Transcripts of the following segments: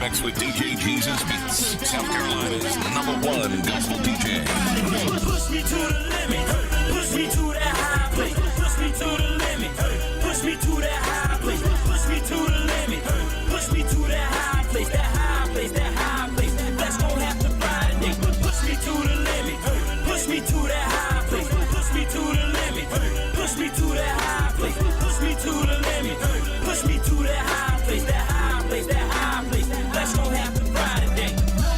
mix with DJ JesusBeats, South Carolina's #1 gospel DJ. Push me to the limit, push me to that high place, push me to the limit, push me to that high place, push me to the limit, push me to that high place, that high place, that high place. That's gonna have to fly today. Push me to the limit, push me to that high place, push me to the limit, push me to that high place, push me to the limit, push me to that high place, that high place, that high place. That's gonna have to fly today.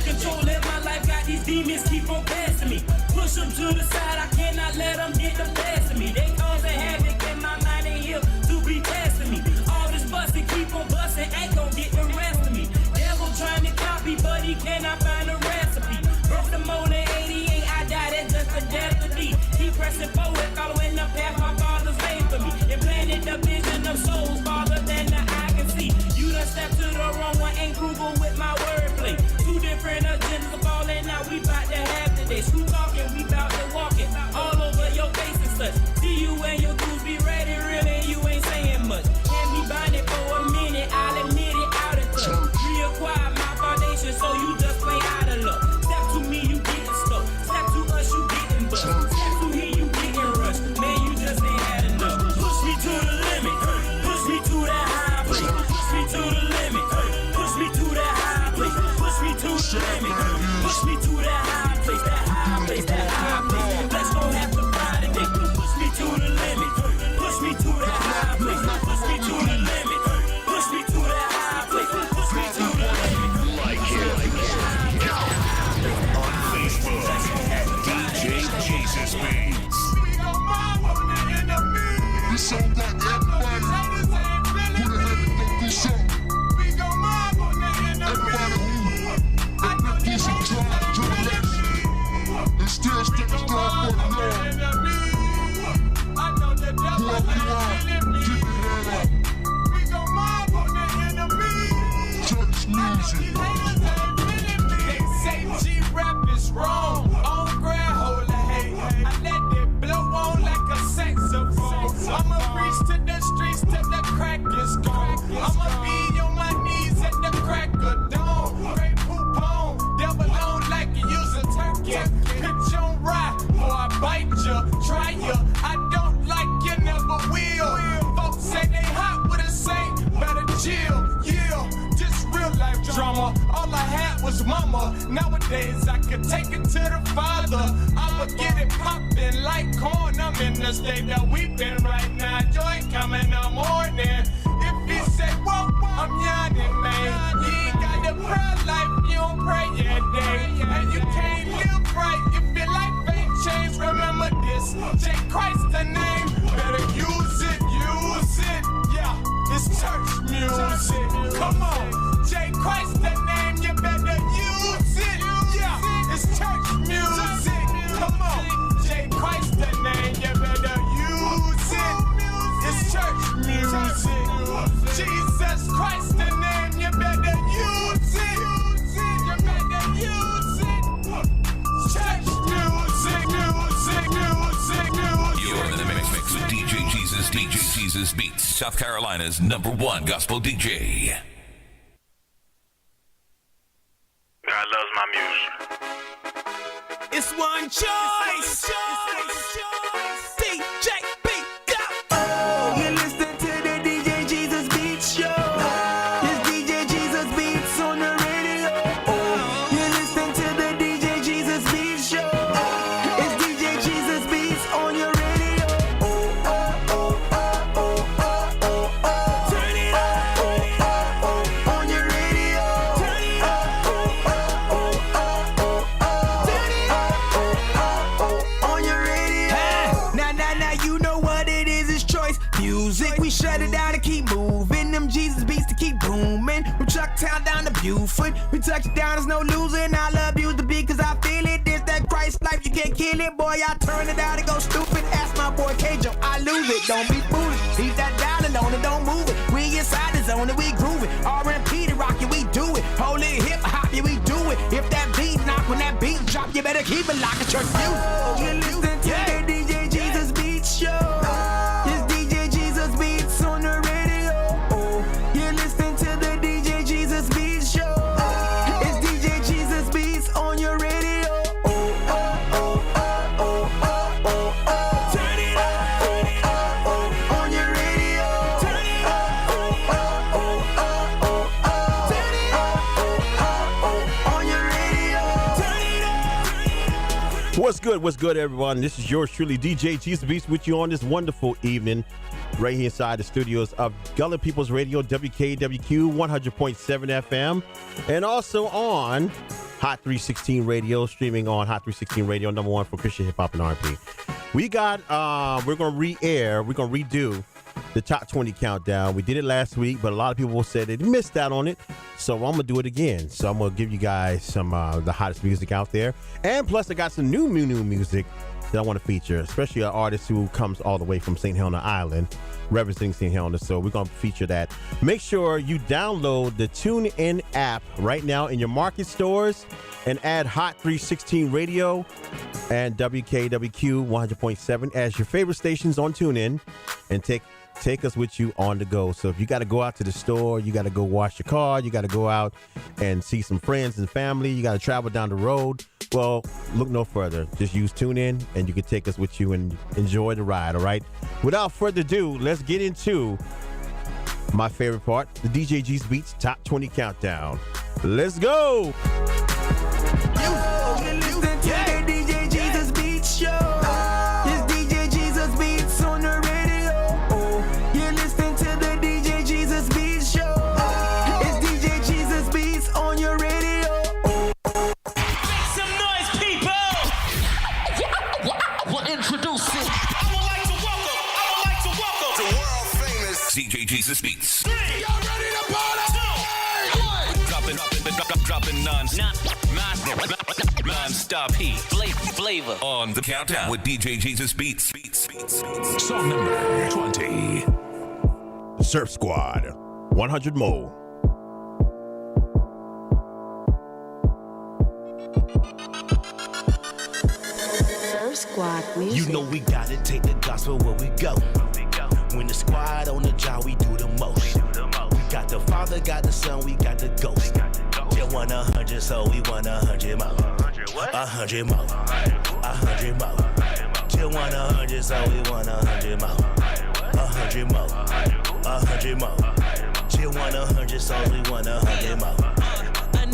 Control in my life, got these demons keep on passing me. Push them to the side, I cannot let them get the best of me. They causing havoc in my mind, ain't here to be testing me. All this busting, keep on busting, ain't gon' get the rest of me. Devil trying to copy, but he cannot find a recipe. Broke the mold in 88, I died at just a death to be. Keep pressing forward, following the path my father's laid for me. Implanted the vision of souls farther than the eye can see. You done stepped to the wrong one, ain't Google with my wordplay. Two different agendas are falling out, we bout to have today. Screw talking, we bout to walk it. All over your face and such. See you and your dudes be ready, really, you ain't saying much. Can't be bonded for a minute, I'll admit it out of touch. Reacquire my foundation, so you just play out of luck. Step to me, you getting stuck. Step to us, you getting bust. Step to me, you getting rushed. Man, you just ain't had enough. Push me to the limit, push me to that high place. Push me to the limit, push me to that high place. Push me to the limit, push me to that high place, that high place, that high place. Let's go have to fly today. Push me to the limit, push me to that high place. Push me to the limit, push me to that high place. Push me to the limit. Like it on Facebook at DJ JesusBeats. We sound like everybody who the heck don't do something. Everybody who ain't do some drive to the left and still standing strong for the Lord. Whoever you are, keep your head up. Church music. They say G-rap is wrong. On ground, hold the hate. I let it blow on like a saxophone. I'ma reach to the streets till the crack is gone. I'ma be on my knees at the crack of dawn. Great poop on, devil on like you use a turkey. Pitch on ride, or I bite ya, try ya. I don't like you, never will. Folks say they hot with a saint, better chill, yeah. Just real life drama. All I had was mama. Nowadays I could take it to the father. I'ma get it poppin' like corn. I'm in the state that we been right now. Joy coming in the morning. If he say, whoa, I'm yawning, man. You ain't got the prayer life, you don't pray every day. And you can't live right if your life ain't changed. Remember this, J. Christ the name. Better use it, yeah. It's church music. Come on, J. Christ the name, you better use it, yeah. It's church music. Come on, J. Christ the name, you better use it. It's church music. Jesus Christ the name, you better use it. You better use it. Church music, music, music, music. You're in the mix with DJ JesusBeats, South Carolina's #1 gospel DJ. God loves my music. It's one choice. DJ Beat, go. Oh, you're listening to the DJ JesusBeats Show. It's DJ JesusBeats on the radio. Oh, you're listening to the DJ JesusBeats Show. It's DJ JesusBeats on your radio. Oh, oh, oh, oh, oh, oh, oh, oh. Turn it up. Oh, oh, oh, on your radio. Turn it up. Oh, oh, oh, oh, oh, oh. Turn it up. Oh, oh, on your radio. Now, you know what it is, it's choice music. We shut it down and keep moving. Them Jesus beats to keep booming. From Chucktown down to Buford. We touch it down, there's no losing. I love you the beat cause I feel it. This that Christ life, you can't kill it. Boy, I turn it out and go stupid. Ask my boy K-Joe, I lose it. Don't be foolish. Leave that dialing on it, don't move it. We inside the zone and we groove it. R&P to rock it, we do it. Hold it, hip hop, yeah, we do it. If that beat knock, when that beat drop, you better keep it locked at church music. Oh, you listen to the DJ JesusBeats Show. It's DJ JesusBeats on the radio. Oh, you're listening to the DJ JesusBeats Show. What's good, everyone? This is yours truly, DJ JesusBeats, with you on this wonderful evening right here inside the studios of Gullah People's Radio, WKWQ 100.7 FM, and also on Hot 316 Radio, streaming on Hot 316 Radio, number one for Christian hip hop and R&B. We're going to redo the top 20 countdown. We did it last week, but a lot of people said they missed out on it, so I'm gonna do it again. So I'm gonna give you guys some the hottest music out there, and plus I got some new music that I want to feature, especially an artist who comes all the way from St. Helena Island, representing St. Helena. So we're gonna feature that. Make sure you download the TuneIn app right now in your market stores and add Hot 316 Radio and WKWQ 100.7 as your favorite stations on TuneIn, and take us with you on the go. So if you got to go out to the store, you got to go wash your car, you got to go out and see some friends and family, you got to travel down the road, well, look no further. Just use TuneIn and you can take us with you and enjoy the ride, all right? Without further ado, let's get into my favorite part, the DJ JesusBeats Top 20 Countdown. Let's go! You listen to the DJ JesusBeats Show. It's DJ JesusBeats on the radio. You're listening to the DJ JesusBeats Show. It's DJ JesusBeats on your radio. Make some noise, people! We're introducing. I would like to welcome The world famous DJ JesusBeats. Y'all ready to party? Dropping non-stop heat. Flavor on the countdown with DJ JesusBeats. Song number 20. Surf Squad, 100 Mo. Surf Squad music. You know we gotta take the gospel where we go. When the squad on the job, we do the most. We got the Father, got the Son, we got the Ghost. Just want 100, so we want 100 more. 100 more. 100 more. Just want 100, so we want 100 more. 100 more. 100 more. Just want 100, so we want 100 more.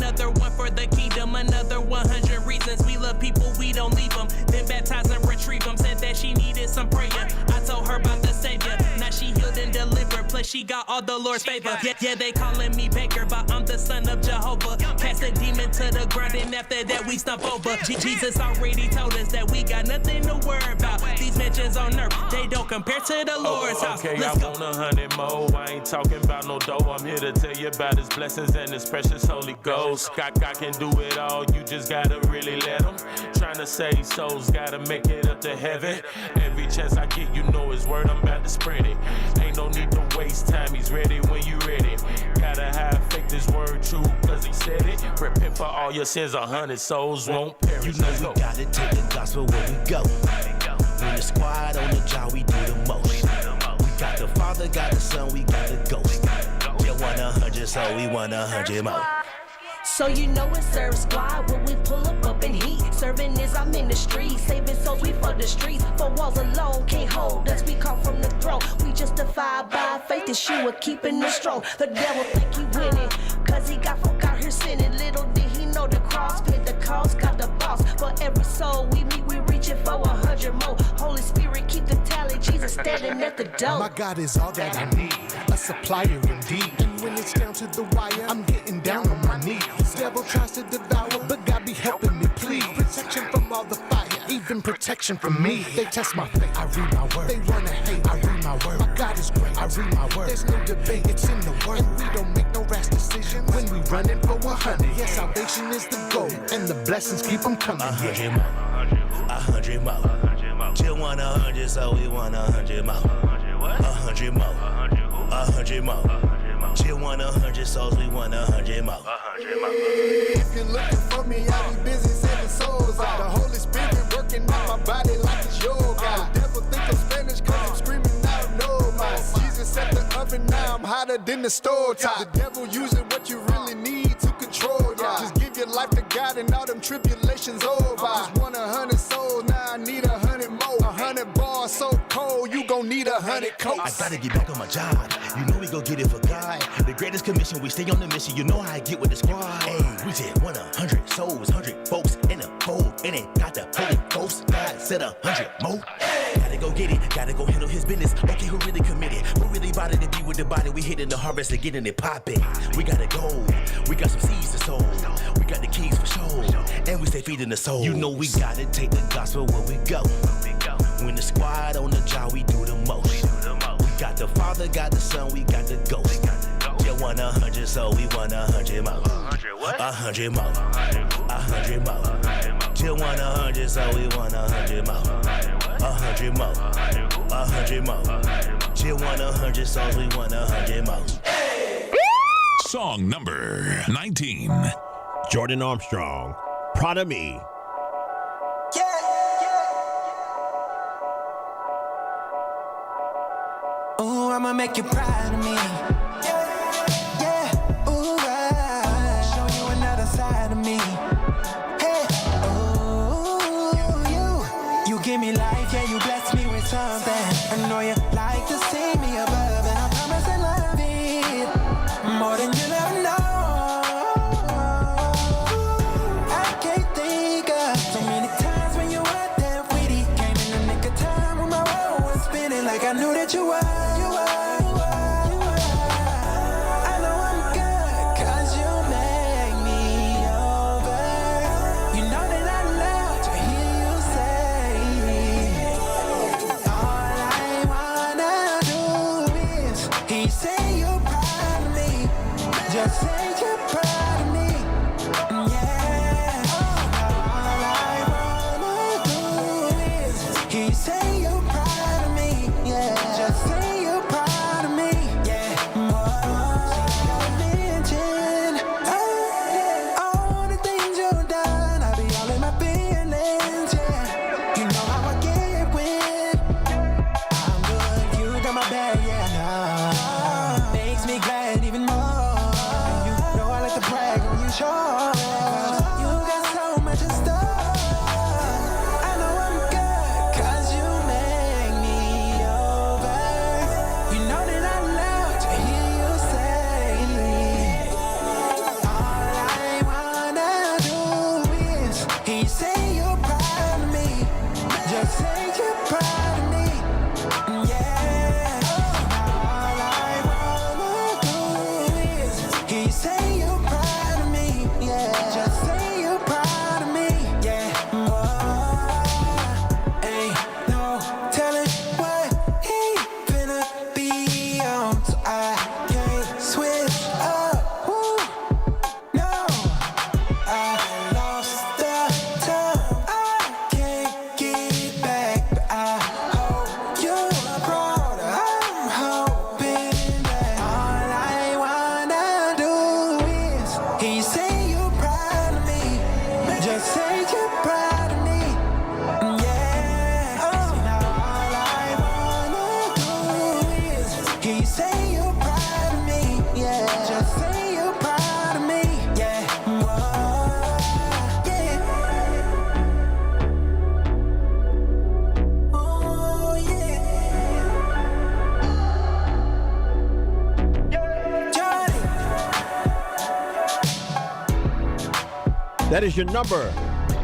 another one for the kingdom, another 100 reasons we love people, we don't leave them. Then baptize and retrieve them. Said that she needed some prayer. I told her about the Savior. Now she healed and delivered. Plus she got all the Lord's favor. Yeah, they calling me Baker, but I'm the son of Jehovah. Cast a demon to the ground, and after that we stump over. Jesus already told us that we got nothing to worry about. These mansions on earth, they don't compare to the Lord's house. Okay, Let's I want 100 more. I ain't talking about no dough. I'm here to tell you about his blessings and his precious Holy Ghost. God can do it all. You just gotta really let him. Trying to save souls, gotta make it up to heaven. Every chance I get, you know his word, I'm about to spread it. Ain't no need to waste time, he's ready when you ready. Gotta have faith, this word true, cause he said it. Repent for all your sins, 100 souls won't perish. You know we gotta take the gospel where we go. When the squad on the job, we do the most. We got the Father, got the Son, we got the Ghost. You want 100, so we want 100 more. So you know it's Serve Squad when we pull up in heat. Serving is I'm in the streets, saving souls we for the streets. For walls alone can't hold us, we come from the throne. We justified by faith, Yeshua keeping us strong. The devil think he winning, cause he got folk out here sinning. Little did he know the cross paid the cost, got the boss. For every soul we meet, we reaching for 100 more. Holy Spirit keep the tally, Jesus standing at the door. My God is all that I need, a supplier indeed. And when it's down to the wire, I'm getting down on my knees. The devil tries to devour, but God be helping me, please. Protection from all the fire, even protection from me. They test my faith, I read my word. They wanna hate, I read my word. My God is great, I read my word. There's no debate, it's in the word. And we don't make no rash decisions when we running for 100. Yes, salvation is the goal, and the blessings keep them coming. 100 more, 100 more. Just want 100, so we want 100 more. 100 more, 100 more. Just want 100 souls, we want 100 more. If you're looking for me, I be busy saving souls. The Holy Spirit working on my body like it's yoga. The devil think I'm Spanish cause I'm screaming out no mas. Jesus set the oven, now I'm hotter than the stove top. The devil using what you really need to control ya. Just give your life to God and all them tribulations over. I just want 100 souls, now I need 100 more. 100 bars so cold, you gon' don't need 100 coats. I gotta get back on my job. You know we go get it for God. The greatest commission, we stay on the mission. You know how I get with the squad. Hey, we just want 100 souls, 100 folks in a fold. And it got the Holy Ghost. God said 100 more. Gotta go get it, gotta go handle his business. Okay, who really committed? Who really bought it to be with the body? We hitting the harvest and getting it popping. We gotta go, we got some seeds to sow. We got the keys for sure, and we stay feeding the soul. You know we gotta take the gospel where we go. When the squad on the job, we do the most. We got the Father, got the Son, we got the Ghost. You want 100, so we want 100 more. 100 more. 100 more. You want 100, so we want 100 more. 100 more. 100 more. You want 100, so we want 100 more. Song number 19. Jordan Armstrong, Proud of Me. Ooh, I'ma make you proud of me. Yeah, ooh, I'll show you another side of me. Hey, ooh, you give me life, yeah, you bless me with something. I know you like to see me above, and I promise I love it more than you'll ever know. I can't think of so many times when you were there, sweetie. Came in the nick of time when my world was spinning like I knew that you were. That is your number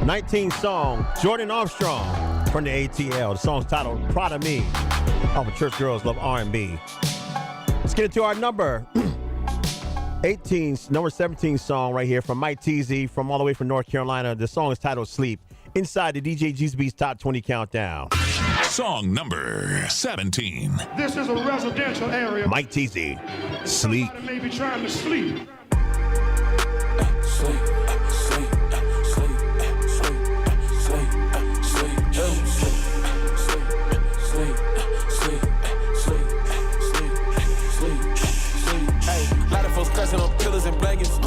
19 song, Jordan Armstrong from the ATL. The song's titled Proud of Me. All the church girls love R&B. Let's get into our number 18, number 17 song right here from Mike TZ from all the way from North Carolina. The song is titled Sleep. Inside the DJ JesusBeats Top 20 Countdown. Song number 17. This is a residential area. Mike TZ, Sleep. Somebody may be trying to sleep. Sleep. Cussing on pillars and blankets.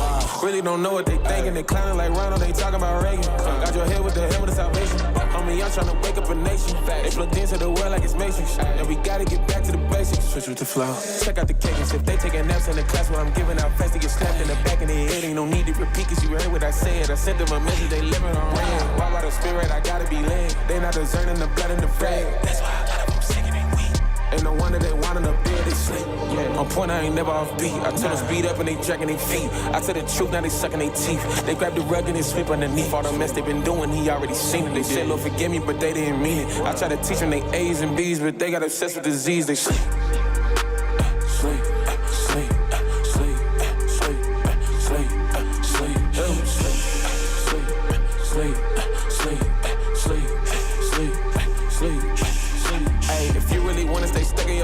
Really don't know what they thinking. They clowning like Ronald, they talking about Reagan. Got your head with the helmet of salvation. Homie, I'm trying to wake up a nation. They plugged into the world like it's Matrix. And we gotta get back to the basics. Switch with the flow. Check out the cadence. If they taking naps in the class where I'm giving out fast, they get slapped in the back of their head. Ain't no need to repeat, cause you heard what I said. I sent them a message, they living on red. Why by the spirit, I gotta be led. They not discerning the blood in the flag. That's why I got them sick and they weak. Ain't no wonder they wanting to build they sleep. On point, I ain't never off beat. I tell them speed up and they dragging their feet. I tell the truth, now they sucking their teeth. They grab the rug and they sweep underneath. All the mess they been doing, he already seen it. They said, Lord, forgive me, but they didn't mean it. I try to teach them they A's and B's, but they got obsessed with disease. They sleep. Sleep.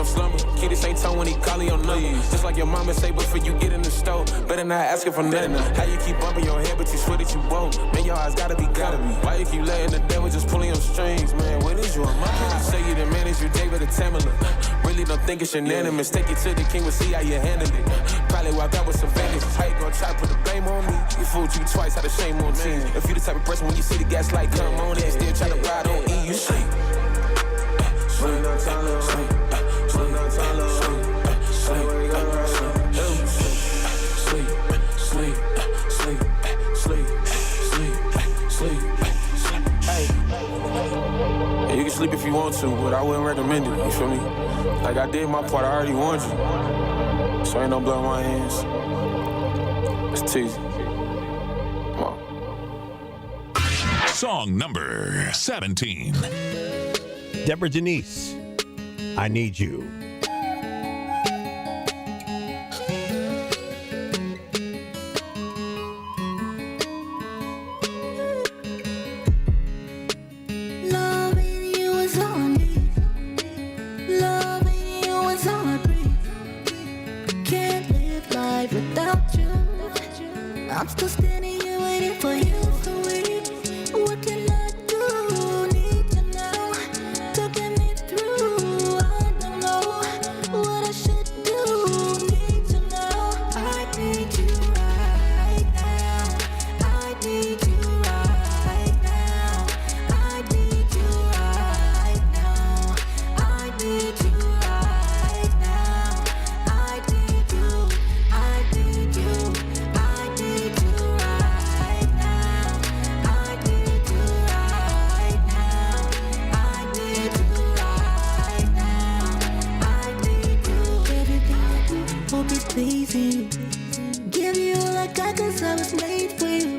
Slumber. Kid, this ain't tone when he call your number. Just like your mama say before you get in the store. Better not ask her for nothing. How you keep bumping your head, but you swear that you won't. Man, your eyes gotta be. Why you keep letting the devil just pulling your strings, man? What is your mind? You say you the manage, you David the Tamala. Really don't think it's unanimous. Take it to the king, we'll see how you handle it. Probably walk out with some bandage. How you gonna try to put the blame on me? You fooled you twice, had a shame on me. If you the type of person when you see the gas light come on and still try to ride on E, you sleep. Sleep. Sleep. You can sleep if you want to, but I wouldn't recommend it, you feel me? Like I did my part, I already warned you. So ain't no blood on my hands. It's teasing. Come on. Song number 17. Deborah Janice, I Need You. I'm still standing here waiting for you. What can I do? Need you now to get me through. I don't know what I should do. Need you now. I need you right now. I need you right now. I need you right now. I need you right now. I need you. I need you. Pleasing, give you all I got 'cause I was made for you.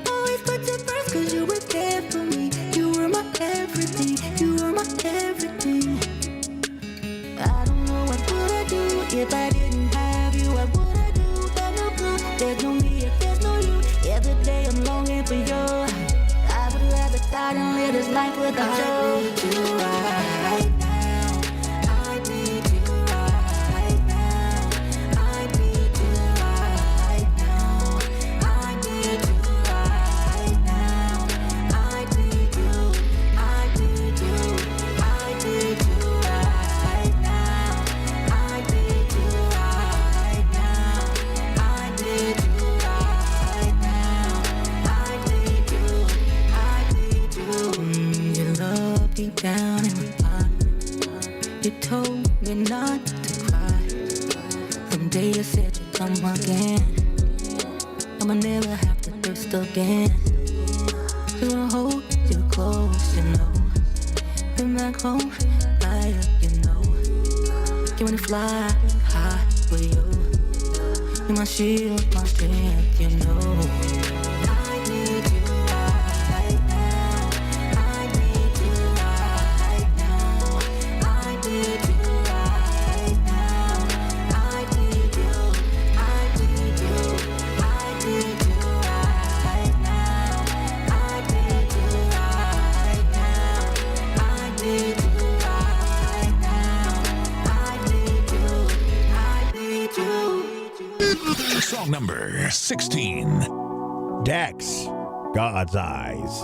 Always put you first 'cause you were there for me. You were my everything, you were my everything. I don't know what would I do if I didn't have you. What would I do? Got no clue. There's no me if there's no you. Every day I'm longing for you. I would rather die than live this life without you. I need you right now. Down in my heart, you told me not to cry. Someday you said you'd come again. I'ma never have to thirst again. So I'll hold you close, you know. Been back home, light up, you know. You wanna fly high with you. You're my shield, my strength, you know. Song number 16. Dax, God's Eyes.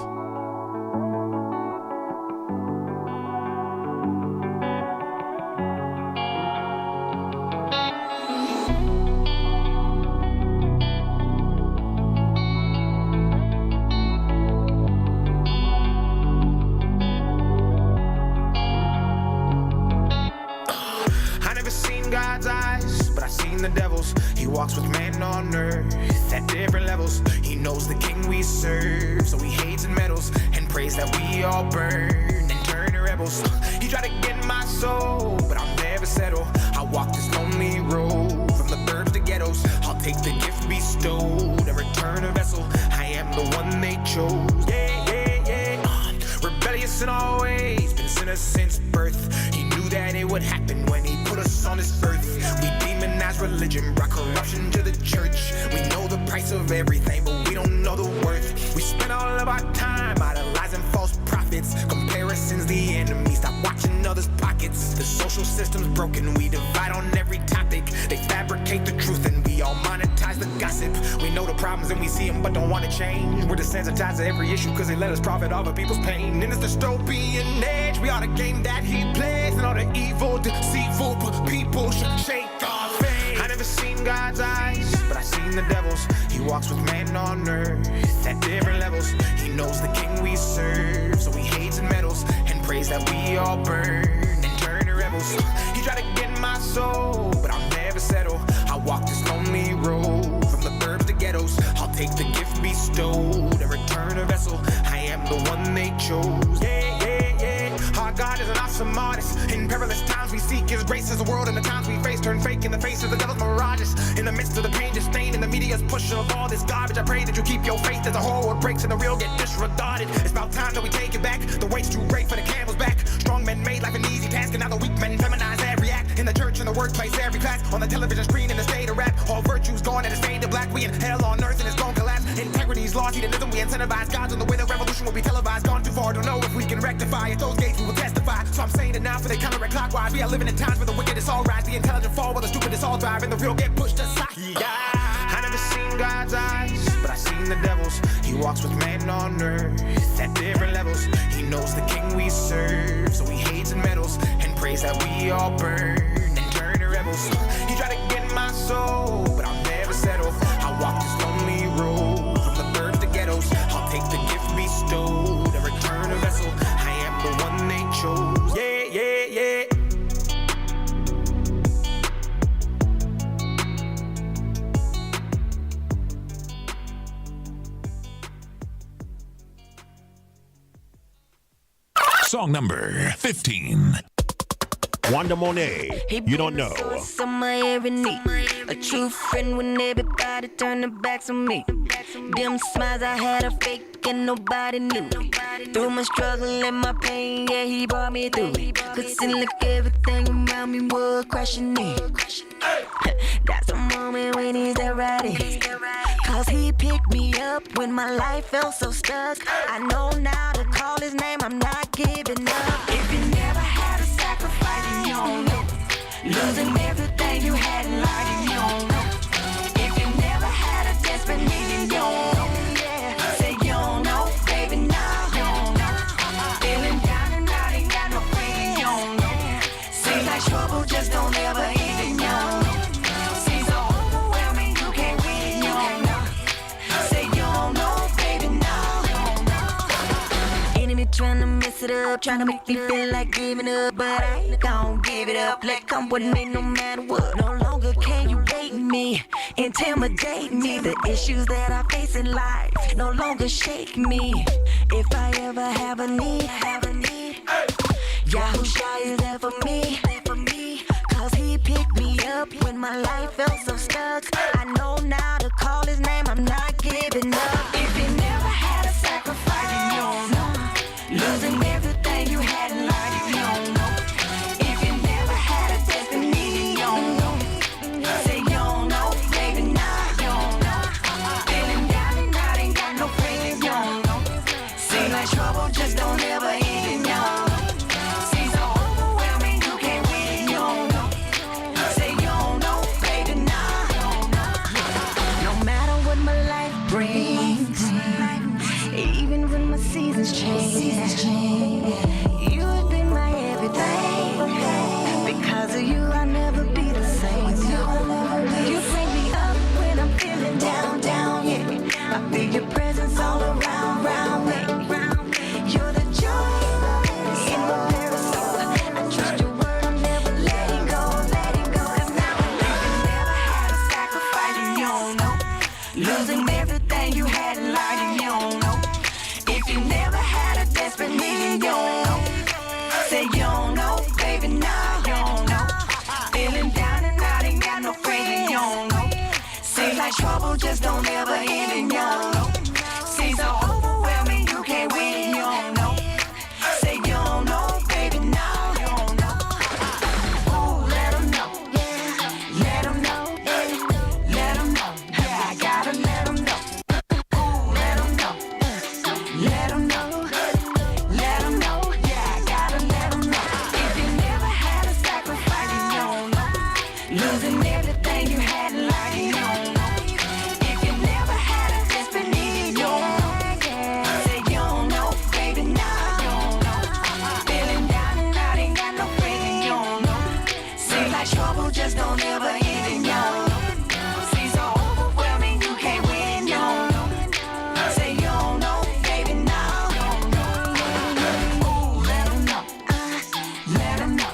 I never seen God's eyes, but I seen the devil's. He walks with men on earth at different levels. He knows the king we serve, so he hates and meddles and prays that we all burn and turn around. rebels. He tried to get my soul, but I'll never settle. I walk this lonely road from the burbs to ghettos. I'll take the gift bestowed and return a vessel. I am the one they chose. Yeah, yeah, yeah. Rebellious in all ways, been sinner since birth. He knew that it would happen when he put us on this earth. We demonize religion, brought corruption to the church. We know the price of everything, but we don't know the worth. We spend all of our time idolizing false prophets. Comparison's the enemy, stop watching others' pockets. The social system's broken, we divide on every topic. They fabricate the truth and we all monetize the gossip. We know the problems and we see them but don't want to change. We're desensitized to every issue cause they let us profit off of people's pain. In this dystopian age, we are the game that he plays. And all the evil, deceitful people should shake our faith. I never seen God's eyes, but I seen the devil's. He walks with man on earth at different levels. He knows the king we serve, so he hates and meddles and prays that we all burn and turn to rebels. He tried to get my soul, but I'll never settle. I walk this lonely road from the burbs to ghettos. I'll take the gift bestowed and return a vessel. I am the one they chose. Yeah, yeah, yeah. Our God is an awesome artist. In perilous times we seek his grace as the world and the times we face turn fake in the face of the devil's mirages. In the midst of the pain just stained in the media's push of all this garbage, I pray that you keep your faith as the whole world breaks and the real get disregarded. It's about time that we take it back. The weight's too great for the camel's back. Strong men made life an easy task, and now the weak men feminize every act. In the church, in the workplace, every class, on the television screen, in the state of rap. All virtues gone and it's fade to black. We in hell on earth and it's gon' collapse. Integrity's lost, hedonism we incentivize. God's on the way, the revolution will be televised. Gone too far, don't know if we can rectify. At those gates we will testify. So I'm saying it now for they counter-clockwise. We are living in times where the wicked is all rise. The intelligent fall while the stupid is all thrive. And the real get pushed aside. Yeah. I never seen God's eyes, but I seen the devil's. He walks with man on earth at different levels. He knows the king we serve, so he hates and meddles and prays that we all burn and turn to rebels. He tried to get my soul, but I'll never settle. I walk this lonely road from the burbs to ghettos. I'll take the gift bestowed and return a vessel. I am the one they chose. Yeah, yeah, yeah. Song number 15. Wanda Monet, you don't know. On my every need. A true friend when everybody turned their backs on me. Them smiles I had a fake and nobody knew. Through my struggle and my pain, yeah, he brought me through it. Could see like everything around me was crashing in. That's the moment when he's there ready. Cause he picked me up when my life felt so stuck. I know now to call his name, I'm not giving up. If you never had a sacrifice, you don't know. Losing everything you had in life, you don't know. If you never had a desperate need, you don't know. Yeah. Say you don't know, baby, now you don't know. Feeling down and out, ain't got no friends, you don't know. Seems like trouble just don't ever end, you don't know. Seems so overwhelming, you can't win, you don't know. Say you don't know, baby, now you don't know. Enemy trying to mess it up, trying to make me feel like giving up, but I ain't gon' give it up. Let come with me no matter what. No longer can you bait me, intimidate me. The issues that I face in life no longer shake me. If I ever have a need, Yahushua is there for me. Cause he picked me up when my life felt so stuck. I know now to call his name, I'm not giving up. If you never had a sacrifice, you don't know. Losing everything you had in life, you don't know. If you never had a destiny, you don't know. Say you don't know, baby, now you don't know. Feeling down and out, ain't got no friends, you don't know. Seems like trouble just don't ever end, you don't know. Seems so overwhelming, you can't win, you don't know. Say you don't know, baby, now you don't know. No matter what my life brings, even when my seasons change, you have been my everything. Because of you, I'll never be the same. You bring me up when I'm feeling down, yeah. I feel your presence all around me. You're the joy in my very soul. I trust your word, I'm never letting go. Cause now I know you never had a sacrifice, and you don't know. Losing everything you had in life, and you don't know. If you never had a desperate need, you don't know. like trouble just don't ever end in y'all. Seems so overwhelming, you can't win, you don't know. Say you don't know, baby, now you don't know. Ooh, let them know, let them know, let them know. Yeah, I gotta let them know. Ooh, let them know, let them know, let them know. Yeah, I gotta let them know. If you never had a sacrifice, you don't know. Losing everything you had in life, you don't know. If you never had a desperate need, you don't know. Say you don't know, baby, now you don't know. Feeling down and out, ain't got no friends, and you don't know. Seems like trouble just don't ever end, and you don't know. Seems so overwhelming, you can't win, you don't know. Say you don't know, baby, now you don't know. Ooh, let them know, let them know,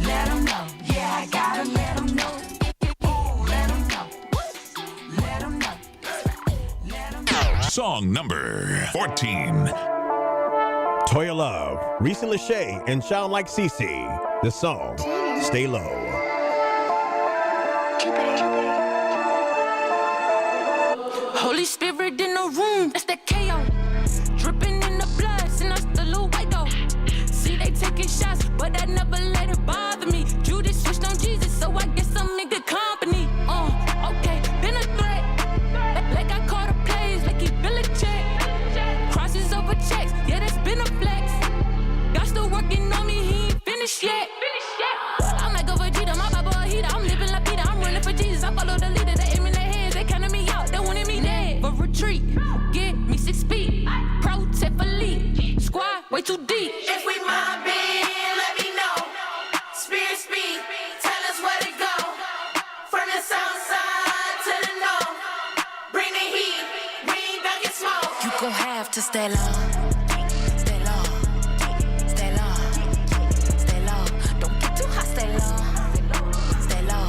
let them know. Yeah, I gotta let them know. Ooh, let them know, let them know, let them know. Song number 14. Toya Love, Reese Lachey, and Sound Like Cece. The song, Stay Low. Holy Spirit in the room, that's that KO. Dripping in the blood, and I still a white though. See, they taking shots, but I never let it bother me. Judas switched on Jesus, so I guess I'm in good company. Okay, been a threat. Like I caught a plays, like he bill a check. Crosses over checks, yeah, that's been a flex. God still working on me, he ain't finished yet. I'm like a Vegeta, my Bible a heater. I'm living like Peter, I'm running for Jesus. I follow the leader, they aim in their hands, they counting me out, they wanted me dead. But retreat, get me 6 feet. Protect for lead, squad way too deep. If we mind being, let me know. Spirit speak, tell us where to go. From the south side to the north. Bring the heat, we ain't ducking smoke. You gon' have to stay low. Stay low. Stay low. Stay low. Don't get too hot, stay low. Stay low.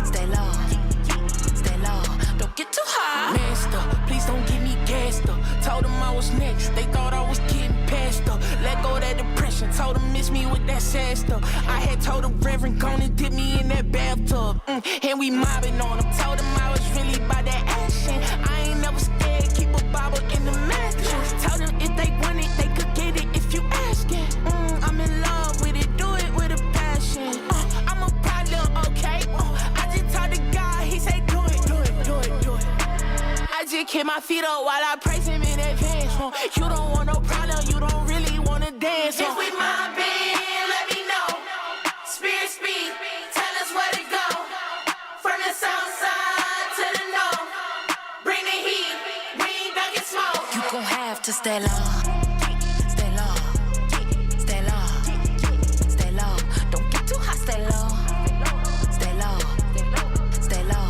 Stay low. Stay low. Don't get too hot. Master, please don't get me gassed up. Told them I was next, they thought I was getting past up. Let go of that depression, told them miss me with that sad stuff. I had told the Reverend gonna dip me in that bathtub. And we mobbing on them, told them I was really about that action. I ain't never scared, keep a Bible in the mattress. Told them if they want it, they could get it if you ask it. I'm in love with it, do it with a passion. I'm a problem, okay? I just talked to God, he say do it, do it, do it, do it. I just kick my feet up while I praise him in advance. You don't want no problem, you don't really want to dance. If we mind being, let me know. Spirit speak, tell us where to go. From the south side to the north. Bring the heat, we ain't ducking smoke. You gon' have to stay low. Stay low. Stay low. Stay low. Don't get too hot, stay low. Stay low. Stay low.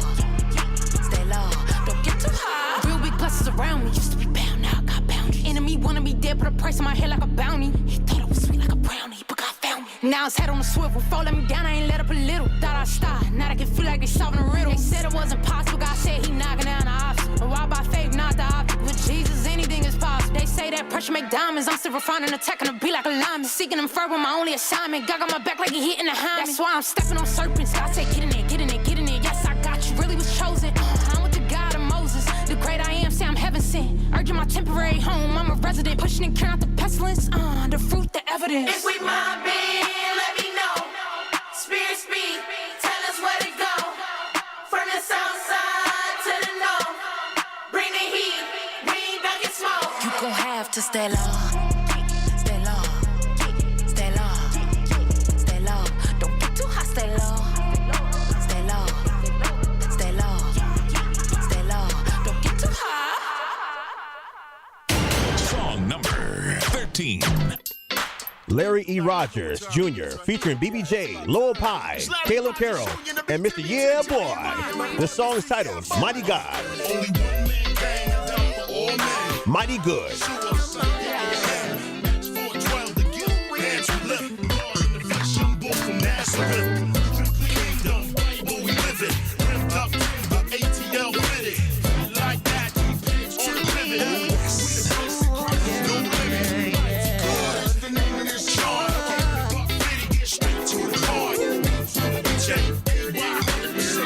Stay low. Don't get too hot. Real big blessings around me. Used to be bound, now I got boundaries. Enemy wanna be dead, put a price on my head like a bounty. He thought it was sweet like a brownie, but God found me. Now it's head on the swivel. Fall let me down, I ain't let up a little. Thought I'd stop, now I can feel like they solving a riddle. They said it wasn't possible, God said he knocking down the obstacle. Why by faith, not the object. With Jesus, anything is possible. They say that pressure make diamonds. I'm still refining, attacking to be like a lineman. Seeking them further, my only assignment. God got my back like he hitting the hymen. That's why I'm stepping on serpents. God say get in there, get in there, get in there. Yes, I got you, really was chosen. I'm with the God of Moses. The great I am, say I'm heaven sent. Urging my temporary home, I'm a resident. Pushing and carrying out the pestilence. The fruit, the evidence. If we mind being, let me know. Spirit speak, tell us where to go. From the south side to the north. Bring the heat, we ain't ducking smoke. You gon' have to stay low. Stay low. Stay low. Stay low. Don't get too hot, stay low. Stay low. Stay low. Stay low. Don't get too hot. Song number 13. Larry E. Rogers Jr. featuring BBJ, Lowell Pie, Caleb Carroll, and Mr. Yeah Boy. The song is titled Mighty God. Mighty Good.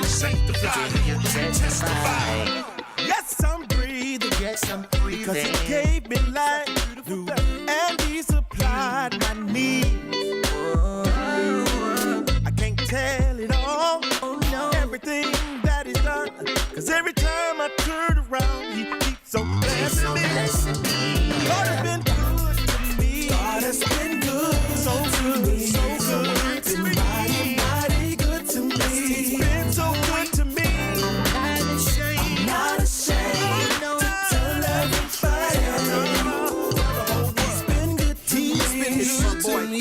Sanctified. you testify. Yes, I'm breathing. Yes, I'm breathing. Because he gave me life. And he supplied my needs. I can't tell it all. Oh, no. Everything that he's done. Because every time I turn around, he keeps on blessing me. God has been good to me. God has been good. So good, so good to me. Mighty good to me. He's been so good to me. I'm not ashamed to tell everybody. He's been good to me. He's been good to me.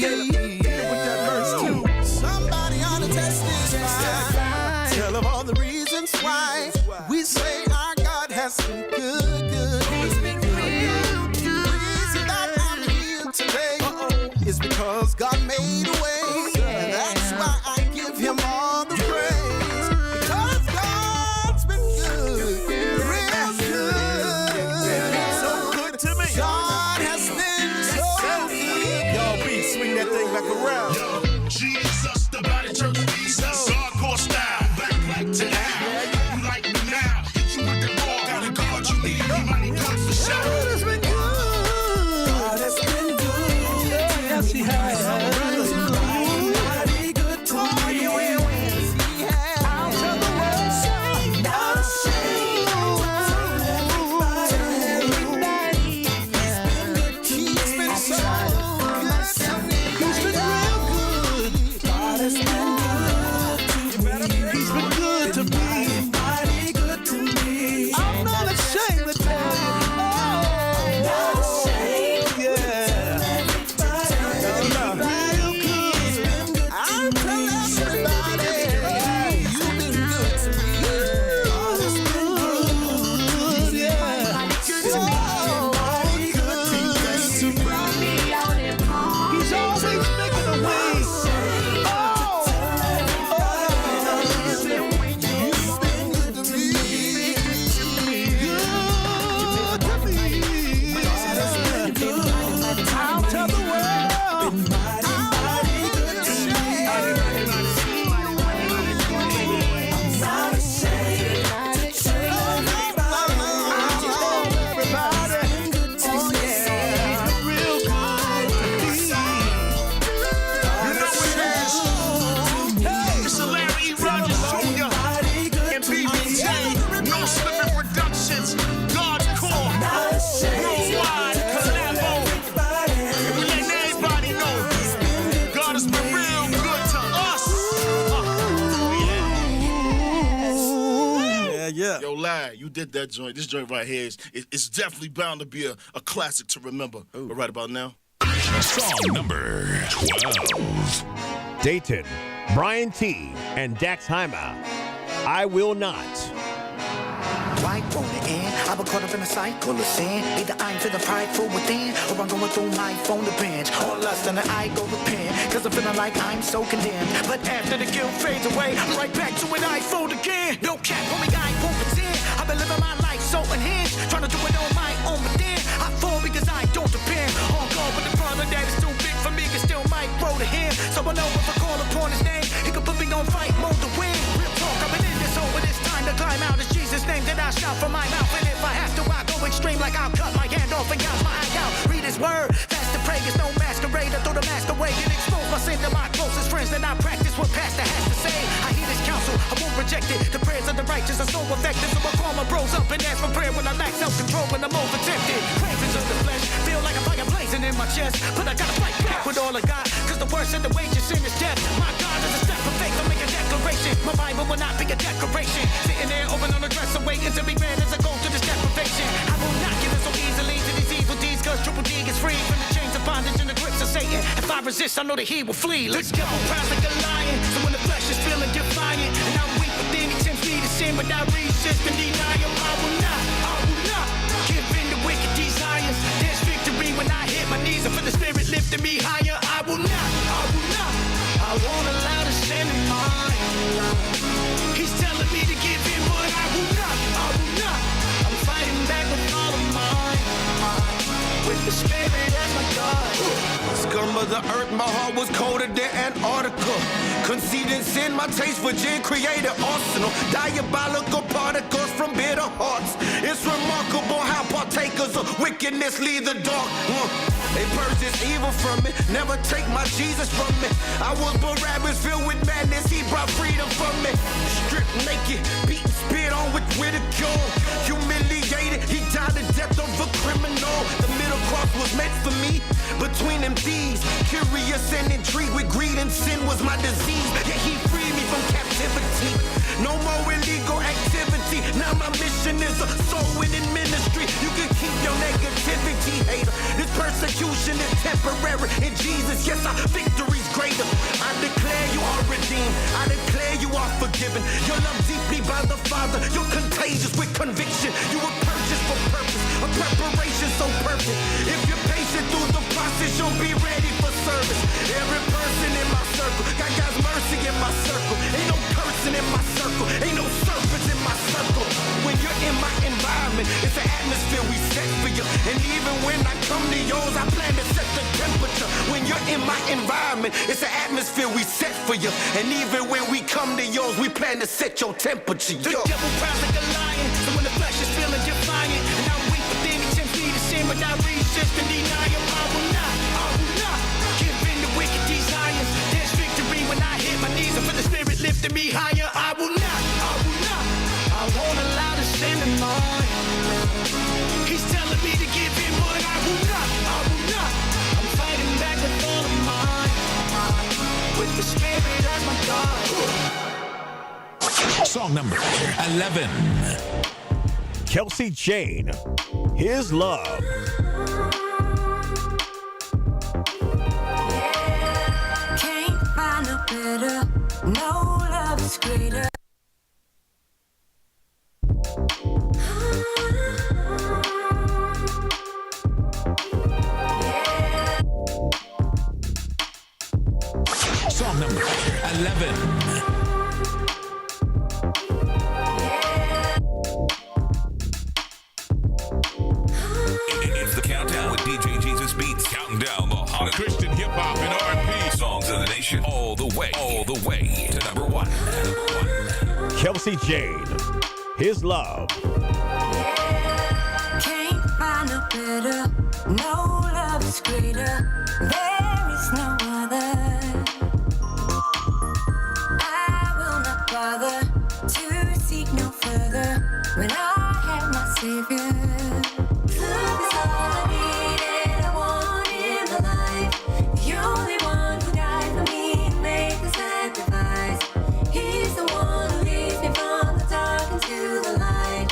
With that verse too. Somebody ought to testify. Tell them all the reasons why we say our God has been good, good. He's been good. The reason that I'm here today is because God made a way. And that's why I give him all the praise. Because God's been good, real good. So good to me. God has been so good. Y'all beat, swing that thing back around. Yo, Jesus, the body church Jesus. Hardcore style, back like to now. You like me now, hit you with that raw. Got a God you need, you might need God for sure. God has been good. God has been good. Yes, he has. Mighty good to me. Yes, he has. I'll tell the world. Not ashamed. Tell everybody. He's been good. He's been so good to me. He's been real good. God has been good to me. He's been good to me. Mighty good to me. I'm not ashamed to tell you. Not ashamed. Yeah. Real good. I'll tell everybody. You've been good to me. God has been good. Yeah. So good to me. He's always making a way. You've been good to me. Good to me. God has been good. I'll tell the world. Been mighty good to me. I'm not ashamed. Tell everybody. Been good to me. Real good to me. You know what it is? It's a Larry E. Rogers Jr. and BBT. No Slippin' Productions. God's Core. Worldwide collabo. And we letting everybody know God has been real good to us. Yeah. Yo, Larry, you did that joint. This joint right here it's definitely bound to be a classic to remember. But right about now, Song number 12. Dayton, Brian T. and Dax Heimer. I will not. Right on the end, I've been caught up in a cycle of sin. Either I'm feeling prideful within, or I'm going through life on the bench. All lust and I go repent, cause I'm feeling like I'm so condemned. But after the guilt fades away, I'm right back to it, I fold again. No cap, homie, I won't pretend. I've been living my life so unhinged, trying to do it on my own, but then I fall because I don't depend on God. But the brother that is too big for me can still might grow to him. So I know if I call upon his name, he can put me on fight mode to win. Real talk, I've been in this hole, but it's time to climb out. It's Jesus' name that I shout from my mouth. And if I have to, I go extreme, like I'll cut my hand off and gouge my eye out. Read his word, that's the prayer. It's no masquerade. I throw the mask away and expose my sin to my closest friends. Then I practice what pastor has to say. I hear his counsel, I won't reject it. The prayers of the righteous are so effective. So I call my bros up and ask for prayer when I lack self-control, when I'm over tempted. Cravings of the flesh feel like a fire blazing in my chest. But I gotta fight back with all I got, cause the worst of the wages sin is death. My God is a step of faith, I'll make a declaration. My Bible will not be a decoration. Sitting there open on the dresser waiting to be read as I go to this deprivation. I will not give in so easily to these evil deeds, cause Triple D is free from the chains of bondage and the grips of Satan. If I resist, I know that he will flee. Let's go. Proud like a lion, so when the flesh is feeling defiant, and I'm weak within, he tempts me to sin, but I resist and deny him. I will not give in to wicked desires. There's victory when I hit my knees, and for the spirit lifting me higher. I will not, I won't allow the sin in mine. He's telling me to give in, but I will not. I'm fighting back with all of mine. With the spirit as my God. Scum of the the earth, my heart was colder than Antarctica. Conceived in sin, my taste for gin created arsenal. Diabolical particles from bitter hearts. It's remarkable how partakers of wickedness lead the dark. They purge this evil from me, never take my Jesus from me. I was Barabbas filled with madness, he brought freedom from me. Stripped naked, beaten, spit on with ridicule. Humiliated, he died the death of a criminal. The middle cross was meant for me, between them thieves. Curious and intrigued with greed and sin was my disease. Yet he freed me from captivity. No more illegal activity. Now my mission is a soul winning ministry. You can keep your negativity, hater. This persecution is temporary. In Jesus, yes, our victory's greater. I declare you are redeemed. I declare you are forgiven. You're loved deeply by the Father. You're contagious with conviction. You were purchased for purpose. A preparation so perfect. If you're patient through the process, you'll be ready for service. Every person in my circle got God's mercy in my circle. Ain't no cursing in my circle. Ain't no serpents in my circle. When you're in my environment, it's an atmosphere we set for you. And even when I come to yours, I plan to set the temperature. When you're in my environment, it's an atmosphere we set for you. And even when we come to yours, we plan to set your temperature. The devil prowls like a lion, so when the flesh is feeling defiant, and I'm weak within, he tempts me to sin, but I resist and deny him. I will not give in to wicked desires. There's victory when I hit my knees, and for the Spirit lifting me higher. I will not. I won't allow the sin in mine. He's telling me to give in, but I will not. I'm fighting back with all of mine, with the Spirit as my God. Song number 11. Kelsey Jane, His Love. Can't find no better, no love is greater. Song number 11. It's the countdown with DJ JesusBeats, counting down the hottest Christian hip hop and R&B songs in the nation, all the way to number one. Kelsey Jane, His Love. Can't find no better, no love is greater. There is no other. I will not bother to seek no further when I have my Savior. Love is all I need and I want in my life. The only one who died for me and made the sacrifice. He's the one who leads me from the dark into the light.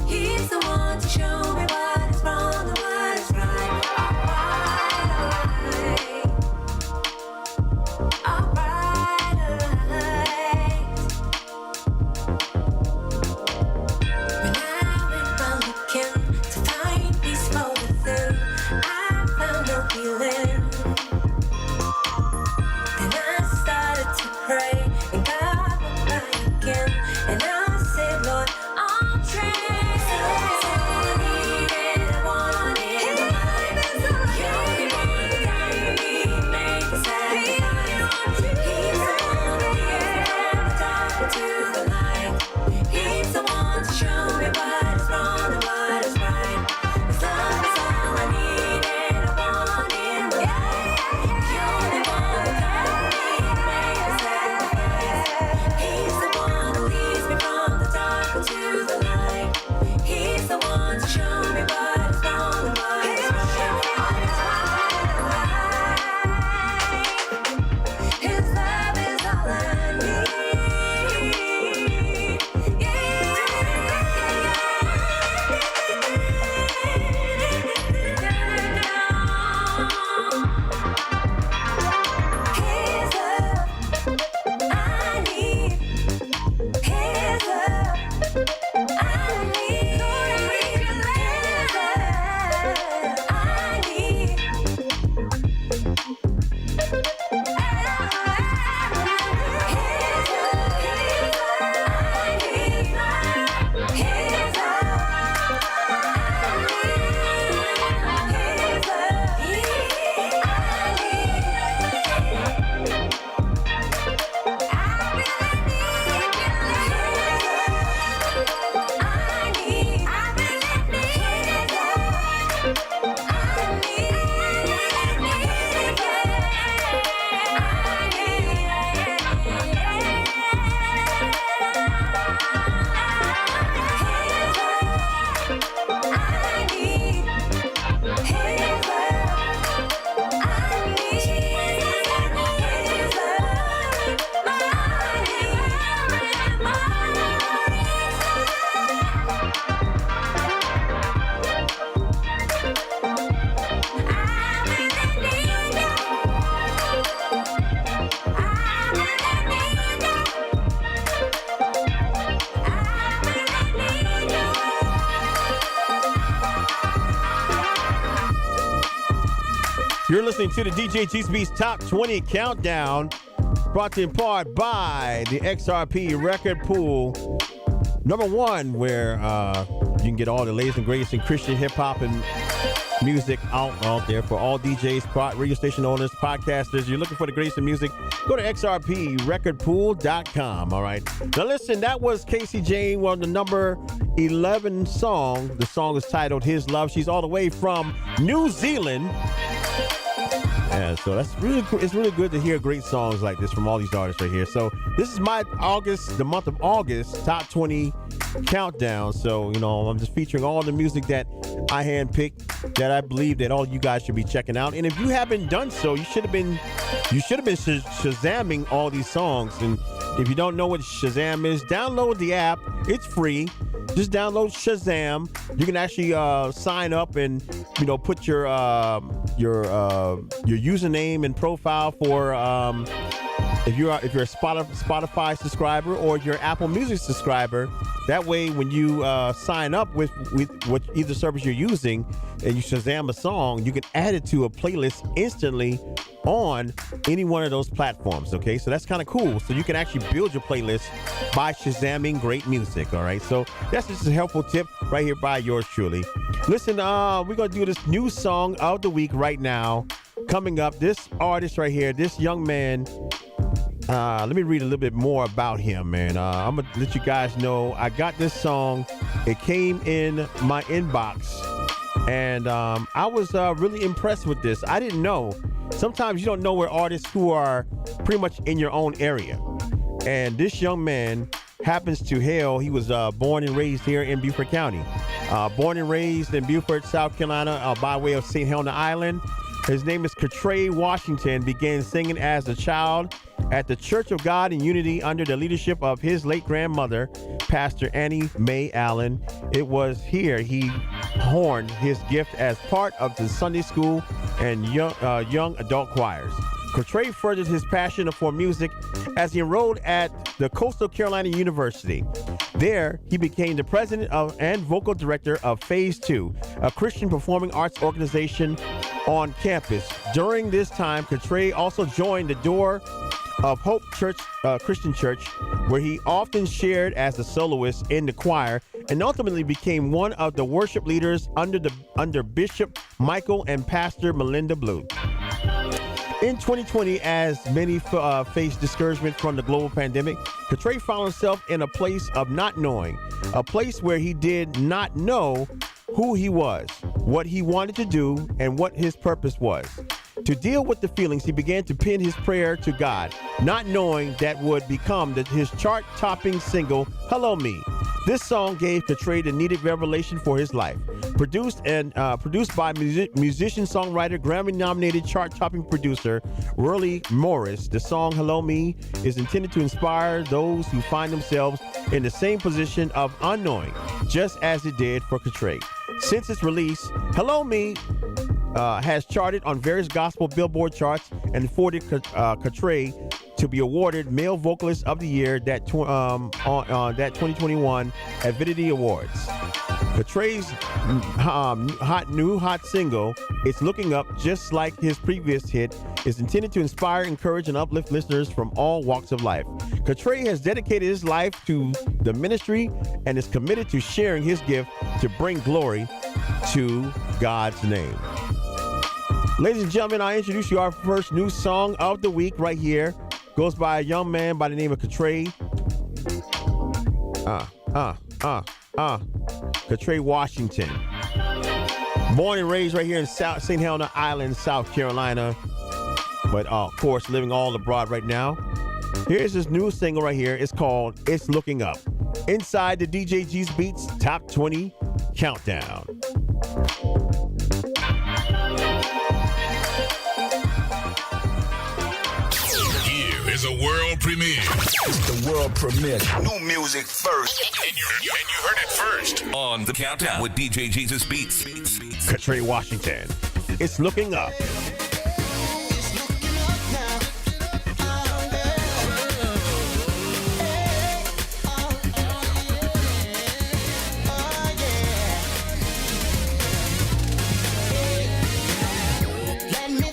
He's the one to show me what is wrong and what is right. When I went from looking to You're listening to the DJ JesusBeats Top 20 Countdown, brought to you in part by the XRP Record Pool. Number one, where you can get all the latest and greatest in Christian hip-hop and music out there for all DJs, radio station owners, podcasters. You're looking for the greatest in music, go to xrprecordpool.com. All right. Now, listen, that was Casey Jane, the number 11 song. The song is titled His Love. She's all the way from New Zealand. Yeah, so that's it's really good to hear great songs like this from all these artists right here. So this is my the month of August Top 20 Countdown. So, I'm just featuring all the music that I handpicked that I believe that all you guys should be checking out. And if you haven't done so, you should have been Shazamming all these songs. And if you don't know what Shazam is, download the app. It's free. Just download Shazam. You can actually sign up and put your username and profile for if you're a Spotify subscriber or you're Apple Music subscriber. That way, when you sign up with what either service you're using and you Shazam a song, you can add it to a playlist instantly on any one of those platforms. Okay, so that's kind of cool. So you can actually build your playlist by Shazamming great music. All right, so that's just a helpful tip right here by yours truly. Listen, we're gonna do this new song of the week right now. Coming up, this artist right here, this young man. Let me read a little bit more about him, man. I'm gonna let you guys know I got this song. It came in my inbox, and I was really impressed with this. I didn't know. Sometimes you don't know where artists who are pretty much in your own area. And this young man happens to hail. He was born and raised here in Beaufort County. Born and raised in Beaufort, South Carolina, by way of St. Helena Island. His name is Katray Washington. Began singing as a child at the Church of God in Unity under the leadership of his late grandmother, Pastor Annie Mae Allen. It was here he honed his gift as part of the Sunday school and young adult choirs. Katray furthered his passion for music as he enrolled at the Coastal Carolina University. There, he became the president and vocal director of Phase 2, a Christian performing arts organization on campus. During this time, Katray also joined the Door of Hope Church, Christian Church, where he often shared as a soloist in the choir and ultimately became one of the worship leaders under Bishop Michael and Pastor Melinda Blue. In 2020, as many faced discouragement from the global pandemic, Katray found himself in a place of not knowing, a place where he did not know who he was, what he wanted to do, and what his purpose was. To deal with the feelings, he began to pen his prayer to God, not knowing that would become his chart-topping single, Hello Me. This song gave Katray the needed revelation for his life. Produced by musician, songwriter, Grammy-nominated chart-topping producer Worley Morris, the song Hello Me is intended to inspire those who find themselves in the same position of unknowing, just as it did for Katray. Since its release, Hello Me has charted on various gospel Billboard charts and afforded Katray to be awarded Male Vocalist of the Year that 2021 Avidity Awards. Katray's hot single, It's Looking Up, just like his previous hit, is intended to inspire, encourage, and uplift listeners from all walks of life. Katray has dedicated his life to the ministry and is committed to sharing his gift to bring glory to God's name. Ladies and gentlemen, I introduce you our first new song of the week right here. Goes by a young man by the name of Katray. Katray Washington. Born and raised right here in St. Helena Island, South Carolina. But of course, living all abroad right now. Here's his new single right here. It's called It's Looking Up. Inside the DJ JesusBeats Top 20 Countdown. Is a world premiere. It's the world premiere. New music first. And you heard it first on The Countdown with DJ JesusBeats. Katray Washington. It's Looking Up. Let me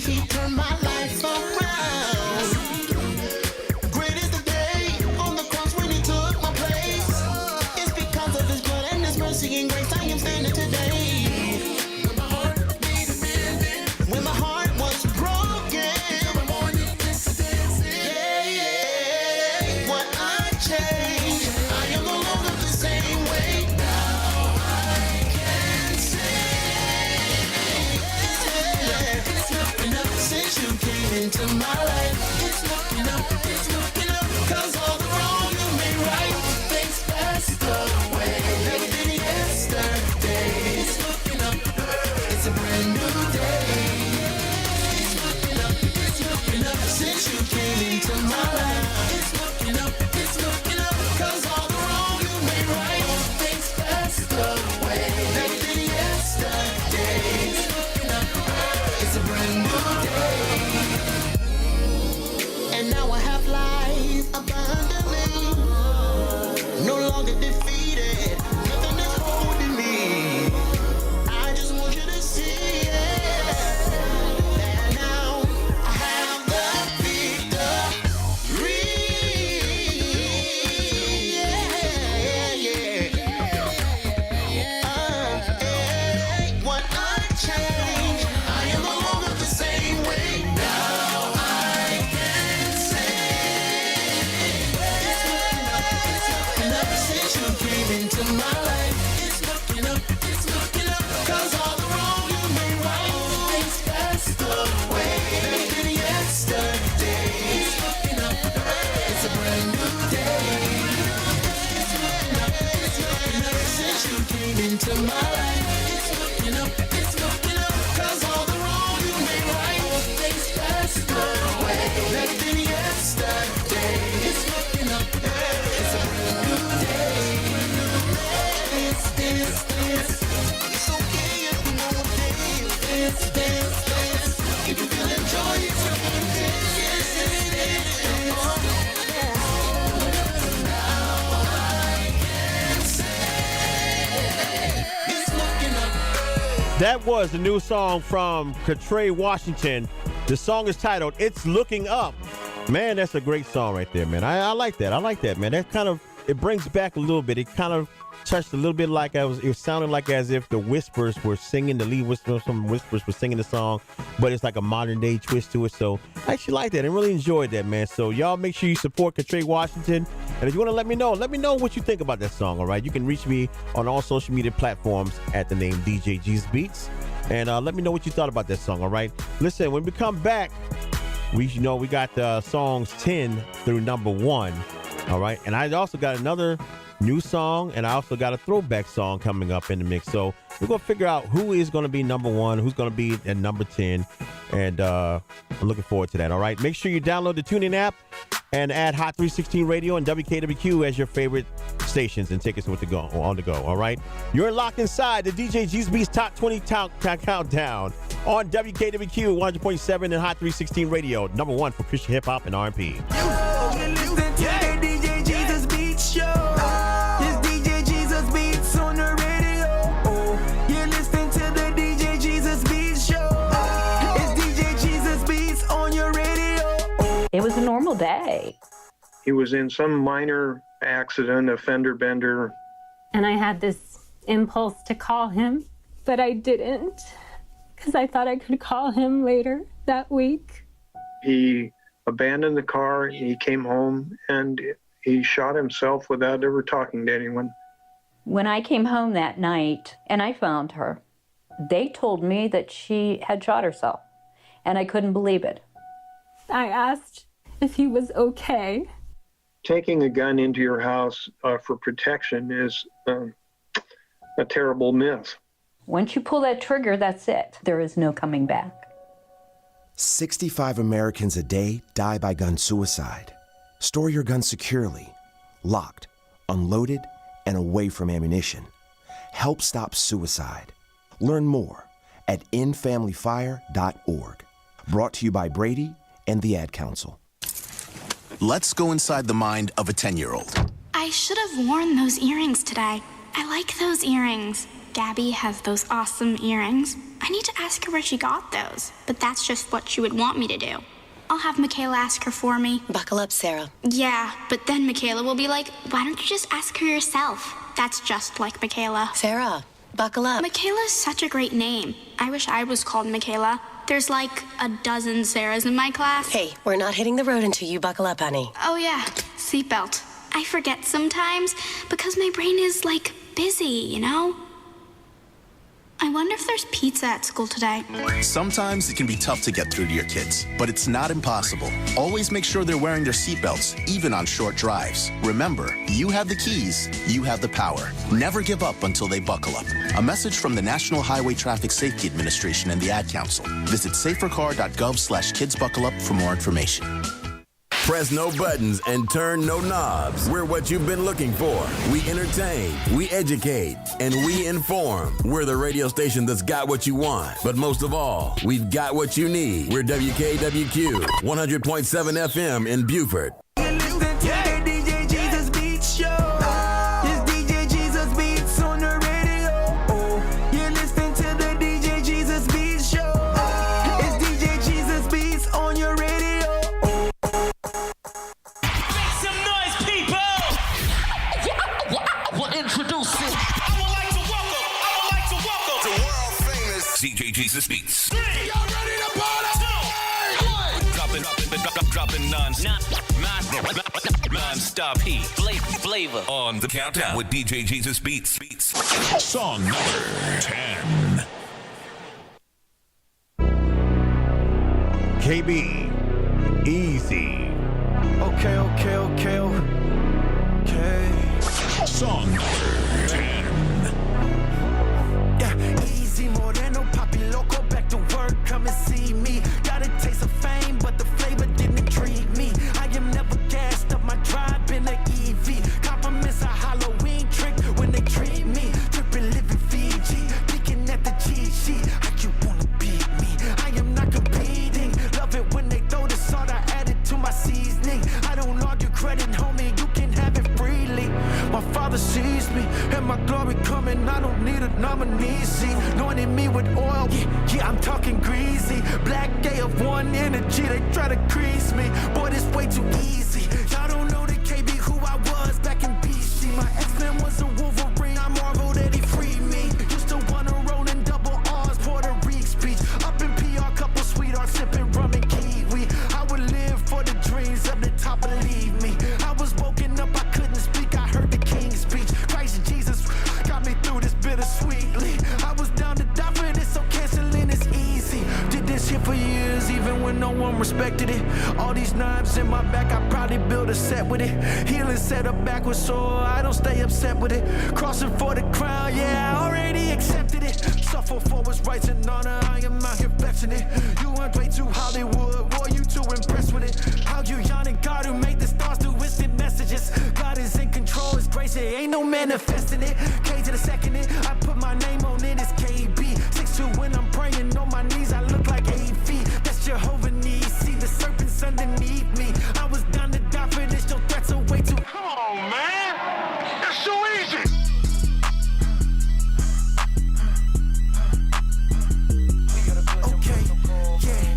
He turned my life around. Great is the day on the cross when he took my place. It's because of his blood and his mercy and grace I am standing today. When my heart was broken, yeah, what I changed, I am no longer the same way. Now I can say, it's looking up since you came into my life. It's looking up, 'cause all the wrong you made right. Things passed away, better than yesterday. It's looking up, it's a brand new day. Since you came into my life, it's looking up, 'cause all the wrong you made right. Things passed away, better than yesterday. It's looking up, it's a brand new day. And now I have life abundantly, no longer defeated, nothing is holding me. I just want you to see it. Into my life, it's looking up, 'cause all the wrong you made right. Things passed away, better than yesterday. It's looking up, it's a brand new day. It's looking up, since you came into my life. It's looking up, 'cause all the wrong you made right. Things passed away, better than yesterday. It's looking up, it's a brand new day. It's okay if you know what day it is. If you feel enjoy it, now I can say it's looking up. That was the new song from Katray Washington. The song is titled "It's Looking Up." Man, that's a great song right there, man. I like that. I like that, man. That kind of, it brings back a little bit. It kind of touched a little bit like it sounded like as if the Whispers were singing, the lead Whispers, some Whispers were singing the song, but it's like a modern day twist to it. So I actually like that and really enjoyed that, man. So y'all make sure you support Katray Washington. And if you want to let me know what you think about that song, all right? You can reach me on all social media platforms at the name DJ JesusBeats. And let me know what you thought about that song, all right? Listen, when we come back, we got songs 10 through number 1, all right? And I also got another new song, and I also got a throwback song coming up in the mix. So we're going to figure out who is going to be number 1, who's going to be at number 10, and I'm looking forward to that, all right? Make sure you download the TuneIn app and add Hot 316 Radio and WKWQ as your favorite stations and take us on the go, all right? You're locked inside the DJ JesusBeats Top 20 Countdown on WKWQ 100.7 and Hot 316 Radio, number 1 for Christian hip-hop and R&B. You're listening to the DJ JesusBeats Show. It's DJ JesusBeats on the radio. You're listening to the DJ JesusBeats Show. It's DJ JesusBeats on your radio. It was a normal day. He was in some minor accident, a fender bender. And I had this impulse to call him, but I didn't because I thought I could call him later that week. He abandoned the car, he came home, and he shot himself without ever talking to anyone. When I came home that night and I found her, they told me that she had shot herself, and I couldn't believe it. I asked if he was okay. Taking a gun into your house for protection is a terrible myth. Once you pull that trigger, that's it. There is no coming back. 65 Americans a day die by gun suicide. Store your gun securely, locked, unloaded, and away from ammunition. Help stop suicide. Learn more at endfamilyfire.org. Brought to you by Brady and the Ad Council. Let's go inside the mind of a 10-year-old. I should have worn those earrings today. I like those earrings. Gabby has those awesome earrings. I need to ask her where she got those, but that's just what she would want me to do. I'll have Michaela ask her for me. Buckle up, Sarah. Yeah, but then Michaela will be like, why don't you just ask her yourself? That's just like Michaela. Sarah, buckle up. Michaela's such a great name. I wish I was called Michaela. There's like a dozen Sarahs in my class. Hey, we're not hitting the road until you buckle up, honey. Oh yeah, seatbelt. I forget sometimes because my brain is like busy, you know? I wonder if there's pizza at school today. Sometimes it can be tough to get through to your kids, but it's not impossible. Always make sure they're wearing their seatbelts, even on short drives. Remember, you have the keys, you have the power. Never give up until they buckle up. A message from the National Highway Traffic Safety Administration and the Ad Council. Visit safercar.gov/kidsbuckleup for more information. Press no buttons and turn no knobs. We're what you've been looking for. We entertain, we educate, and we inform. We're the radio station that's got what you want. But most of all, we've got what you need. We're WKWQ, 100.7 FM in Beaufort. You're listening to the DJ JesusBeats Show. It's DJ JesusBeats on the radio. You're listening to the DJ JesusBeats Show. It's DJ JesusBeats on your radio. Introducing. I would like to welcome the world famous DJ JesusBeats. 3, y'all ready to party? 2, 1. Dropping non-stop heat. Flavor on the countdown with DJ JesusBeats. Song number 10. KB, Easy. Okay. Song number 10. Yeah, easy, Moreno, Papi Loco, back to work, come and see me. Got a taste of fame, but the flavor didn't intrigue me. I am never gassed up my drive in the EV. Compliments a Halloween trick when they treat me. Dripping, living Fiji, peeking at the cheat sheet. How you wanna beat me? I am not competing. Love it when they throw the salt I added to my seasoning. I don't argue credit, homie, you can have it freely. My Father sees me, and my glory coming. I don't need a nominee. See, anointing me with oil. Yeah, I'm talking greasy. Black day of one energy. They try to crease me. Boy, this way too easy. Y'all don't know the KB who I was back in BC. My X-Men was a Wolverine. I marvel that he freed me. Used to wanna roll in double R's, Puerto Rican speech. Up in PR, couple sweethearts sipping rum and kiwi. I would live for the dreams of the top, believe me. I was woken up, I couldn't speak. I heard the King's speech. Christ Jesus got me through this bittersweetly. I was down to die for this, so canceling is easy. Did this shit for years, even when no one respected it. All these knives in my back, I probably built a set with it. Healing set up backwards, so I don't stay upset with it. Crossing for the crown, yeah, I already accepted it. Suffer for what's right and honor, I am out here flexing it. You went way too Hollywood, boy, you too impressed with it. How you yawning God who made the stars through instant messages. God is in control, his grace, it ain't no manifesting it. K to the second it, I put my name on it, it's KB. 6'2" when I'm praying on my knees, I look like AV. That's Jehovah Nissi, the serpents underneath me. I was down to die for this, your threats are way too. Come on, man. It's so easy. Okay, yeah.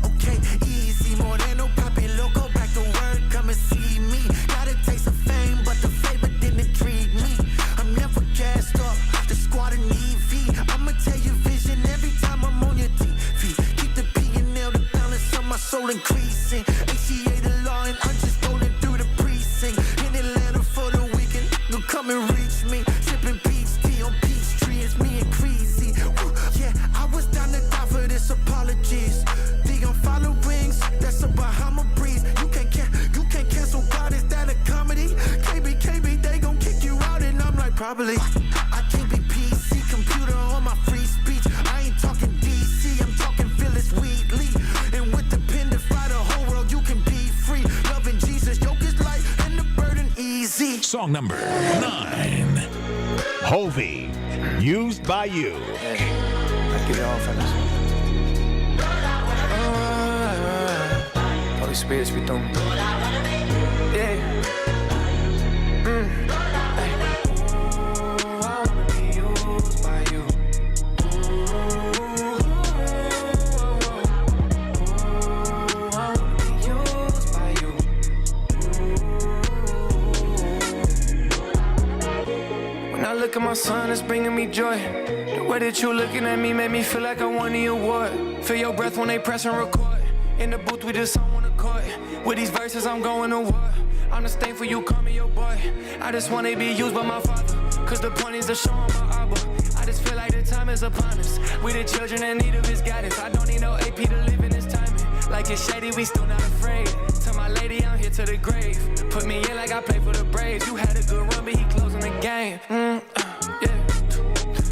Okay, easy, Moreno, Papi Loco, back to work, come and see me. Got a taste of fame, but the flavor didn't intrigue me. I'm never gassed up, the squad in EV. I'ma tell you vision every time I'm on your TV. Keep the P and L, the balance of my soul increasing. ACA the law and I'm just rolling through the precinct. In Atlanta for the weekend, you'll come and reach me. Sipping peach tea on Peachtree, it's me and Creasy. Yeah, I was down to die for this, apologies. The unfollowings, that's a Bahama breeze. You can't cancel God, is that a comedy? KB, they gon' kick you out and I'm like, probably. I can't be PC, computer on my free speech. I ain't talking DC, I'm talking Phyllis Wheatley. And with the pen to fly the whole world, you can be free. Loving Jesus, yoke is light and the burden easy. Song number 9. Hovey, Used by You. I get it all from this. Holy Spirit, speak through me. Yeah. look at my son, it's bringing me joy. The way that you looking at me made me feel like I won the award. Feel your breath when they press and record. In the booth, we just on one accord. With these verses, I'm going to war. I'm the stain for you, call me your boy. I just wanna be used by my father, cause the point is to show him my Abba. I just feel like the time is upon us. We the children in need of his guidance. I don't need no AP to live in this timing. Like it's shady, we still not afraid. Tell my lady I'm here to the grave. Put me in like I play for the Braves. You had a good run, but he closing the game. Yeah.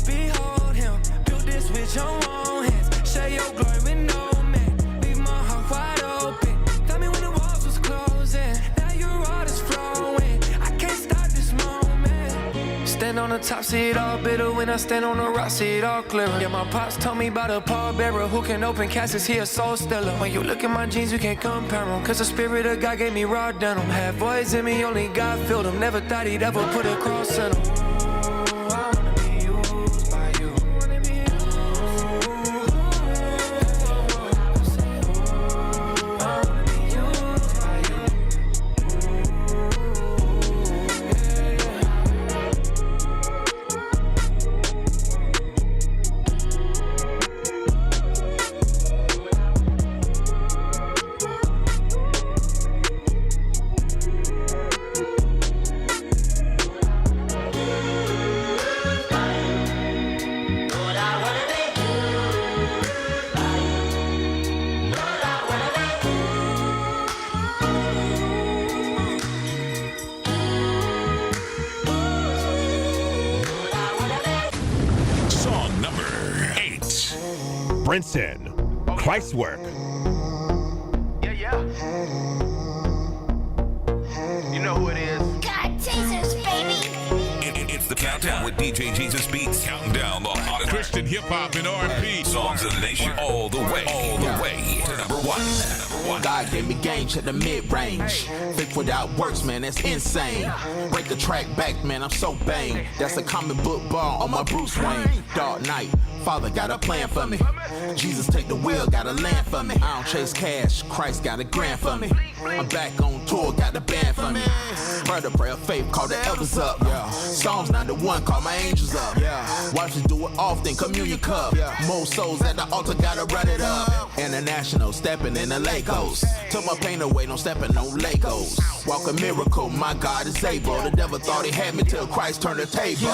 Behold him, build this with your own hands. Share your glory with no man. Leave my heart wide open. Tell me when the walls was closing. Now your water's flowing. I can't stop this moment. Stand on the top, see it all bitter. When I stand on the rock, see it all clearer. Yeah, my pops told me about a pallbearer who can open caskets, he a soul stealer. When you look at my jeans, you can't compare them, cause the spirit of God gave me raw denim. Had voids in me, only God filled them. Never thought he'd ever put a cross in them. Brinson, Christ's Work. Yeah. You know who it is. God, Jesus, baby. It's the countdown with DJ JesusBeats, counting down the hottest Christian hip hop and R&B songs of the nation, all the way to number one. God gave me game to the mid-range. Think without works, man, that's insane. Break the track back, man, I'm so bang. That's a comic book ball on my Bruce Wayne. Dark Knight, Father got a plan for me. Jesus take the wheel, got a land for me. I don't chase cash, Christ got a grand for me. I'm back on tour, got the band for me. Brother, prayer of faith, call the elders up. Psalms 91, call my angels up. Watch us do it often, communion cup. More souls at the altar, gotta run it up. International, stepping in the Lagos. Took my pain away, don't stepping on Legos. Walk a miracle, my God is able. The devil thought he had me till Christ turned the table.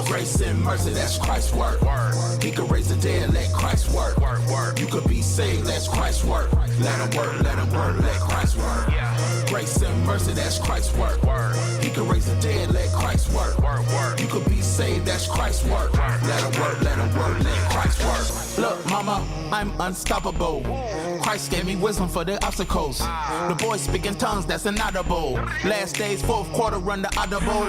Grace and mercy, that's Christ's work. He could raise the dead, let Christ work. You could be saved, that's Christ's work. Let him work, let Christ work. Grace and mercy, that's Christ's work. He could raise the dead, let Christ work. You could be saved, that's Christ's work. Let him work, let Christ work. Look, mama, I'm unstoppable. Christ gave me wisdom for the obstacles. The boys speaking tongues, that's inaudible. Last days, fourth quarter, run the audible.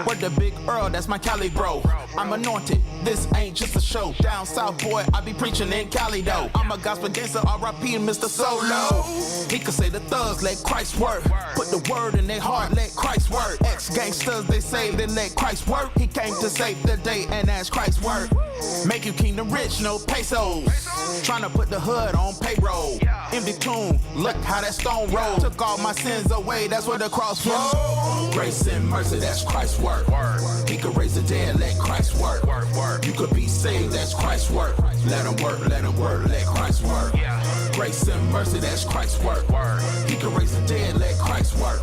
Word the big Earl, that's my Cali bro. I'm anointed, this ain't just a show. Down south, boy, I be preaching in Cali though. I'm a gospel dancer, R.I.P. and Mr. Solo. He could say the thugs, let Christ work. Put the word in their heart, let Christ work. Ex-gangsters, they say, then let Christ work. He came to save the day, and that's Christ's work. Make you kingdom rich, no pesos. Tryna put the hood on payroll. Empty tomb, look how that stone rolled. Took all my sins away, that's where the cross flowed. Grace and mercy, that's Christ's work. He could raise the dead, let Christ work. You could be saved, that's Christ's work. Let him work, let Christ work. Grace and mercy, that's Christ's work. He could raise the dead, let Christ work.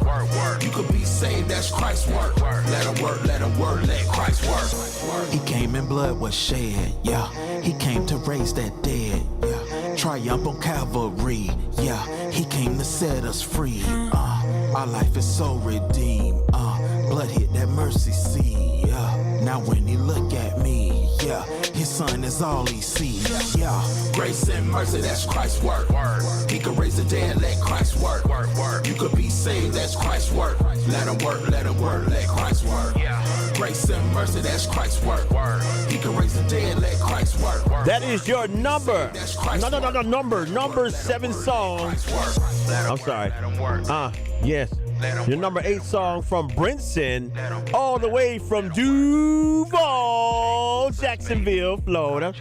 You could be saved, that's Christ's work. Let him work, let Christ work. He came and blood was shed, yeah. He came to raise that dead, yeah. Triumph on Calvary, yeah. He came to set us free, our life is so redeemed, blood hit that mercy seat, yeah. Now when he look at me, yeah, his son is all he sees, yeah. Grace and mercy, that's Christ's work. He could raise the dead, let Christ work. You could be saved, that's Christ's work. Let him work, let Christ work. Grace and mercy, that's Christ's work. He could raise the dead, let Christ work. That is your number. Number 7 song. I'm sorry. Yes. Your number 8 song from Brinson, all the way from Duval, Jacksonville, Florida.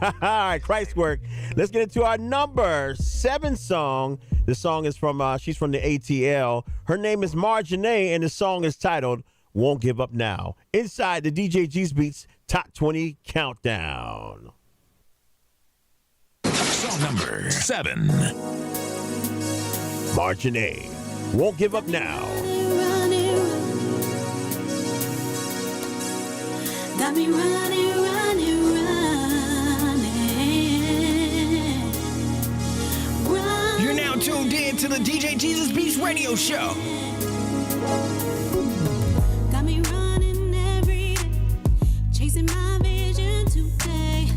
All right, Christ's work. Let's get into our number 7 song. The song is from, she's from the ATL. Her name is Marjanae, and the song is titled, Won't Give Up Now. Inside the DJ JesusBeats Top 20 Countdown. Song number 7. Margin A. Won't Give Up Now. Got me running, running, running. You're now tuned in to the DJ JesusBeats Radio Show. Got me running every day, chasing my vision today.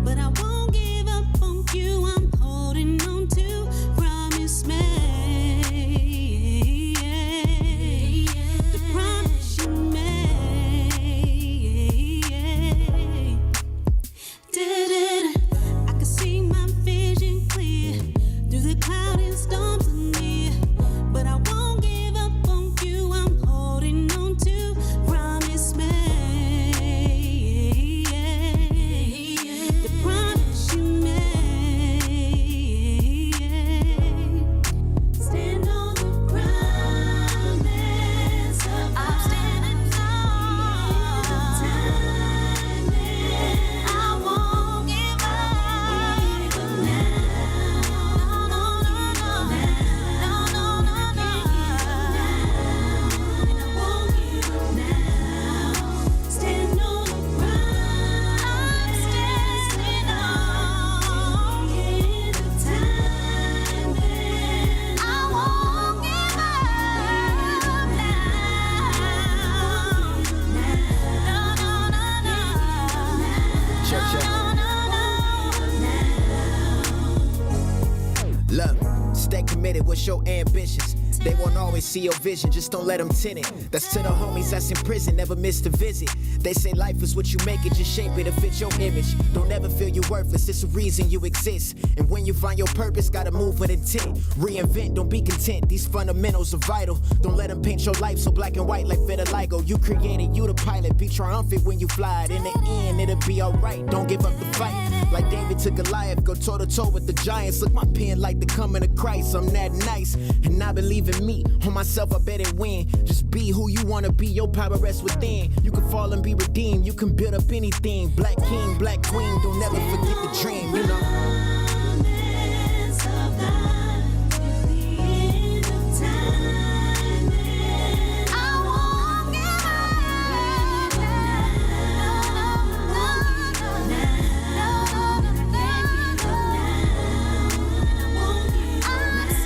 But I won't give up on you. I'm holding on to promise made. The promise you made. I can see my vision clear through the cloud and storms of near. But I won't give up on you. I'm holding on to promise made. The promise you made. Stand on the promise of God. I'm standing on. I won't give up now. No, no, no, no. No, no, no, no. And I won't give up now. Stand on the ground. I'm standing on. In the time, I won't give up now. No, no, no, no. Check, check. No, no, no, no. Look, stay committed with your ambitions. They won't always see your vision, just don't let them tint it. That's to the homies that's in prison, never missed a visit. They say life is what you make it, just shape it to fit your image. Don't ever feel you're worthless, it's a reason you exist. And when you find your purpose, gotta move with intent. Reinvent, don't be content, these fundamentals are vital. Don't let them paint your life so black and white like vitiligo. You created, you the pilot, be triumphant when you fly it. In the end, it'll be alright, don't give up the fight. Like David to Goliath, go toe to toe with the giants. Look, my pen like the coming of Christ, I'm that nice. And I believe in me, on myself I bet it win. Just be who you wanna be, your power rests within. You can fall and be redeemed, you can build up anything. Black king, black queen, don't never forget the dream, you know. Promise of God till the end of time. I won't give up I'm standing on. The promise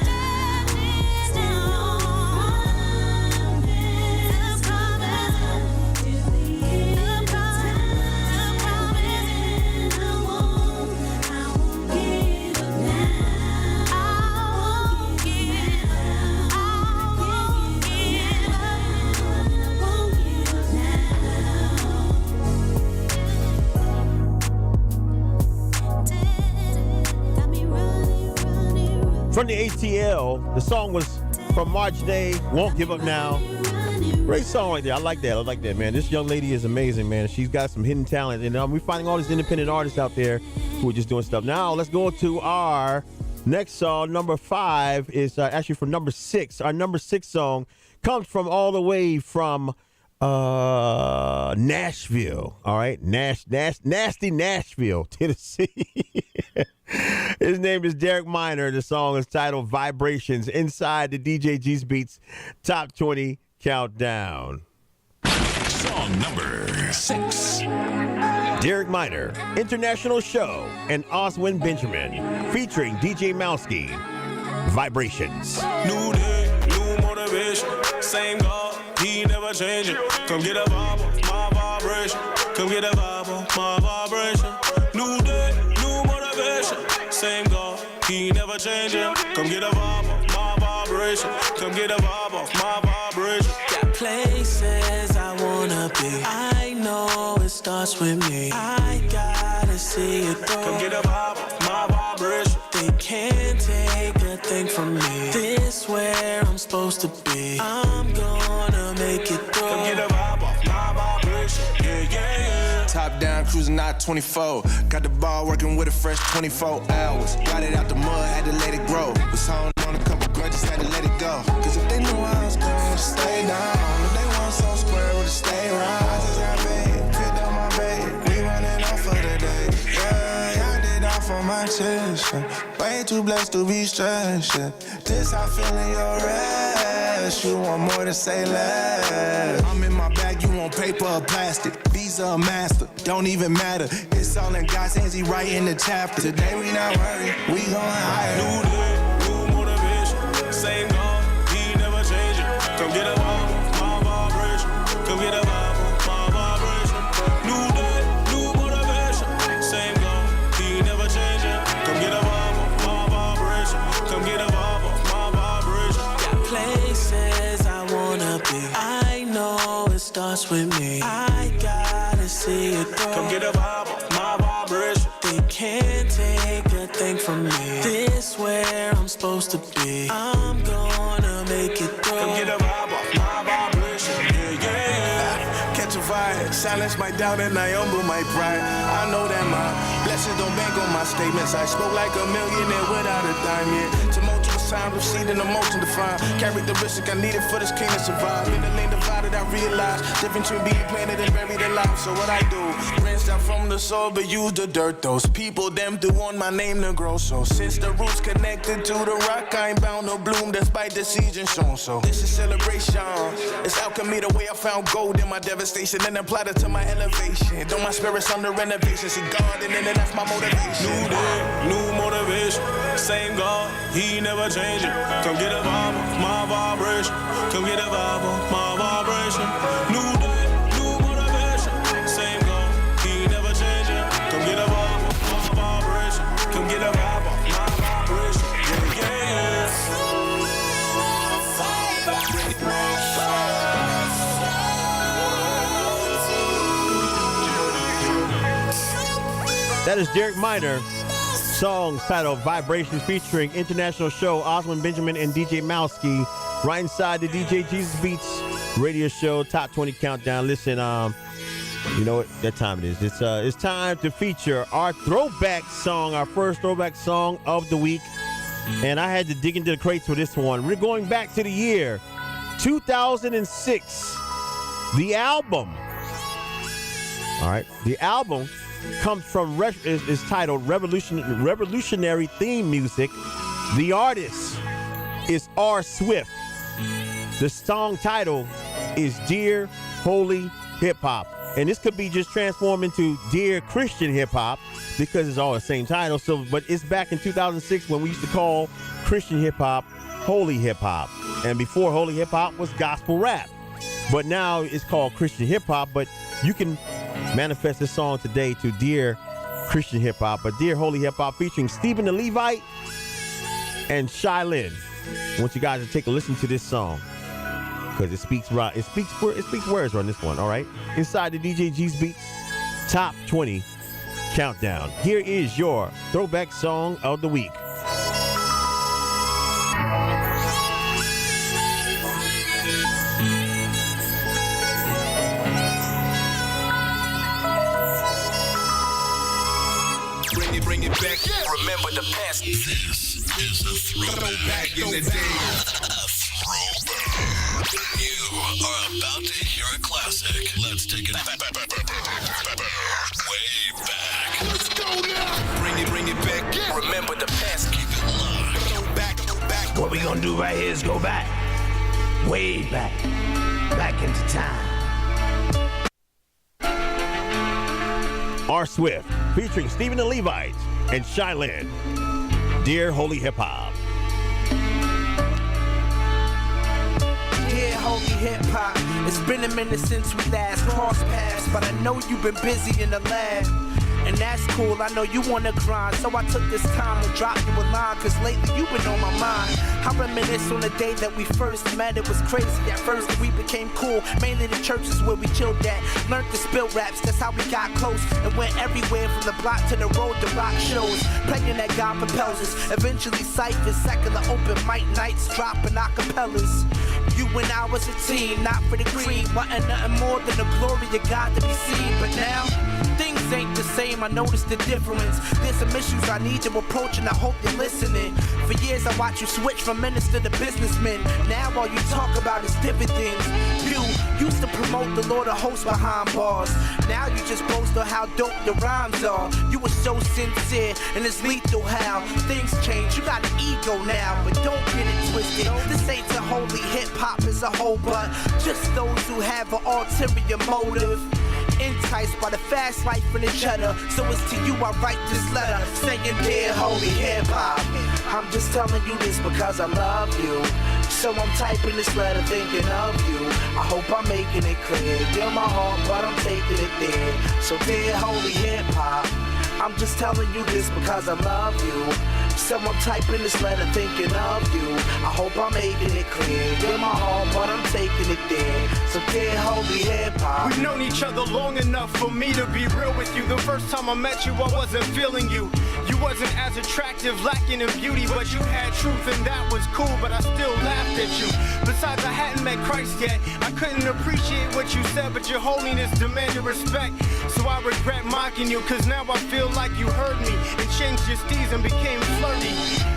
till the end of time. I won't give up now. I won't give up. I won't give up. I won't give up now. Got me running, running, running. From the ATL, the song was from March Day, Won't Give Up Now. Great song right there. I like that. I like that, man. This young lady is amazing, man. She's got some hidden talent. And we're finding all these independent artists out there who are just doing stuff. Now, let's go to our next song. Number 5 is actually from number 6. Our number 6 song comes from all the way from Nashville. All right? Nasty Nashville, Tennessee. His name is Derek Minor. The song is titled Vibrations, inside the DJ JesusBeats Top 20 Countdown. Song number 6. Derek Minor, International Show, and Oswin Benjamin, featuring DJ Mowski. Vibrations. New day, new motivation. Same God, he never changing. Come get a vibe, my vibration. Come get a vibe, my vibration. New day, new motivation. Same God, he never changing. Come get a vibe, my vibration. Come get a vibe, my vibration. Got places I wanna be. I know it starts with me. I gotta see it through. Come get a vibe, my vibration. They can't take a thing from me. This where I'm supposed to be. I'm gonna make it through. Come get a vibe, my vibration. Yeah, yeah, yeah. Top down, cruising out 24. Got the ball working with a fresh 24 hours. Got it out the mud, had to let it grow. Was home on a couple grudges, had to let it go. Cause if they knew I was gonna stay down, if they want I'm so square with a stay right. I just got paid, picked up my bait. We running off for the day. Yeah, I did off on my chest. Way too blessed to be stressed. This I feel in your rest. You want more to say less. I'm in my bag, you want paper or plastic. Visa or master, don't even matter. It's all in God's hands, he writing the chapter. Today we not worried, we going higher. New day, new motivation. Same God, he never change it. Come get a Bible, my vibration. Come get a Bible, my vibration. New day, new motivation. Same God, he never change it. Come get a Bible, my vibration. Come get a Bible, my vibration. Got places I wanna be. I know it starts with me. I gotta see it through. Come get a Bible, my vibration. They can't take a thing from me. This where I'm supposed to be. I'm gonna make it through. Come get a Bible, my vibration. Yeah, yeah. Catch a vibe, silence my doubt and I humble my pride. I know that my blessings don't bank on my statements. I spoke like a millionaire without a dime yet. Tumultuous times with seed and emotion defined. Carried the risk I needed for this king to survive. In the lane divided, I realized difference between being planted and buried alive. So what I do, rinsed out from the soil, but use the dirt. Those people, them do want my name to grow. So since the roots connected to the rock, I ain't bound to bloom despite the season shown. So this is celebration. It's alchemy, the way I found gold in my devastation and applied it to my elevation. Though my spirit's under renovation, see God and then that's my motivation. New day, new motivation. Same God, he never change it. Come get a Bible, my vibration. Come get a Bible, my vibration. New day, new motivation. Same God, he never change it. Come get a Bible, my vibration. Come get a Bible, my vibration. Yeah, yeah. That is Derek Minor. Songs titled Vibrations featuring international show Oswald Benjamin and DJ Mowski. Right inside the DJ Jesus Beats radio show top 20 countdown. Listen, you know what that time it is. It's time to feature our throwback song, our first throwback song of the week. And I had to dig into the crates for this one. We're going back to the year 2006. The album. All right, the album comes from is titled Revolutionary Theme Music. The artist is R. Swift. The song title is Dear Holy Hip Hop. And this could be just transformed into Dear Christian Hip Hop because it's all the same title. So, but it's back in 2006 when we used to call Christian hip hop Holy Hip Hop. And before Holy Hip Hop was gospel rap. But now it's called Christian hip hop. But you can manifest this song today to Dear Christian Hip Hop, but Dear Holy Hip Hop featuring Stephen the Levite and Shy Lynn. I want you guys to take a listen to this song because it speaks words on this one. All right, inside the DJ JesusBeats top 20 countdown. Here is your throwback song of the week. Bring it back. Remember the past. This is a throwback in the day. You are about to hear a classic. Let's take it way back. Let's go now. Bring it back. Remember the past. Keep it locked. Go back. What we gonna do right here is go back. Way back. Back into time. R. Swift featuring Stephen the Levite and Shy Lynn. Dear Holy Hip Hop. Dear Holy Hip Hop, it's been a minute since we last crossed paths, but I know you've been busy in the lab. And that's cool, I know you wanna grind, so I took this time to drop you a line, cause lately you've been on my mind. I reminisce on the day that we first met, it was crazy at first, we became cool, mainly the churches where we chilled at. Learned to spill raps, that's how we got close, and went everywhere from the block to the road to rock shows. Playing that God propels us, eventually ciphers, secular open mic nights, dropping acapellas. You and I was a team, not for the green, wanting nothing more than the glory of God to be seen, but now, things Things ain't the same, I noticed the difference. There's some issues I need to approach and I hope you're listening. For years I watched you switch from minister to businessman. Now all you talk about is dividends. You used to promote the Lord of hosts behind bars. Now you just boast on how dope your rhymes are. You were so sincere and it's lethal how things change. You got an ego now, but don't get it twisted. This ain't a holy hip-hop as a whole, but just those who have an ulterior motive. Enticed by the fast life and the cheddar. So it's to you I write this letter, saying, dear holy hip-hop, I'm just telling you this because I love you. So I'm typing this letter thinking of you. I hope I'm making it clear. You're my heart, but I'm taking it there. So dear holy hip-hop, I'm just telling you this because I love you. So I'm typing this letter thinking of you. I hope I'm making it clear. You're my heart, but I'm taking it there. So dear holy hip-hop. We've known each other long enough for me to be real with you. The first time I met you, I wasn't feeling you. You wasn't as attractive, lacking in beauty, but you had truth and that was cool, but I still laughed at you. Besides, I hadn't met Christ yet. I couldn't appreciate what you said, but your holiness demanded respect. So I regret mocking you, cause now I feel like you heard me and changed your steez and became flirty.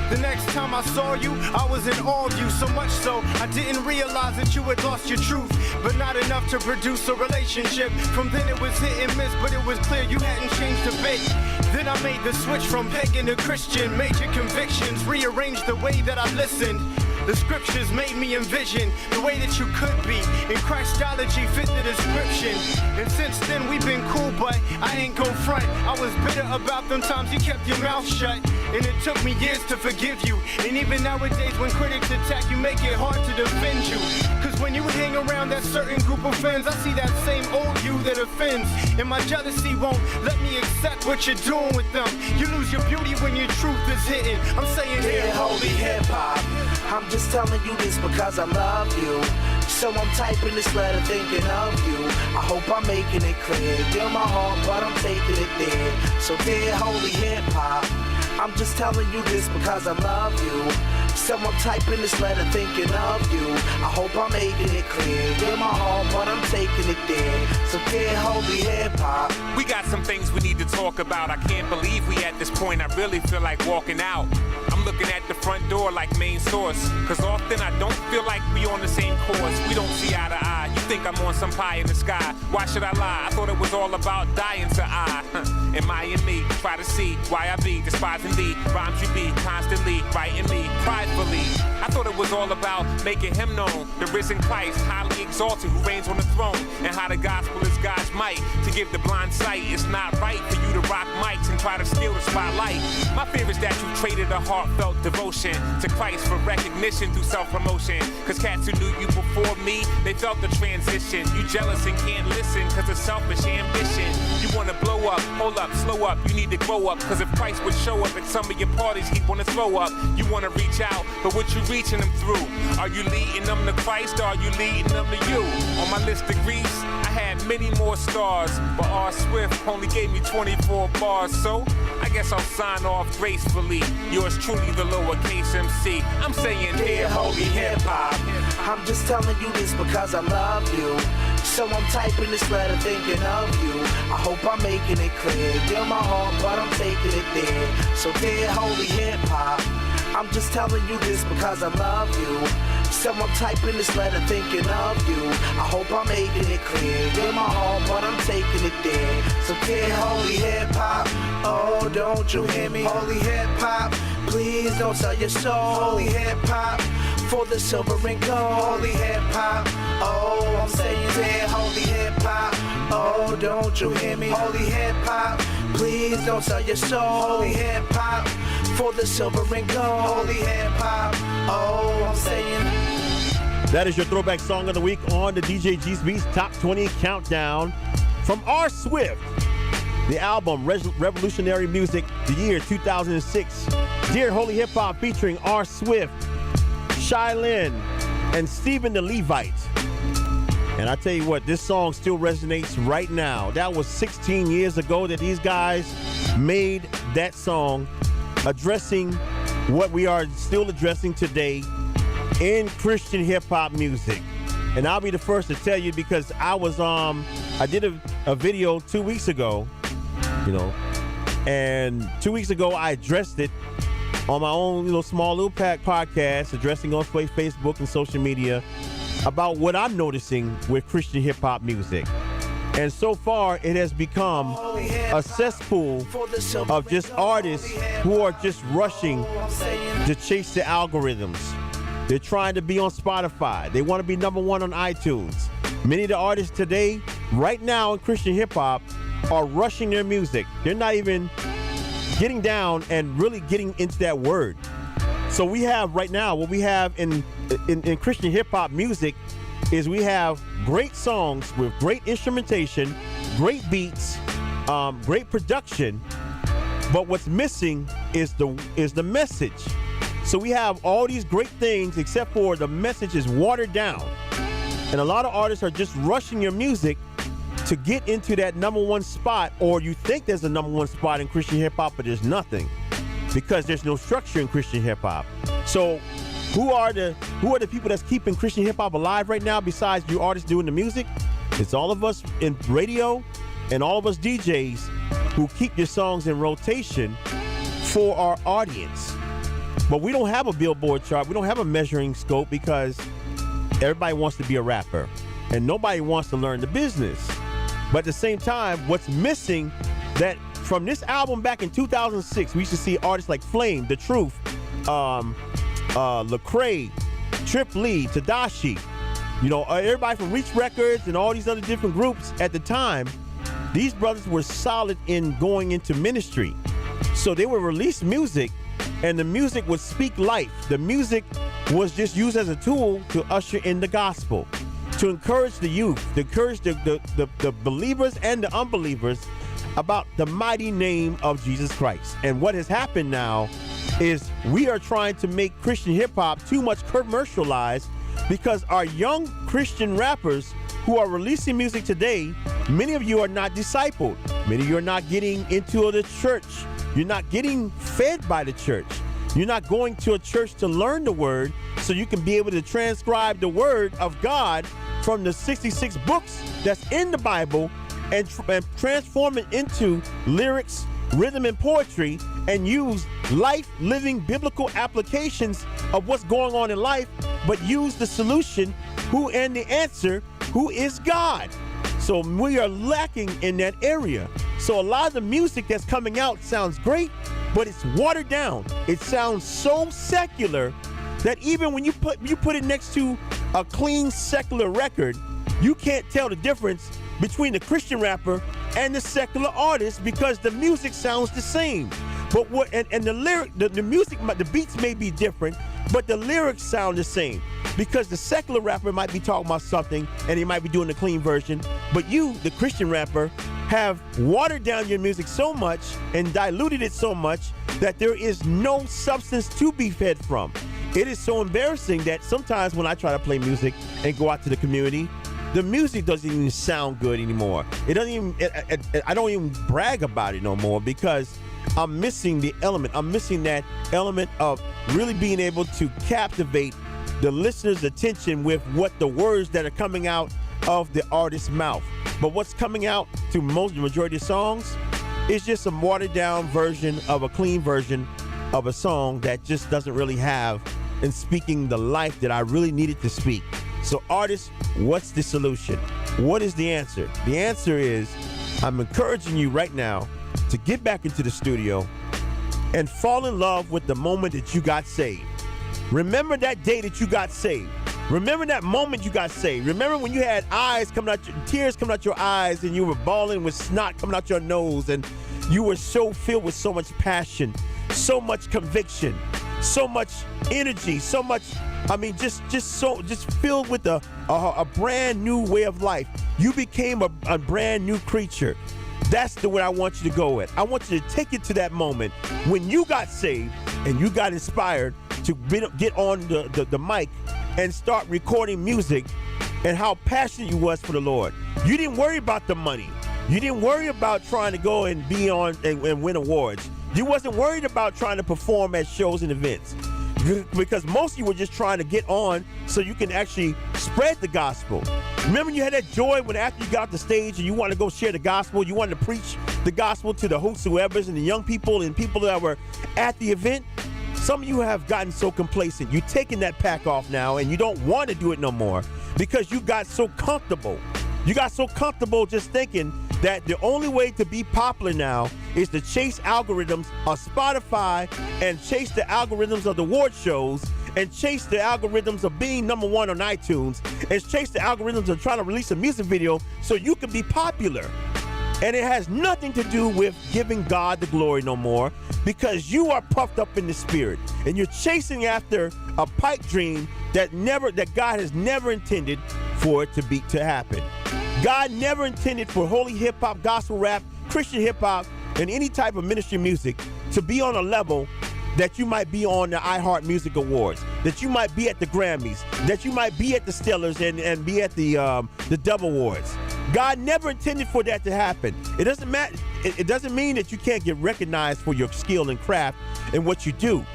The next time I saw you, I was in awe of you, so much so I didn't realize that you had lost your truth, but not enough to produce a relationship. From then it was hit and miss, but it was clear you hadn't changed a bit. Then I made the switch from pagan to Christian. Major convictions rearranged the way that I listened. The scriptures made me envision the way that you could be, and Christology fit the description. And since then we've been cool, but I ain't gon' front. I was bitter about them times you kept your mouth shut, and it took me years to forgive you. And even nowadays when critics attack you, make it hard to defend you. Cause when you hang around that certain group of friends, I see that same old you that offends, and my jealousy won't let me accept what you're doing with them. You lose your beauty when your truth is hidden. I'm saying dear holy hip-hop, I'm just telling you this because I love you. So I'm typing this letter thinking of you. I hope I'm making it clear. You're my heart, but I'm taking it there. So dear holy hip-hop, I'm just telling you this because I love you. So I'm typing this letter thinking of you. I hope I'm making it clear. You're my heart, but I'm taking it there. So dear holy hip-hop. We got some things we need to talk about. I can't believe we at this point. I really feel like walking out. I'm looking at the front door like main source, cause often I don't feel like we on the same course. We don't see eye to eye. You think I'm on some pie in the sky. Why should I lie? I thought it was all about dying to I. Am I in me? Try to see why I be despising thee. Rhymes you be constantly writing me pridefully. I thought it was all about making him known, the risen Christ, highly exalted, who reigns on the throne, and how the gospel is God's might to give the blind sight. It's not right for you to rock mics and try to steal the spotlight. My fear is that you traded a heartfelt devotion to Christ for recognition through self-promotion. Cause cats who knew you before me, they felt the transition. You jealous and can't listen cause of selfish ambition. You wanna blow up, hold up, slow up, you need to grow up. Cause if Christ would show up at some of your parties, he'd wanna throw up. You wanna reach out, but what you reaching them through? Are you leading them to Christ or are you leading them to you? On my list of griefs, I had many more stars, but R. Swift only gave me 24 bars, so I guess I'll sign off gracefully. Yours truly, the lowercase MC. I'm saying dear holy hip-hop, I'm just telling you this because I love you. So I'm typing this letter thinking of you. I hope I'm making it clear. You're my heart, but I'm taking it there. So dear holy hip-hop, I'm just telling you this because I love you. So I'm typing this letter thinking of you. I hope I'm making it clear. You're my heart, but I'm taking it there. So dear holy hip-hop, oh, don't you hear me? Holy hip-hop, please don't sell your soul. Holy hip-hop, for the silver and gold. Holy hip-hop, oh, I'm saying dear holy hip-hop, oh, don't you hear me? Holy hip-hop, please don't sell your soul. Holy hip-hop, for the silver and gold. Holy hip-hop, oh, I'm saying. That is your throwback song of the week on the DJ JesusBeats Top 20 Countdown from R. Swift. The album Revolutionary Music, the year 2006. Dear Holy Hip Hop featuring R. Swift, Shy Lynn, and Stephen the Levite. And I tell you what, this song still resonates right now. That was 16 years ago that these guys made that song, addressing what we are still addressing today in Christian hip-hop music. And I'll be the first to tell you because I was I did a video 2 weeks ago you know. And 2 weeks ago, I addressed it on my own small little podcast, addressing on Facebook and social media about what I'm noticing with Christian hip-hop music. And so far, it has become a cesspool of just artists who are just rushing to chase the algorithms. They're trying to be on Spotify. They want to be #1 on iTunes. Many of the artists today, right now in Christian hip-hop, are rushing their music. They're not even getting down and really getting into that word. So we have right now, what we have in Christian hip-hop music is we have great songs with great instrumentation, great beats, great production, but what's missing is the message. So we have all these great things except for the message is watered down. And a lot of artists are just rushing your music to get into that #1 spot, or you think there's a #1 spot in Christian hip-hop, but there's nothing because there's no structure in Christian hip-hop. So who are the people that's keeping Christian hip-hop alive right now besides you artists doing the music? It's all of us in radio and all of us DJs who keep your songs in rotation for our audience. But we don't have a Billboard chart. We don't have a measuring scope because everybody wants to be a rapper and nobody wants to learn the business. But at the same time, what's missing that from this album back in 2006, we used to see artists like Flame, The Truth, Lecrae, Trip Lee, Tadashi, everybody from Reach Records and all these other different groups at the time. These brothers were solid in going into ministry. So they would release music and the music would speak life. The music was just used as a tool to usher in the gospel, to encourage the youth, to encourage the believers and the unbelievers about the mighty name of Jesus Christ. And what has happened now is we are trying to make Christian hip-hop too much commercialized because our young Christian rappers who are releasing music today, many of you are not discipled. Many of you are not getting into the church. You're not getting fed by the church. You're not going to a church to learn the word so you can be able to transcribe the word of God from the 66 books that's in the Bible and transform it into lyrics, rhythm, and poetry, and use life-living biblical applications of what's going on in life, but use the solution, who and the answer, who is God. So we are lacking in that area. So a lot of the music that's coming out sounds great, but it's watered down. It sounds so secular that even when you put it next to a clean secular record, you can't tell the difference between the Christian rapper and the secular artist because the music sounds the same. But the music, the beats may be different, but the lyrics sound the same because the secular rapper might be talking about something and he might be doing the clean version, but you, the Christian rapper, have watered down your music so much and diluted it so much that there is no substance to be fed from. It is so embarrassing that sometimes when I try to play music and go out to the community, the music doesn't even sound good anymore. It doesn't even, I don't even brag about it no more because I'm missing the element. I'm missing that element of really being able to captivate the listener's attention with what the words that are coming out of the artist's mouth. But what's coming out to the majority of songs is just a watered down version of a clean version of a song that just doesn't really have and speaking the life that I really needed to speak. So artists, what's the solution? What is the answer? The answer is I'm encouraging you right now to get back into the studio and fall in love with the moment that you got saved. Remember that day that you got saved. Remember that moment you got saved. Remember when you had tears coming out your eyes and you were bawling with snot coming out your nose and you were so filled with so much passion, so much conviction, so much energy, so much, just filled with a brand new way of life. You became a brand new creature. That's the way I want you to go with. I want you to take it to that moment when you got saved and you got inspired to get on the mic and start recording music and how passionate you was for the Lord. You didn't worry about the money. You didn't worry about trying to go and be on and win awards. You wasn't worried about trying to perform at shows and events. because most of you were just trying to get on so you can actually spread the gospel. Remember you had that joy when after you got off the stage and you wanted to go share the gospel, you wanted to preach the gospel to the whosoever's and the young people and people that were at the event? Some of you have gotten so complacent. You're taking that pack off now and you don't want to do it no more because you got so comfortable. You got so comfortable just thinking that the only way to be popular now is to chase algorithms of Spotify and chase the algorithms of the award shows and chase the algorithms of being number one on iTunes and chase the algorithms of trying to release a music video so you can be popular. And it has nothing to do with giving God the glory no more because you are puffed up in the spirit and you're chasing after a pipe dream that God has never intended for it to happen. God never intended for holy hip-hop, gospel rap, Christian hip-hop, and any type of ministry music to be on a level that you might be on the iHeart Music Awards, that you might be at the Grammys, that you might be at the Stellars and be at the Dove Awards. God never intended for that to happen. It doesn't matter. It doesn't mean that you can't get recognized for your skill and craft and what you do,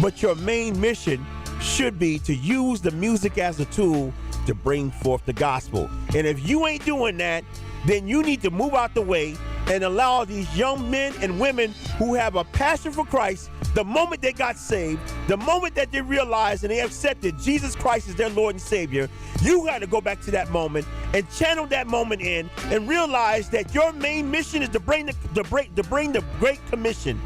but your main mission should be to use the music as a tool to bring forth the gospel. And if you ain't doing that, then you need to move out the way and allow these young men and women who have a passion for Christ, the moment they got saved, the moment that they realized and they accepted Jesus Christ as their Lord and Savior, you got to go back to that moment and channel that moment in and realize that your main mission is to bring the Great Commission.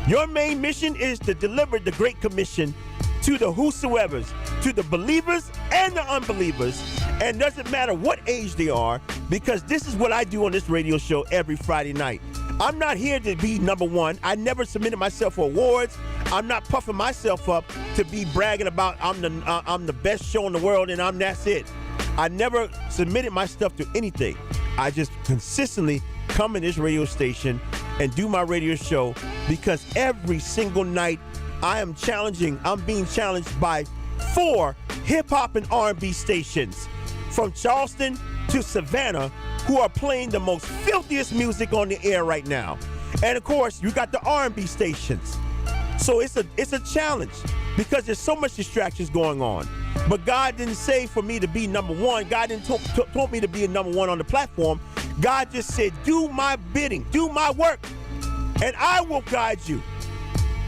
Your main mission is to deliver the Great Commission to the whosoever's, to the believers and the unbelievers, and doesn't matter what age they are, because this is what I do on this radio show every Friday night. I'm not here to be number one. I never submitted myself for awards. I'm not puffing myself up to be bragging about I'm the best show in the world and that's it. I never submitted my stuff to anything. I just consistently come in this radio station and do my radio show because every single night I'm being challenged by 4 hip-hop and R&B stations from Charleston to Savannah who are playing the most filthiest music on the air right now. And of course, you got the R&B stations. So it's a challenge because there's so much distractions going on. But God didn't say for me to be number one. God didn't told me to be a number one on the platform. God just said, do my bidding, do my work, and I will guide you.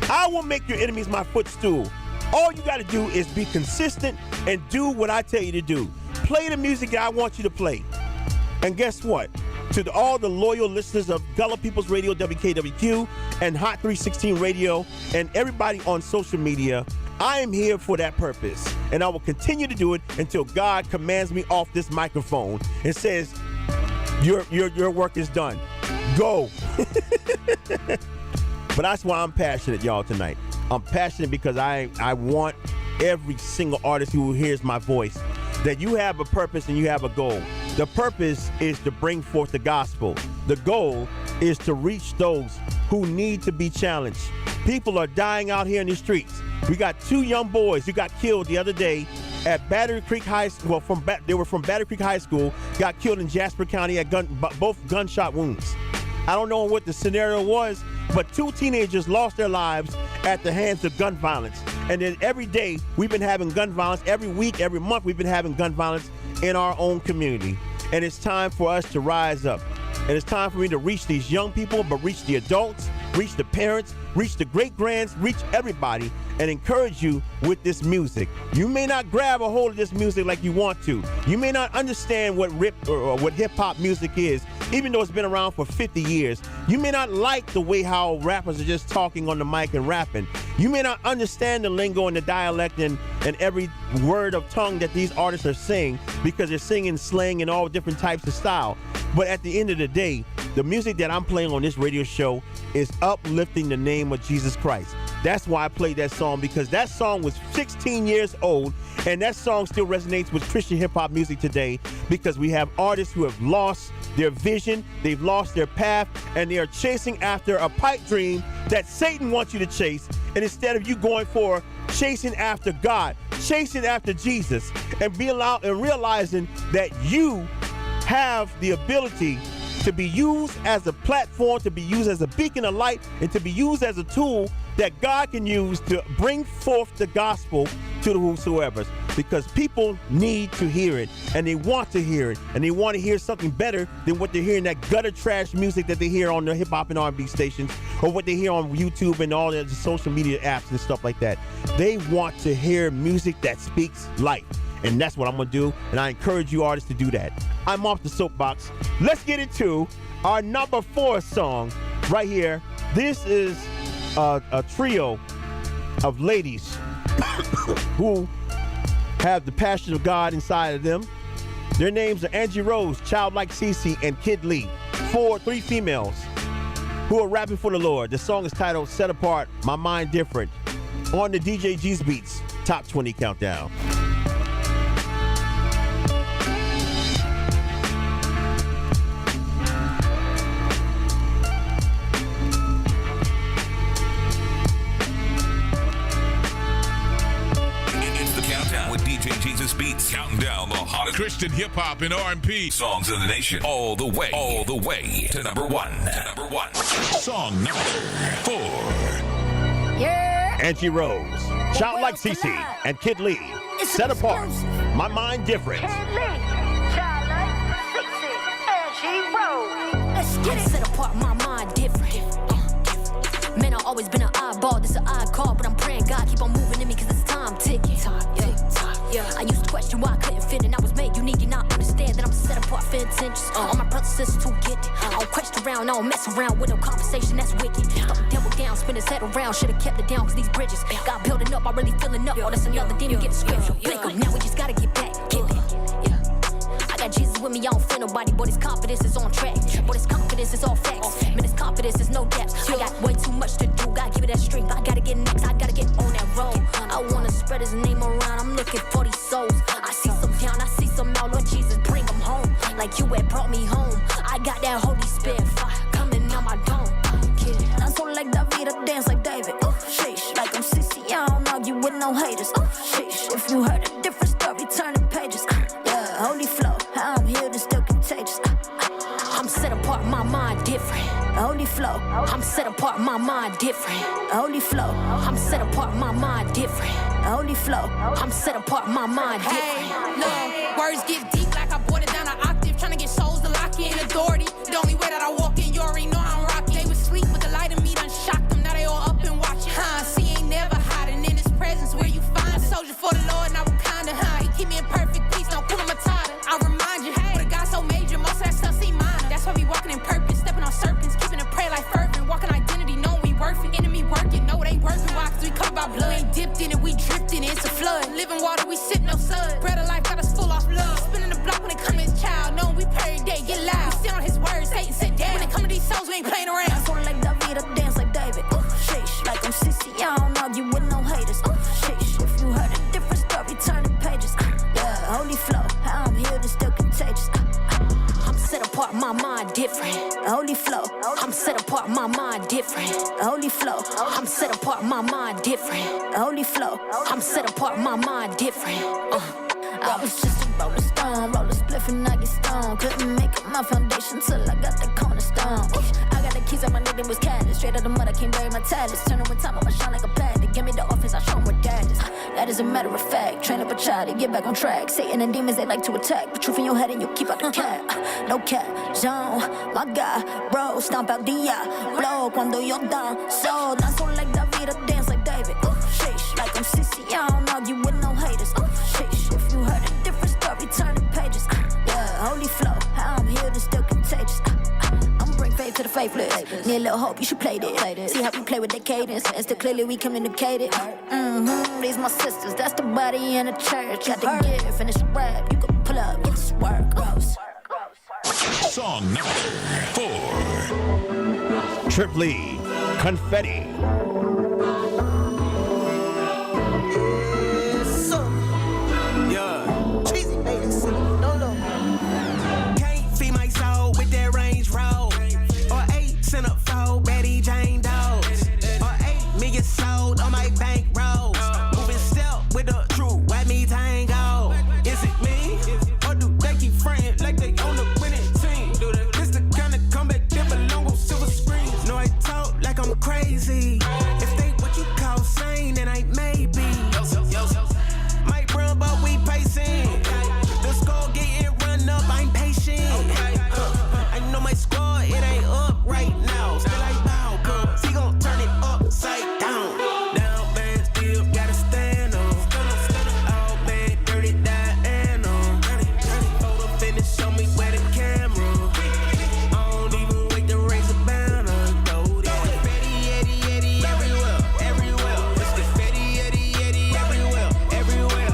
I will make your enemies my footstool. All you got to do is be consistent and do what I tell you to do. Play the music that I want you to play. And guess what? To all the loyal listeners of Gullah People's Radio, WKWQ, and Hot 316 Radio, and everybody on social media, I am here for that purpose. And I will continue to do it until God commands me off this microphone and says, your work is done. Go. But that's why I'm passionate, y'all, tonight. I'm passionate because I want every single artist who hears my voice that you have a purpose and you have a goal. The purpose is to bring forth the gospel. The goal is to reach those who need to be challenged. People are dying out here in the streets. We got 2 young boys who got killed the other day at Battery Creek High School. They were from Battery Creek High School, got killed in Jasper County at both gunshot wounds. I don't know what the scenario was, but 2 teenagers lost their lives at the hands of gun violence. And then every day we've been having gun violence. Every week, every month we've been having gun violence in our own community. And it's time for us to rise up. And it's time for me to reach these young people, but reach the adults, reach the parents, reach the great-grands, reach everybody, and encourage you with this music. You may not grab a hold of this music like you want to. You may not understand what hip-hop music is, even though it's been around for 50 years. You may not like the way how rappers are just talking on the mic and rapping. You may not understand the lingo and the dialect and every word of tongue that these artists are saying because they're singing slang and all different types of style. But at the end of the day, the music that I'm playing on this radio show is uplifting the name of Jesus Christ. That's why I played that song, because that song was 16 years old, and that song still resonates with Christian hip-hop music today because we have artists who have lost their vision, they've lost their path, and they are chasing after a pipe dream that Satan wants you to chase. And instead of you going for chasing after God, chasing after Jesus, and realizing that you have the ability to be used as a platform, to be used as a beacon of light, and to be used as a tool that God can use to bring forth the gospel to the whosoever. Because people need to hear it, and they want to hear it, and they want to hear something better than what they're hearing, that gutter trash music that they hear on the hip-hop and R&B stations, or what they hear on YouTube and all the social media apps and stuff like that. They want to hear music that speaks life. And that's what I'm going to do, and I encourage you artists to do that. I'm off the soapbox. Let's get into our number 4 song right here. This is a trio of ladies who have the passion of God inside of them. Their names are Angie Rose, Childlike Cece, and Kid Lee. 3 females who are rapping for the Lord. The song is titled Set Apart, My Mind Different, on the DJ JesusBeats Top 20 Countdown. DJ JesusBeats counting down the hottest Christian hip hop and R&B songs in the nation, all the way to number 1. Song number 4. Yeah. Angie Rose, Childlike Cece, and Kid Lee. Set Apart, My Mind Different. Kid Lee, Childlike Cece, Angie Rose. Let's get it. Set apart, my mind different. Man, I've always been an oddball, this an odd call, but I'm praying God keep on moving in me cause it's time ticking. Yeah. I used to question why I couldn't fit in. I was made unique and not understand that I'm set apart for intentions. All my brothers and sisters who get it. I don't question around, I don't mess around with no conversation that's wicked. Throw the devil down, spin his head around. Should've kept it down cause these bridges got building up, I really filling up. Oh, that's another demon, get the scripture. Blink 'em, now we just gotta get back, get back. I got Jesus with me, I don't fear nobody, but his confidence is on track. But his confidence is all facts. Man, his confidence is no depths. I got way too much to do, gotta give it that strength. I gotta get next, I gotta get on that road. I wanna spread his name around, I'm looking for these souls. I see some down, I see some out, Lord Jesus, bring them home. Like you had brought me home. I got that Holy Spirit fire coming out my dome. Dance on like David, I dance like David. Sheesh, like I'm Sissy, I don't argue with no haters. Sheesh, if you heard a different story, turning pages. Yeah, holy flow, how I'm healed and still contagious. I'm set apart, my mind different. Holy flow, I'm set apart, my mind different. Holy flow, I'm set apart, my mind different. Holy flow, I'm set apart, my mind different. Hey, look, words get deep like I brought it down an octave, trying to get souls to lock in authority. The only way that I walk in, you already know I'm rocking. They was sleep, but the light in me done shocked them. Now they all up and watching. See, ain't never hiding in his presence where you find a soldier for the Lord, and I Wakanda. He keep me in perfect peace, no Kuna Matata. I remind you, hey, with a God so major, most of that stuff seem minor. That's why we walking in purpose, stepping on serpents, keeping a prayer like fervent, walking identity, knowing we worth it. Enemy working, no, it ain't working. Why? Cause we covered by blood, ain't dipped in it, we dripped in it. It's a flood. Living water, we sip no sun. Bread of life got us full off love. Spinning the block when it come to his child, knowing we pray every day, get loud. We sit on his words, Satan sit down. When it come to these souls, we ain't playing around. dance on like David, I dance like David. Sheesh, like I'm Sissy, I don't argue with no haters. Sheesh, if you heard a different story, turning pages. Yeah, holy flow, how I'm healed and still contagious. I'm set apart, my mind different. Holy flow, I'm set apart, my mind different. Holy flow, I'm set apart, my mind different. Holy flow, I'm set apart, my mind different. I was just a rolling stone, roll a spliff and I get stoned. Couldn't make it my foundation till I got the cornerstone. I got the keys on my nigga was caddy. Straight out the mud, I can't bury my talents. Turn with time, I'ma shine like a planet. Give me the office, I show them what that is. That is a matter of fact. Train up a child to get back on track. Satan and demons, they like to attack. Put truth in your head and you keep out the cap. No cap, zone, my God, bro, stomp out the blow cuando yo down. So, dance on like David, I dance like David. Sheesh, like I'm Sissy, I don't argue with no haters. Sheesh, if you heard a different story, turning pages. Yeah, holy flow, how I'm healed and still contagious. I'm bring faith to the faithless. Need a little hope, you should play this. See how we play with the cadence, and still clearly we communicated. These my sisters, that's the body in the church. Got the gift and it's rap, you can pull up, get this work. Song number 4. Trip Lee, Confetti. Can't feed my soul with that Range Road. Or 8 cent up for Betty Jane dogs. Or 8 million sold on my bank rolls. Moving step with the truth, why me tango? Is it me? Or do they keep frontin' like they on the winning team? This the kind maybe. If they what you call sane, then I maybe. Might run, but we pacing. The score getting run up, I'm patient. I know my score, it ain't up right now. Still like bow, cause he gon' turn it upside down. Down bad, still gotta stand on. All bad, dirty, dying on. Photo finish, show me where the camera. I don't even wait to raise a banner. Go there. Confetti, Eddie, Eddie, everywhere, everywhere. It's confetti, Eddie, Eddie, everywhere, everywhere.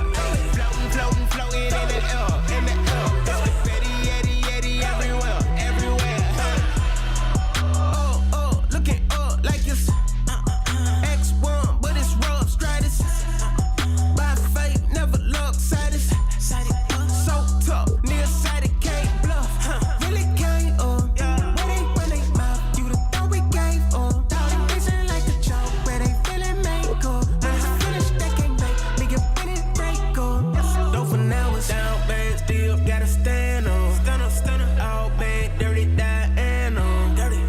Floating, floating, floating in the air, in the air. It's confetti, Eddie, Eddie, everywhere, everywhere. Oh, looking up like it's X1, but it's rough, stratus. By faith, never look saddest. So tough, nearsighted, can't bluff. Really can't, when they mouth, you the thought we gave up. Reason like a joke, where they feeling make up. When it's finished, they can't make me get finish break up. Though for now it's down bad, still gotta stand on. Stunner, all bad, dirty, dying on. Dirty,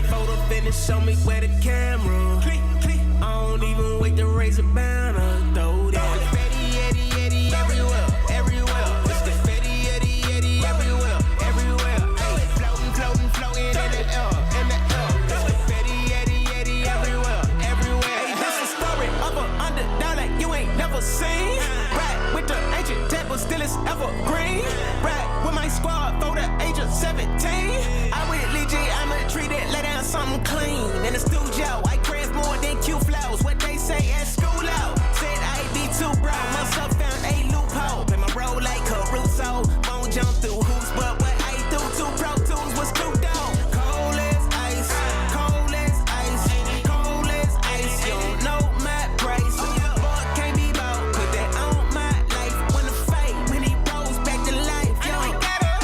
photo finish, show me where the camera. I don't even wait to raise a banner. Throw that confetti, Eddie, Eddie, everywhere, everywhere. It's confetti, Eddie, Eddie, everywhere, everywhere. Ay, floating, floating, floating in the air, in the air. It's confetti, Eddie, Eddie, everywhere, everywhere. Hey, that's the story of an underdog like you ain't never seen. Right with the ancient table, still it's evergreen. Right with my squad for the age of 17. I with Lee G, I'ma treat it, lay down something clean. In the studio, I craft more than Q flows. What they say at school out. Said I'd be too broad. Myself found a loophole. Play my role like Caruso. Won't jump through hoops, but what I do to Pro Tools was too dope. Cold as ice, cold as ice, cold as ice. You don't know my price. Boy, can't be bought. Put that on my life. When the fight, when he rolls back to life. Yo,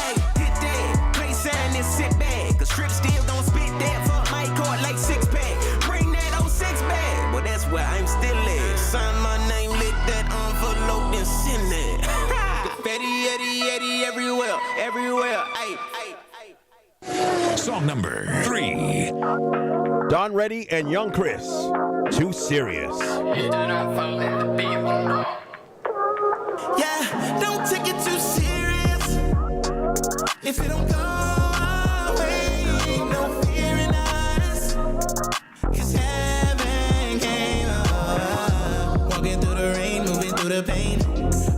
hey, hit that. Play sign and sit back. Cause Trip still gon' spit that for my court like 6-pack. Bring that 06 back. Well, that's where I'm still at. Sign my name, lit that envelope and send it. Confetti, Eddie, Eddie, everywhere, everywhere. Ay. Song number 3. Don Reddy and Young Chris. Too Serious. Yeah, don't take it too serious. If it don't go our way, ain't no fear in us. 'Cause heaven came up. Walking through the rain, moving through the pain.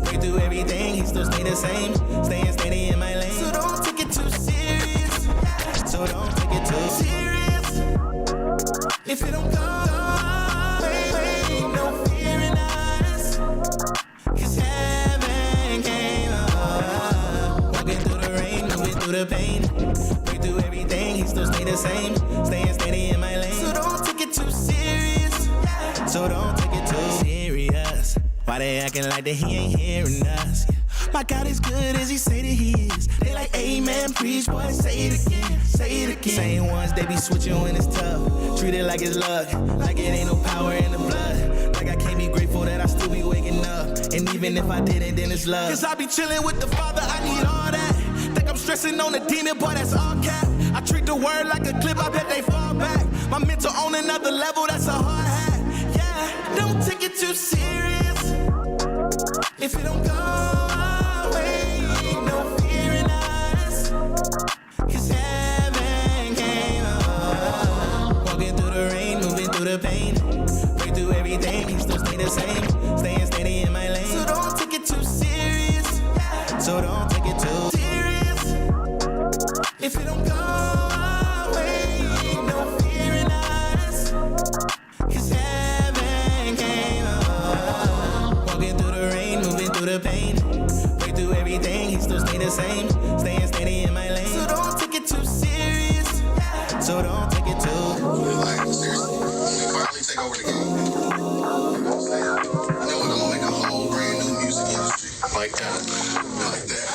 Break through everything, he still stay the same. Staying steady in my lane. So don't take it too serious. So don't take it too serious. If it don't go our way, ain't no fear in us. 'Cause heaven came up. Walking through the rain, moving through the pain. Break through everything, he still stay the same. Staying steady in my lane. So don't take it too serious. So don't take it too serious. Why they acting like that he ain't hearing us? My God is good as he say that he is. They like, amen, preach, boy, say it again, say it again. Same ones, they be switching when it's tough. Treat it like it's luck, like it ain't no power in the blood. Like I can't be grateful that I still be waking up. And even if I didn't, then it's love. 'Cause I be chilling with the Father, I need all that. Think I'm stressing on the demon, boy, that's all cap. I treat the word like a clip, I bet they fall back. My mental on another level, that's a hard hat. Yeah, don't take it too serious. If it don't go our way, ain't no fear in us. 'Cause heaven came up. Walking through the rain, moving through the pain. Break through everything, he still stay the same. Staying steady in my lane. So don't take it too serious. So don't take it too serious. If it don't go our way, ain't no fear in us. 'Cause heaven came up. Walking through the rain, moving through the pain. Break through everything, he still stay the same. Staying steady in my lane. So don't take it too serious. So don't take it too. Like, seriously, we finally take over the game. You know what I'm saying? I know we're gonna make a whole brand new music industry. Like that. Like that.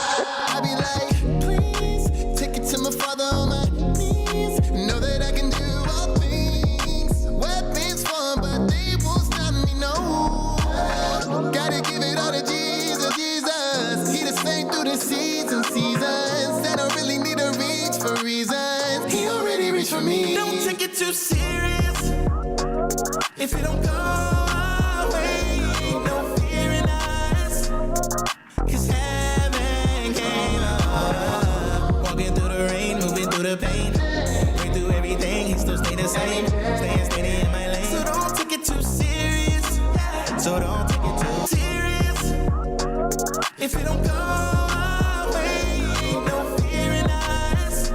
I be like, please, take it to my Father on my knees. Know that I can do all things. Weapons form, but they won't stop me, no. Gotta give it all to Jesus, Jesus. He the same through the seasons. I don't really need to reach for reasons. He already reached for me. Don't take it too serious. If it don't go our way, no fear in us. 'Cause heaven came up. Walking through the rain, moving through the pain. Break through everything, he still stay the same. Staying steady in my lane. So don't take it too serious. So don't take it too serious. If it don't go our way, no fear in us.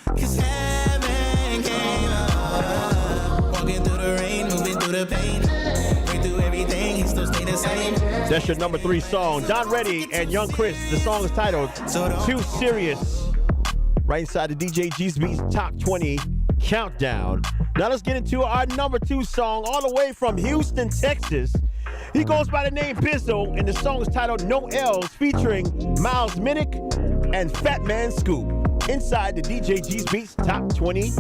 'Cause heaven came up. Walking through the rain, moving through the pain. Break through everything, he still stay the same. That's your number 3 song. Don Reddy and Young Chris. The song is titled Too Serious. Right inside the DJ JesusBeats Top 20 Countdown. Now let's get into our number 2 song all the way from Houston, Texas. He goes by the name Bizzo, and the song is titled No L's, featuring Miles Minnick and Fat Man Scoop. Inside the DJ JesusBeats Top 20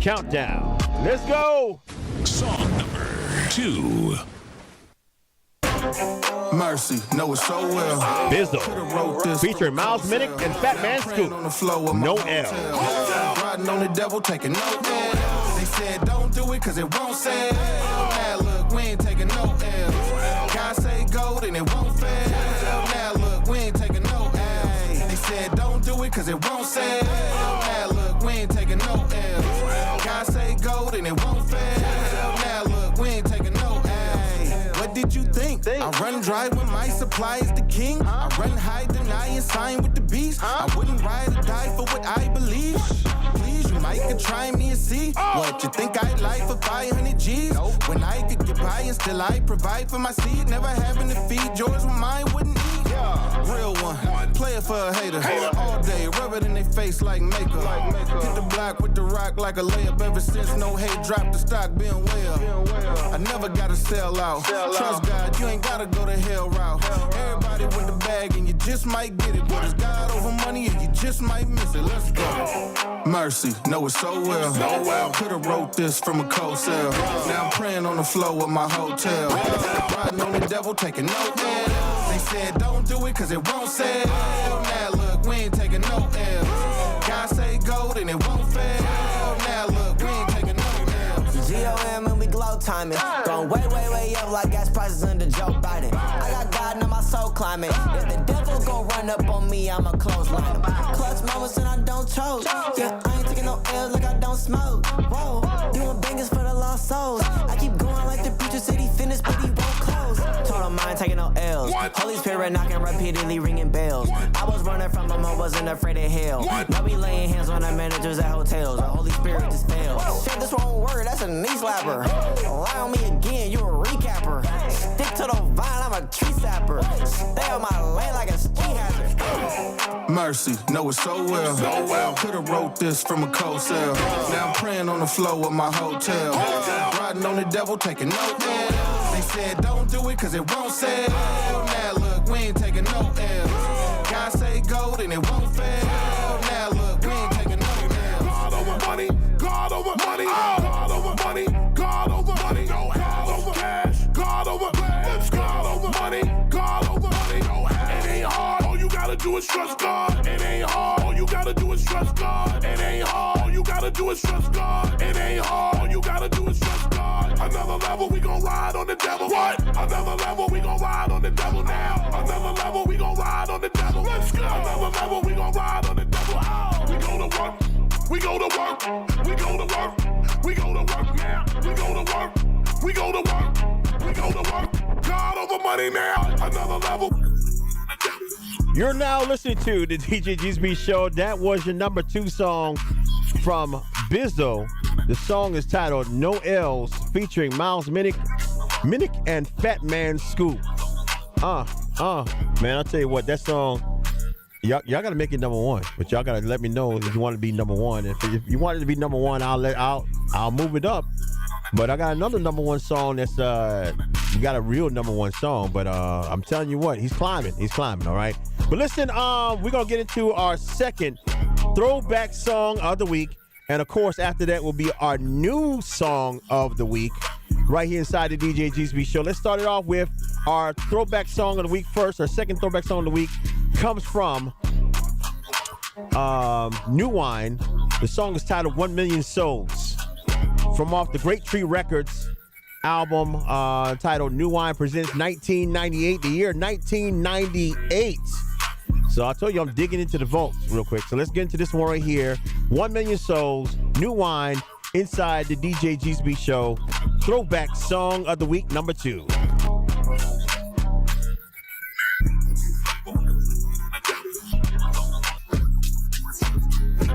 Countdown. Let's go. Song number 2. Mercy, know it so well. Bizzo, featuring Miles Minnick and Fat Man Scoop. No L. Riding on the devil, taking no L. They said don't do it cause it won't sell. Now look, we ain't taking no L. God say go, then it won't fail. Now look, we ain't taking no L. They said don't do it cause it won't sell. Now look, we ain't taking no L. God say go, then it won't fail. Now look, we ain't taking no L. What did you think? I run dry when my supply is the king. I run high, deny, and sign with the beast. I wouldn't ride or die for what I believe. Please, you might could try me and see. What you think I'd lie for 500 G's? When I could get by and still I provide for my seed. Never having to feed yours when mine wouldn't eat. Real one, play it for a hater. All day, rub it in their face like makeup. Hit the block with the rock like a layup. Ever since no hate dropped, the stock been well. I never gotta sell out. Trust God, you ain't gotta go the hell route. Everybody with the bag and you just might get it. But it's God over money and you just might miss it. Let's go. Mercy, know it so well. Could've wrote this from a cold cell. Now I'm praying on the floor of my hotel. Riding on the devil, taking no L. They said don't do it cause it won't sell. Now look, we ain't taking no L. God say go, then it won't fail. Now look, we ain't taking no L. G-O-M and we glow timing. Going way up like gas prices under Joe Biden. I got God in my soul climbing. If the devil gon' run up on me, I'ma clothesline him. Clutch moments and I don't choke. Yeah, I ain't taking no L's like I don't smoke. Whoa, doing bangers for the lost souls. I keep going like the preacher said he finished, but he won't close. Total mind taking no L's. Holy Spirit knocking repeatedly, ringing bells. I was running from him, I wasn't afraid of hell. Now we laying hands on the managers at hotels. The Holy Spirit just fails. Shit, this wrong word, that's a knee slapper. Lie on me again, you a recapper. Stick to the vine, I'm a tree sapper. Stay on my lane like a ski hazard. Mercy, know it so well. Could've wrote this from a cold cell. Now I'm praying on the floor of my hotel. Riding on the devil, taking no L. They said don't do it cause it won't sell. Now look, we ain't taking no L. God say go, then it won't fail. Now look, we ain't taking no L. God over money, God over money, God over money, God over money, God over cash, God over plans, God over money, God over money. It ain't hard, all you gotta do is trust God. It ain't hard, all you gotta do is trust God. It ain't hard, all you gotta do is trust God. It ain't hard, all you gotta do is trust God. Another level, we gon' ride on the devil. What? Another level, we gon' ride on the devil now. Another level, we gon' ride on the devil. Let's go. Another level, we gon' ride on the devil. Oh. We go to work. We go to work. We go to work. We go to work now. We go to work. We go to work. We go to work. God over money now. Another level. You're now listening to the DJ JesusBeats Show. That was your number 2 song from Bizzo. The song is titled No L's, featuring Miles Minnick and Fat Man Scoop. Man, I'll tell you what, that song, y'all gotta make it number 1, but y'all gotta let me know if you want to be number 1. If you want it to be number 1, I'll move it up. But I got another number 1 song that's you got a real number 1 song, but I'm telling you what, he's climbing, all right? But listen, we're gonna get into our second throwback song of the week, and of course after that will be our new song of the week right here inside the DJ JesusBeats Show. Let's start it off with our throwback song of the week first. Our second throwback song of the week comes from New Wine. The song is titled 1 Million Souls, from off the Great Tree Records album titled New Wine presents 1998, the year 1998. So I told you I'm digging into the vaults real quick. So let's get into this one right here. 1 Million Souls, New Wine, inside the DJ JesusBeats Show. Throwback Song of the Week, number 2.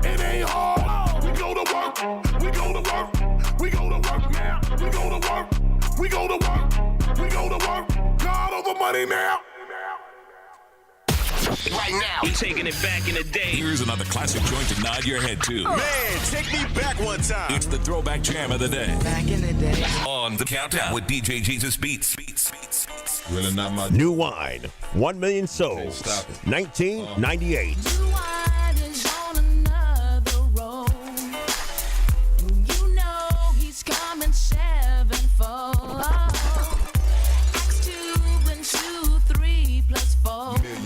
It ain't hard. We go to work. We go to work. We go to work now. We go to work. We go to work. We go to work. God over money now. Right now, we're taking it back in the day. Here's another classic joint to nod your head to. Man, take me back one time. It's the throwback jam of the day. Back in the day. On the countdown with DJ JesusBeats. Really not my New Wine, 1 Million Souls, 1998.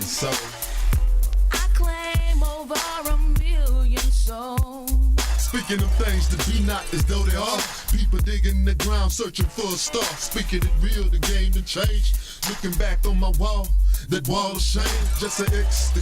So I claim over 1 million souls. Speaking of things that be not as though they are. People digging the ground searching for a star. Speaking it real, the game to change. Looking back on my wall, that wall of shame. Just an X, the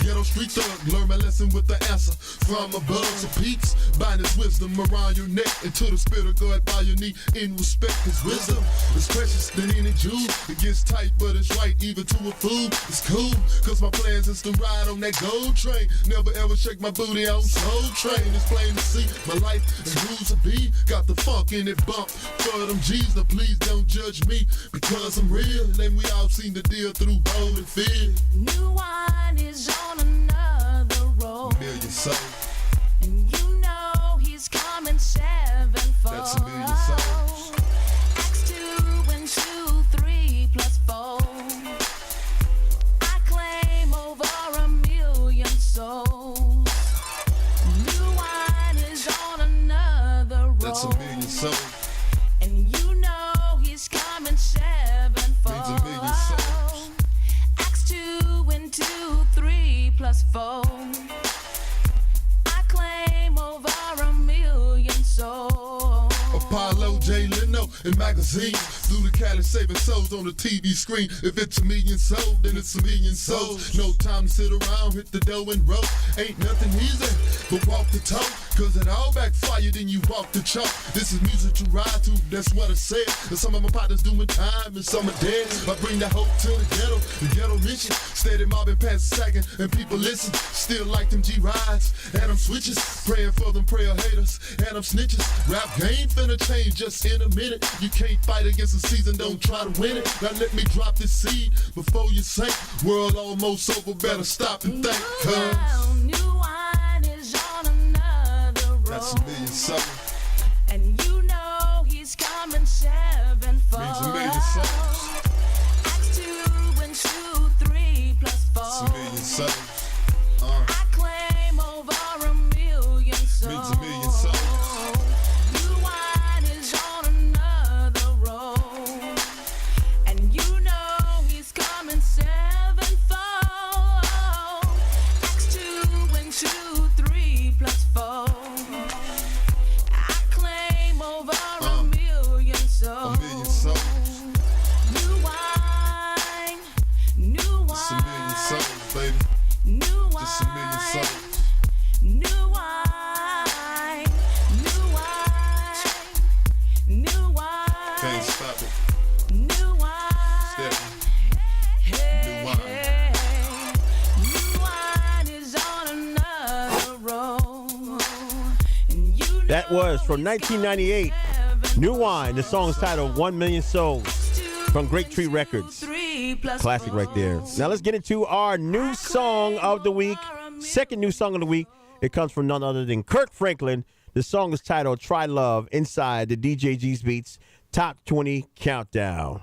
ghetto street thug. Learn my lesson with the answer from above. So peeps, bind his wisdom around your neck. Into the spirit of God by your knee. In respect, his wisdom is precious than any jewel. It gets tight, but it's right even to a fool. It's cool, cause my plans is to ride on that gold train. Never ever shake my booty on Soul Train. It's plain to see my life and who's to be. Got the funk in it bump for them G's. Now please don't judge me because I'm real. And we all seen the deal through hold and fear. New Wine is on another road. Million souls. And you know he's coming sevenfold. That's a million souls. X 2 and 2, 3 plus 4. I claim over 1 million souls. New Wine is on another road. That's a million souls. And you know he's coming sevenfold. Means a million souls. X 2 and 2, 3 plus 4. I claim over 1 million souls. Apollo, J. Leno, and magazines. Through the Cali saving souls on the TV screen. If it's a million souls, then it's a million souls. No time to sit around, hit the dough and roll. Ain't nothing easy, but walk the talk. Cause it all backfired, then you walk the chalk. This is music to ride to, that's what I said. And some of my partners doing time, and some are dead. I bring that hope to the ghetto mission. Steady mobbing past a second, and people listen. Still like them G-rides, and I'm switches. Praying for them prayer haters, and I'm snitches. Rap game finna change just in a minute. You can't fight against the season, don't try to win it. Now let me drop this seed before you sink. World almost over, better stop and think. Cause New Wine is on another road. that's a million souls. And you know he's coming sevenfold. Means a million souls. X 2 and 2, 3 plus 4. It's a million souls. I claim over 1 million souls. Means a million souls. New Wine is on another road. And you know he's coming sevenfold. X 2 and 2, 3 plus 4. I claim over 1 million souls. A million souls. New Wine, New Wine. It's a million souls, baby. New Wine. Just a million souls. New Wine, New Wine, New Wine. Can't stop it. New Wine. Steady. New Wine. New Wine is on another road. And you That was from 1998. New Wine. The song's titled 1 Million Souls from Great Tree Records. Classic right there. Now let's get into our new song of the week. Second new song of the week. It comes from none other than Kirk Franklin. The song is titled Try Love inside the DJ JesusBeats Top 20 Countdown.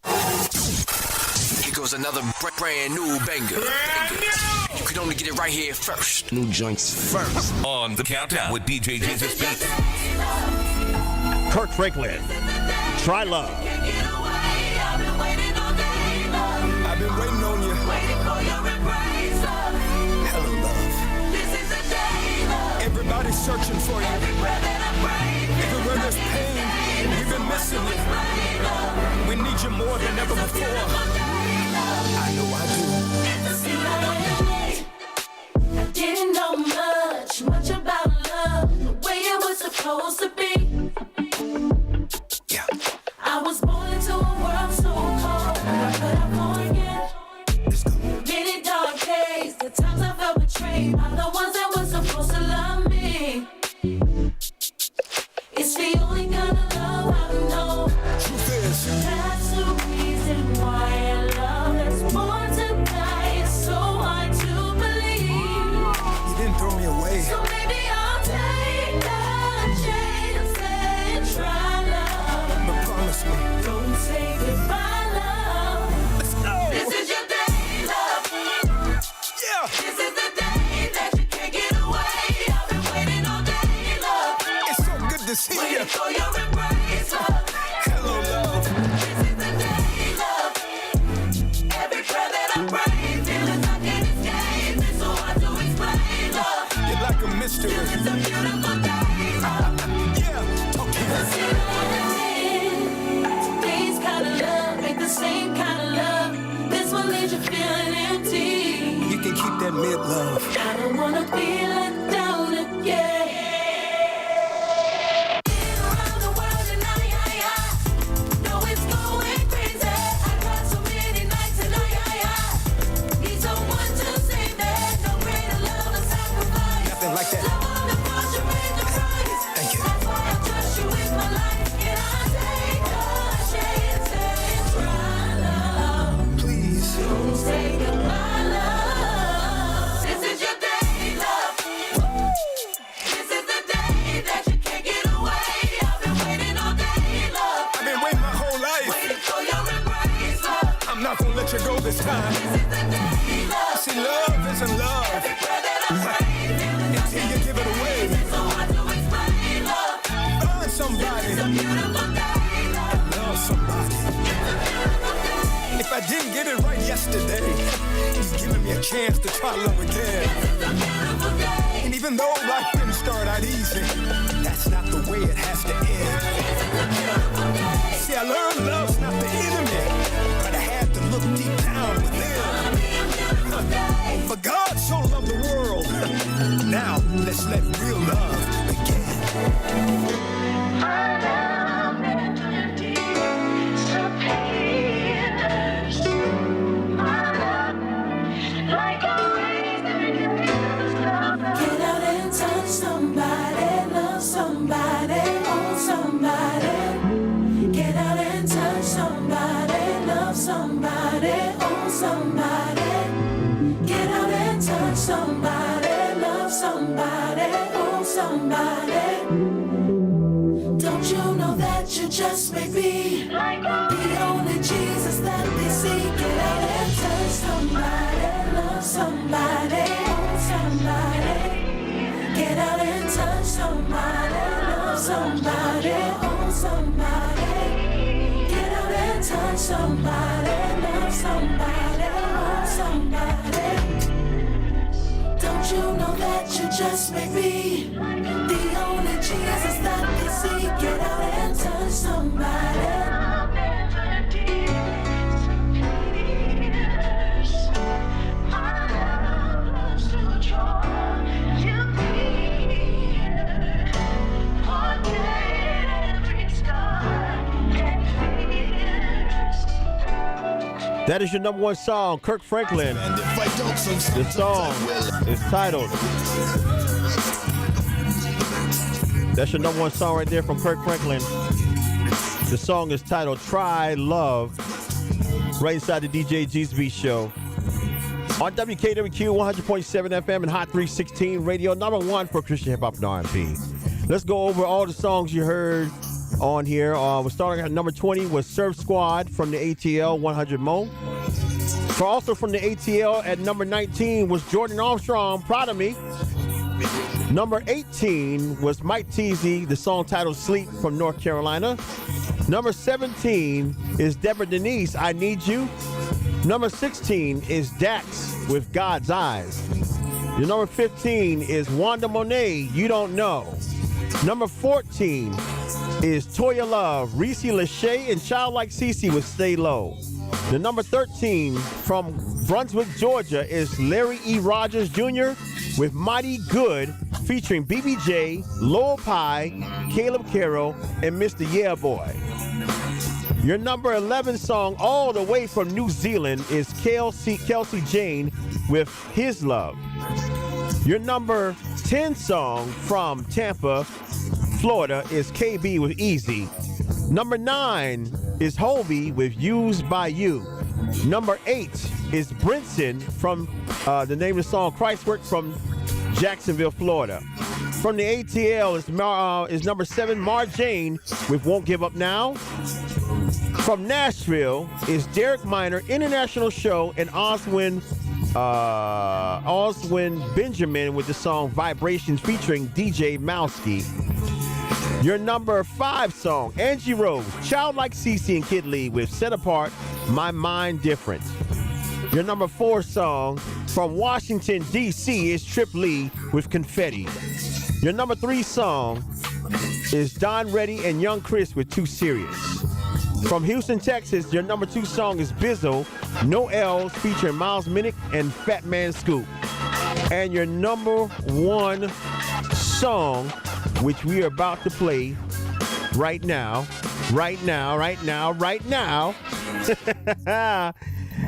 Here goes another brand new banger. You can only get it right here first. New joints first. On the countdown with DJ JesusBeats. Kirk Franklin. Try Love. I've been waiting on you. Waiting for your embrace. Hello, love. This is the day, love. Everybody's searching for you. Every breath that I breathe. Everywhere there's pain, we've been missing you. more than ever before. I know I do. I didn't know much about love, the way it was supposed to be. Yeah. I was born into a world so cold, how could I forget? Many dark days, the times I felt betrayed by the ones that were supposed to love me. It's the only kind of love I know. Truth is, that's the reason why I love is born to die. It's so hard to believe. you didn't throw me away. So maybe I'll take a chance and try love. But promise me. Don't say goodbye, love. Let's go. This is your day, love. Yeah. This is the day that you can't get away. I've been waiting all day, love. It's so good to see you. Waiting for your embrace, love. Hello, love. This is the day, love. Every prayer that I pray, feelings I can't escape. It's so hard to explain, love. You're like a mystery. It's a beautiful day, love. Yeah, talk to me. These kind of love ain't the same kind of love. This one leaves you feeling empty. You can keep that mid-love. I don't wanna be let down again. Been around the world and I know it's going crazy. I cried so many nights and I need someone to save me. No greater love or sacrifice. Nothing like that. Love on the cross, you paid the price. Thank you. That's why I trust you with my life. And I take a chance and try love. Please. Don't say goodbye, love. This is your day, love. This is the day that you can't get away. I've been waiting all day, love. I've been waiting my whole life. Waiting for your embrace, love. I'm not gonna let you go this time. This is the day, love. See, love isn't love Every prayer that I pray, feelings I until you give it away. It's so hard to explain, love. Find somebody It's a beautiful day, love. love somebody. If I didn't get it right yesterday, he's giving me a chance to try love again. And even though life didn't start out easy, that's not the way it has to end. See, I learned love's not the enemy, but I had to look deep down within. For God so loved the world. Now, let's let real love begin. Get out and touch somebody, love somebody, own somebody. Get out and touch somebody, love somebody, own somebody. Get out and touch somebody, love somebody, own somebody. Don't you know that you just may be the only Jesus that they see? Get out and touch somebody, love somebody, own somebody. Get out and touch somebody, love somebody, own somebody. Get out and touch somebody, love somebody, own somebody. Don't you know that you just may be the only Jesus that they see? Get out and touch somebody. That is your number one song, Kirk Franklin. The song is titled. That's your number one song right there from Kirk Franklin. The song is titled Try Love. Right inside the DJ JesusBeats Show. On WKWQ 100.7 FM and Hot 316 Radio, number one for Christian hip hop and R&B. Let's go over all the songs you heard on here. We're starting at number 20 with Surf Squad from the ATL 100 Mo. Also from the ATL at number 19 was Jordan Armstrong, Proud of Me. Number 18 was Mike Teasy, the song titled Sleep from North Carolina. Number 17 is Deborah Denise, I Need You. Number 16 is Dax with God's Eyes. Your number 15 is Wanda Monet, You Don't Know. Number 14 is Toya Love, Reese Lachey, and Childlike Cece with Stay Low. The number 13 from Brunswick, Georgia is Larry E. Rogers Jr. with Mighty Good, featuring BBJ, Lil Pie, Caleb Carroll, and Mr. Yeah Boy. Your number 11 song, all the way from New Zealand, is Kelsey Jane with His Love. Your number 10 song from Tampa, Florida, is KB with Easy. Number 9 is Hobie with Used by You. Number 8 is Brinson from the name of the song Christwork from Jacksonville, Florida. From the ATL is number 7 Marjane with Won't Give Up Now. From Nashville is Derek Minor, International Show, and Oswin Benjamin with the song Vibrations featuring DJ Mowski. Your number 5 song, Angie Rose, Childlike Cece and Kid Lee with Set Apart, My Mind Different. Your number 4 song from Washington, D.C. is Trip Lee with Confetti. Your number 3 song is Don Reddy and Young Chris with Too Serious. From Houston, Texas, your number 2 song is Bizzle, No L's featuring Miles Minnick and Fat Man Scoop. And your number 1 song, which we are about to play right now.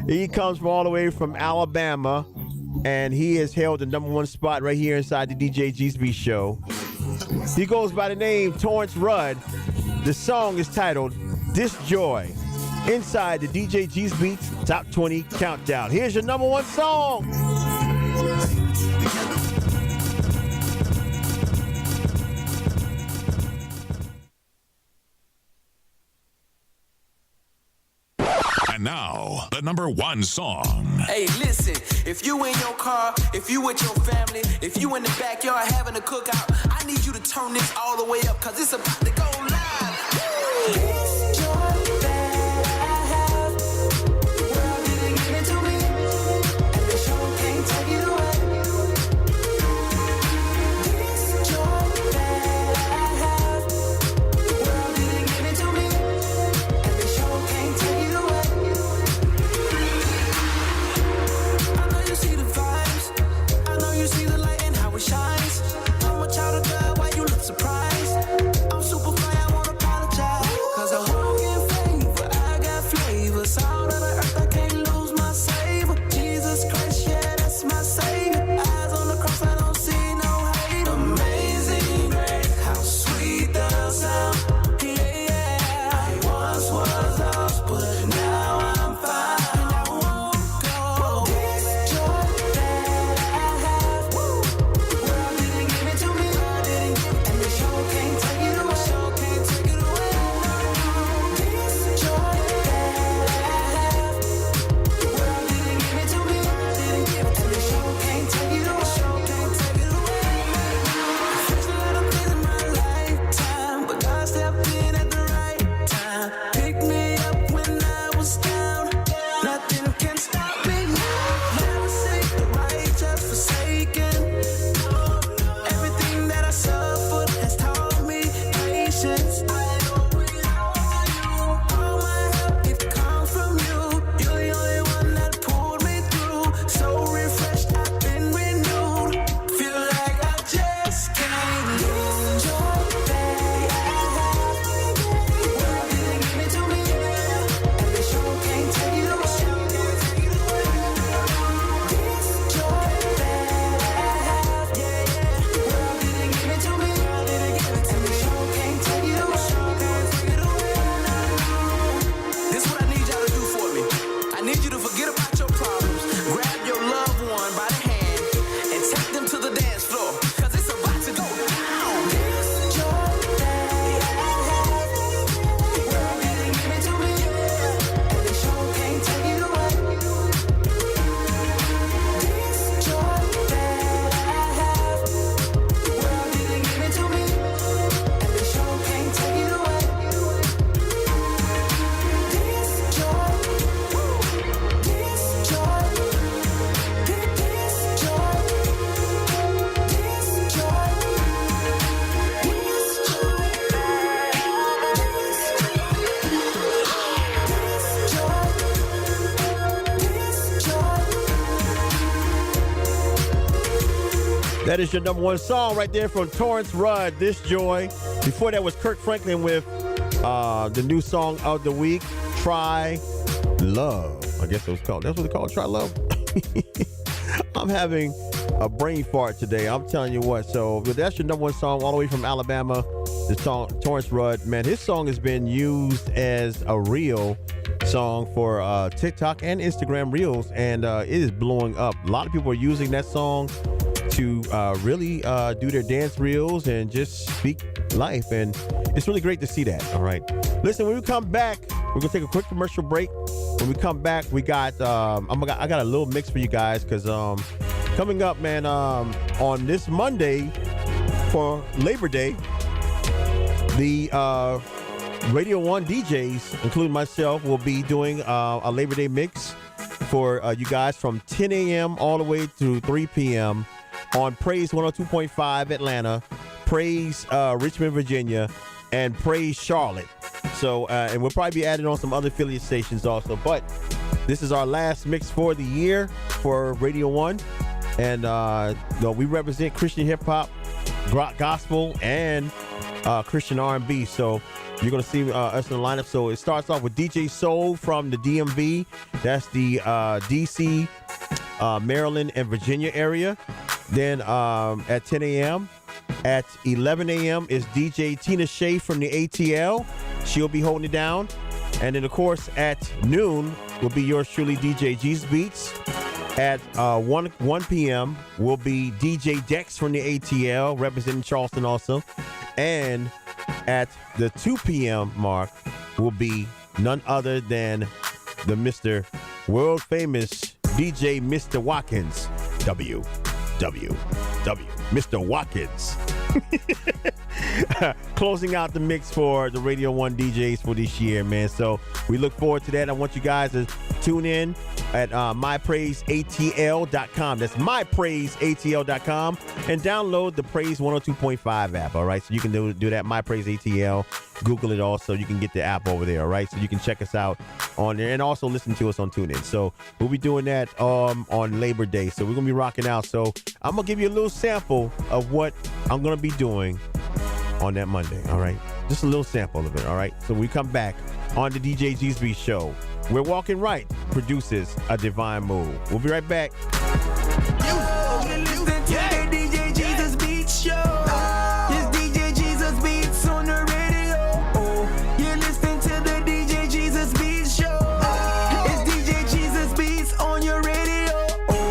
He comes from all the way from Alabama, and he has held the number 1 spot right here inside the DJ JesusBeats Show. He goes by the name Torrance Rudd. The song is titled This Joy, inside the DJ JesusBeats Top 20 Countdown. Here's your number 1 song. And now, the number 1 song. Hey, listen, if you in your car, if you with your family, if you in the backyard having a cookout, I need you to turn this all the way up, cause it's about to go live. This joy that I have, the world didn't give it to me, and the show can't take it away. This joy that I have, the world didn't give it to me, and the show can't take it away. I know you see the vibes, I know you see the light and how it shines. I'm a child of God, why you look surprised? I'm super fly, I won't apologize, cause I That is your number one song right there from Torrance Rudd, This Joy. Before that was Kirk Franklin with the new song of the week, Try Love. I guess it was called. That's what it's called, Try Love. I'm having a brain fart today. I'm telling you what. So that's your number one song all the way from Alabama. The song Torrance Rudd. Man, his song has been used as a reel song for TikTok and Instagram Reels, and it is blowing up. A lot of people are using that song to really do their dance reels and just speak life, and it's really great to see that. All right, listen, when we come back, we're gonna take a quick commercial break. When we come back, we got I got a little mix for you guys, because coming up, man, on this Monday for Labor Day, the Radio 1 DJs, including myself, will be doing a Labor Day mix for you guys from 10 a.m. all the way to 3 p.m. on Praise 102.5 Atlanta, Praise Richmond, Virginia, and Praise Charlotte. So, and we'll probably be adding on some other affiliate stations also. But this is our last mix for the year for Radio 1. And we represent Christian hip hop, gospel, and Christian R&B. So you're going to see us in the lineup. So it starts off with DJ Soul from the DMV. That's the DC, Maryland, and Virginia area. Then at 10 a.m. At 11 a.m. is DJ Tina Shea from the ATL. She'll be holding it down. And then, of course, at noon will be yours truly, DJ JesusBeats. At 1 p.m. will be DJ Dex from the ATL, representing Charleston also. And at the 2 p.m. mark will be none other than the Mr. World Famous DJ Mr. Watkins. Mr. Watkins. Closing out the mix for the Radio 1 DJs for this year, man. So we look forward to that. I want you guys to tune in at mypraiseatl.com. That's mypraiseatl.com, and download the Praise 102.5 app. All right, so you can do that. MyPraiseATL. Google it also. You can get the app over there. All right, so you can check us out on there and also listen to us on TuneIn. So we'll be doing that on Labor Day. So we're gonna be rocking out. So I'm gonna give you a little sample of what I'm gonna be doing on that Monday. All right, just a little sample of it. All right, so we come back on the DJ JesusBeats Show. We're Walking Right produces a divine move. We'll be right back. DJ JesusBeats Show. It's DJ JesusBeats on the radio. You're listening to the DJ JesusBeats Show. It's DJ JesusBeats on your radio.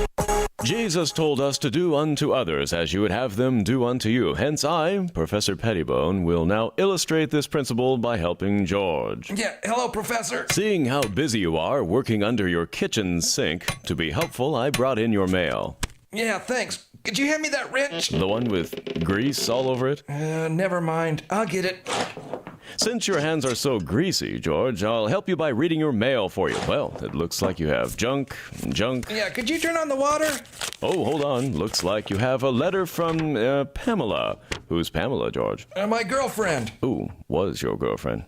Jesus told us to do unto others as you would have them do unto you. Hence I, Professor Pettibone, will now illustrate this principle by helping George. Yeah, hello, Professor. Seeing how busy you are working under your kitchen sink, to be helpful, I brought in your mail. Yeah, thanks. Could you hand me that wrench? The one with grease all over it? Never mind. I'll get it. Since your hands are so greasy, George, I'll help you by reading your mail for you. Well, it looks like you have junk. Yeah, could you turn on the water? Oh, hold on. Looks like you have a letter from Pamela. Who's Pamela, George? My girlfriend. Who was your girlfriend?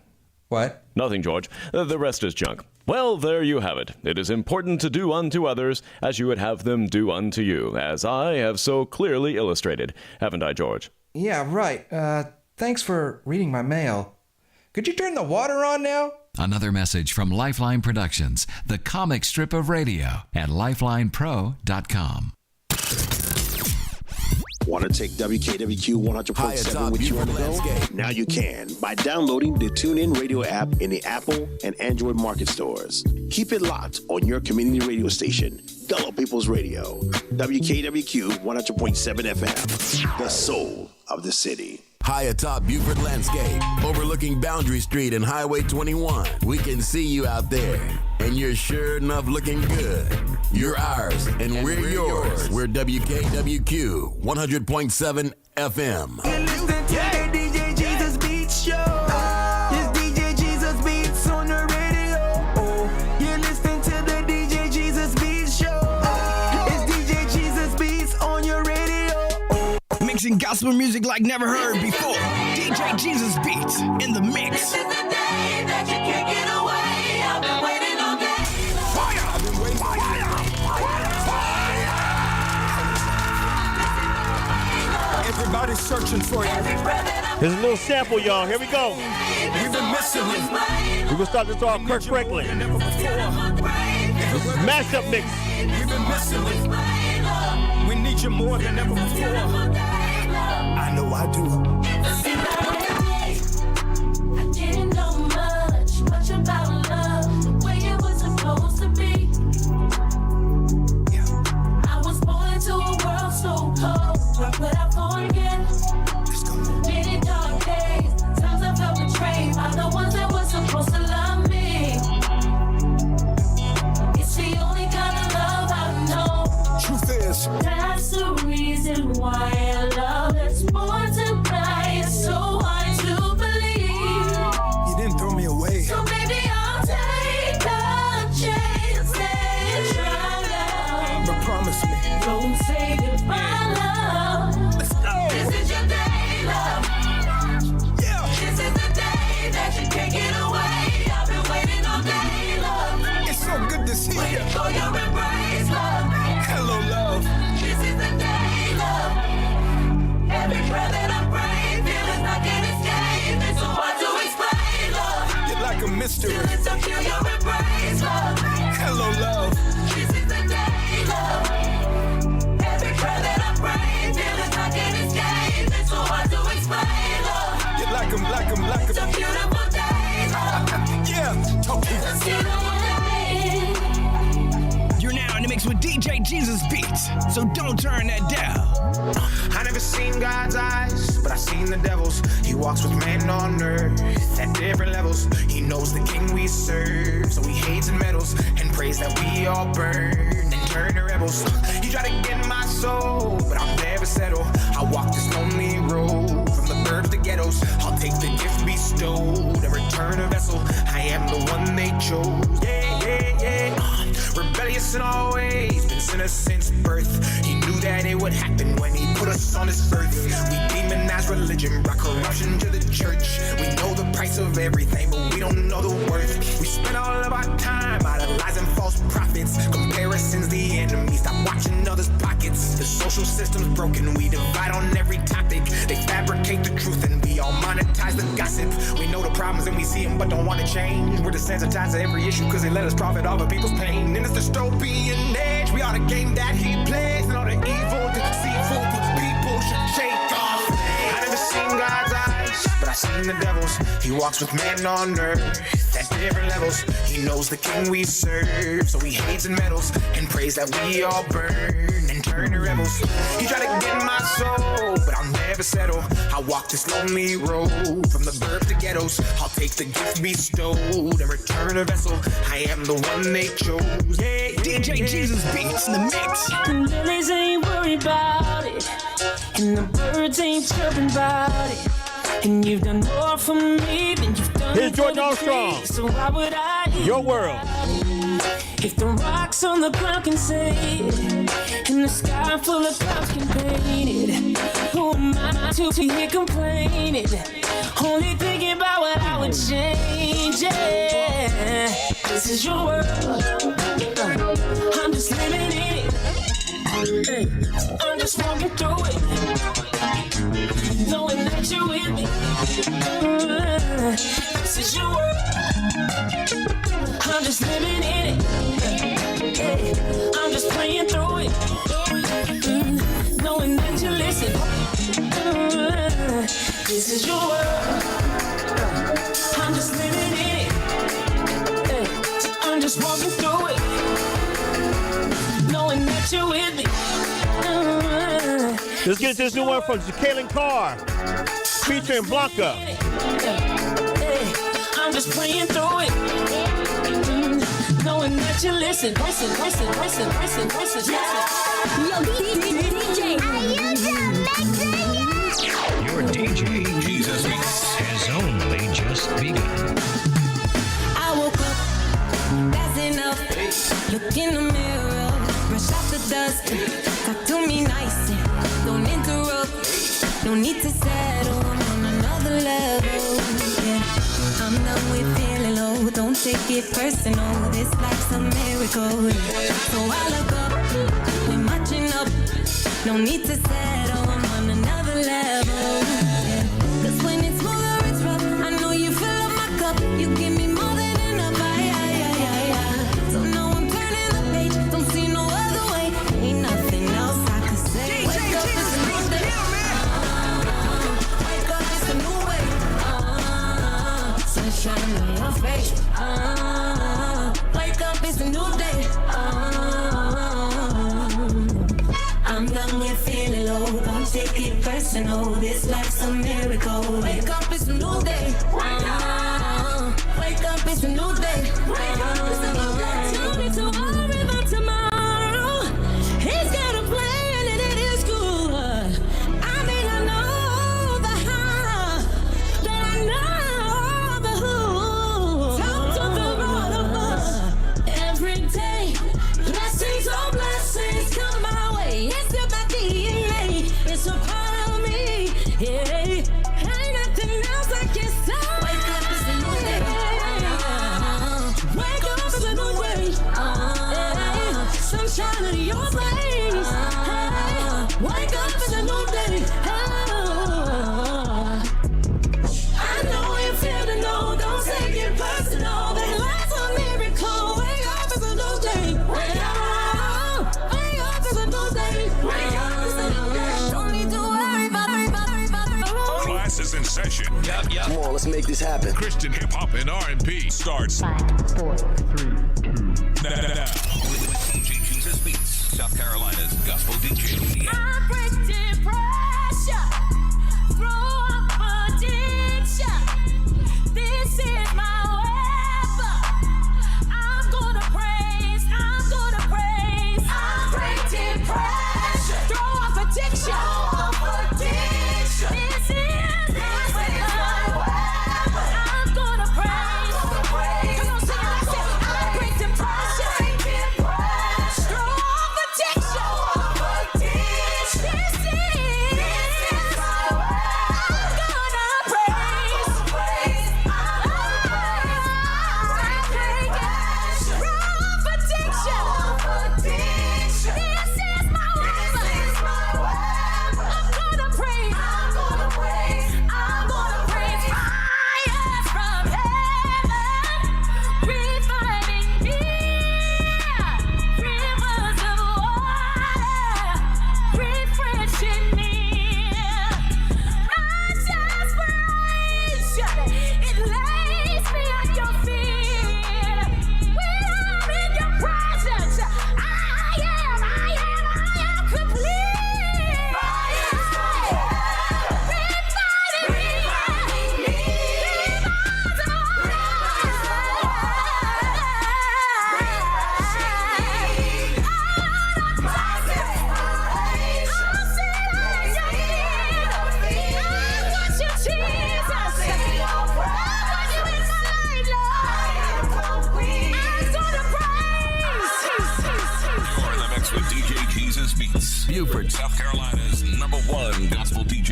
What? Nothing, George. The rest is junk. Well, there you have it. It is important to do unto others as you would have them do unto you, as I have so clearly illustrated. Haven't I, George? Yeah, right. Thanks for reading my mail. Could you turn the water on now? Another message from Lifeline Productions, the comic strip of radio, at lifelinepro.com. Want to take WKWQ 100.7 with you on the go? Now you can by downloading the TuneIn Radio app in the Apple and Android market stores. Keep it locked on your community radio station, Gullah People's Radio, WKWQ 100.7 FM, the soul of the city. High atop Buford Landscape, overlooking Boundary Street and Highway 21. We can see you out there, and you're sure enough looking good. You're ours, and we're yours. We're WKWQ 100.7 FM. DJ JesusBeats Show. It's DJ JesusBeats on the radio. You're listening to the DJ JesusBeats Show. It's DJ JesusBeats on your radio. Mixing gospel music like never heard before. DJ JesusBeats in the mix. This is the day that you can't get away. I've been waiting all day. Fire! I've been waiting. Fire! Fire! searching for you. Here's a little sample, y'all. Here we go. We've been missing you. We're gonna start this off Kirk Franklin. Mashup mix. We've been missing you. We need you more than ever before. I know I do. I didn't know much about love, the way it was supposed to be. I was born into a world so cold, where could I forget? Many dark days, times I felt betrayed by the ones that were supposed to love me. It's the only kind of love I know. Truth is, that's the reason why I love is born to cry. It's so hard to believe. you didn't throw me away. So baby, I'll take a chance and try now. But promise me, Don't say goodbye, love. let's go. This is your day, love. Yeah. This is the day that you can't get away. I've been waiting all day, love. It's so good to see you. Waiting for your embrace, love. Hello, love. This is the day, love. Every prayer that I pray, feelings I can't escape. It's so hard to explain, love. You're like a mystery. Till it's to feel your embrace, love. Hello, love. This is the day, love. Every prayer that I pray, feelings I can't escape. It's so hard to explain, love. You're like It's a a beautiful day, love. yeah. Talk to Let's get away. You're now in the mix with DJ JesusBeats, so don't turn that down. I never seen God's eyes, but I seen the devil's. He walks with man on earth at different levels. He knows the king we serve, so he hates and meddles and prays that we all burn and turn to rebels. He tried to get my soul, but I'll never settle. I walk this lonely road from the burbs to ghettos. I'll take the gift bestowed and return a vessel. I am the one they chose. Yeah, yeah, yeah. Rebellious in all ways, been sinners since birth. He knew that it would happen when he put us on this earth. We demonize religion, brought corruption to the church. We know the price of everything, but we don't know the worth. We spend all of our time idolizing false prophets. Comparison's the enemy, stop watching others' pockets. The social system's broken, we divide on every topic. They fabricate the truth and we all monetize the gossip. We know the problems and we see them but don't want to change. We're desensitized to every issue cause they let us profit off of people's pain. In this dystopian age, we are the game that he plays. And all the evil, deceitful people should shake off. I never seen God's eyes, but I seen the devil's. He walks with man on earth at different levels. He knows the king we serve, so he hates and meddles and prays that we all burn and turn to rebels. He tried to get my soul, but I'll never settle. I walk this lonely road from the burbs to ghettos. I'll take the gift bestowed and return a vessel. I am the one they chose. Yeah, DJ JesusBeats in the mix. The lilies ain't worried about it, and the birds ain't chirping about it. And you've done more for me than you've done. Here's George Armstrong. So why would I? Your world. If the rocks on the ground can say it, and the sky full of clouds can paint it, who am I to hear complaining? Only thinking about what I would change. Yeah. This is your world. I'm just living in it. I'm just walking through it, knowing that you're with me. This is your world. I'm just living in it. I'm just playing through it, knowing that you listen. This is your world. I'm just living in it. I'm just walking through it, knowing that you're with me. Let's get this new one from Jacqueline Carr, featuring Blanca. I'm just playing through it, knowing that you listen. Yo, DJ, are you mixing it? Your DJ JesusBeats has only just begun. I woke up, that's enough. Look in the mirror, brush off the dust. Talk to me nice, don't interrupt. No need to settle, I'm on another level. Yeah, I'm done with feeling low. Don't take it personal. This life's a miracle. So I look up, we're matching up. No need to settle, I'm on another level. Yeah. 'Cause when it's smooth or it's rough, I know you fill up my cup. You give me more than enough. So now I'm turning the page. Don't see no other way. Ain't nothing else I can say. Wake up, it's a new day. Wake up, it's a new way. Sunshine on my face. Wake up, it's a new day. I'm done with feeling low. Don't take it personal. This life's a miracle. Wake up, it's a new day. Wake up, it's a new day. Wake up, it's a new day. Don't need to worry about tomorrow. He's got a plan and it is good. I mean, I know the how, but I know the who. Talk to the Lord of us every day. Blessings on blessings come my way. It's in my DNA. It's a part of me. Yeah. Ain't nothing else I can say. Wake up, it's a new day. Wake up, it's a new way. Sunshine in your place. Wake up, it's a new day. I know you feel the no, don't take it personal. That life's a miracle. Wake up, it's a new day. Wake up, it's a new day. Wake up, it's a new day. Don't need to worry about Class is in session. Yup. Come on, let's make this happen. Christian hip hop and R&B starts 5, 4, 3, 2. now. With DJ JesusBeats, South Carolina's gospel DJ. Breaking pressure, throw up addiction. This is my weapon. I'm gonna praise. I'm breaking pressure, throw up addiction. This is my weapon. I'm gonna praise. Come on, sing it. I said, I'm breaking pressure, throw up addiction. Beaufort, South Carolina's #1 gospel DJ.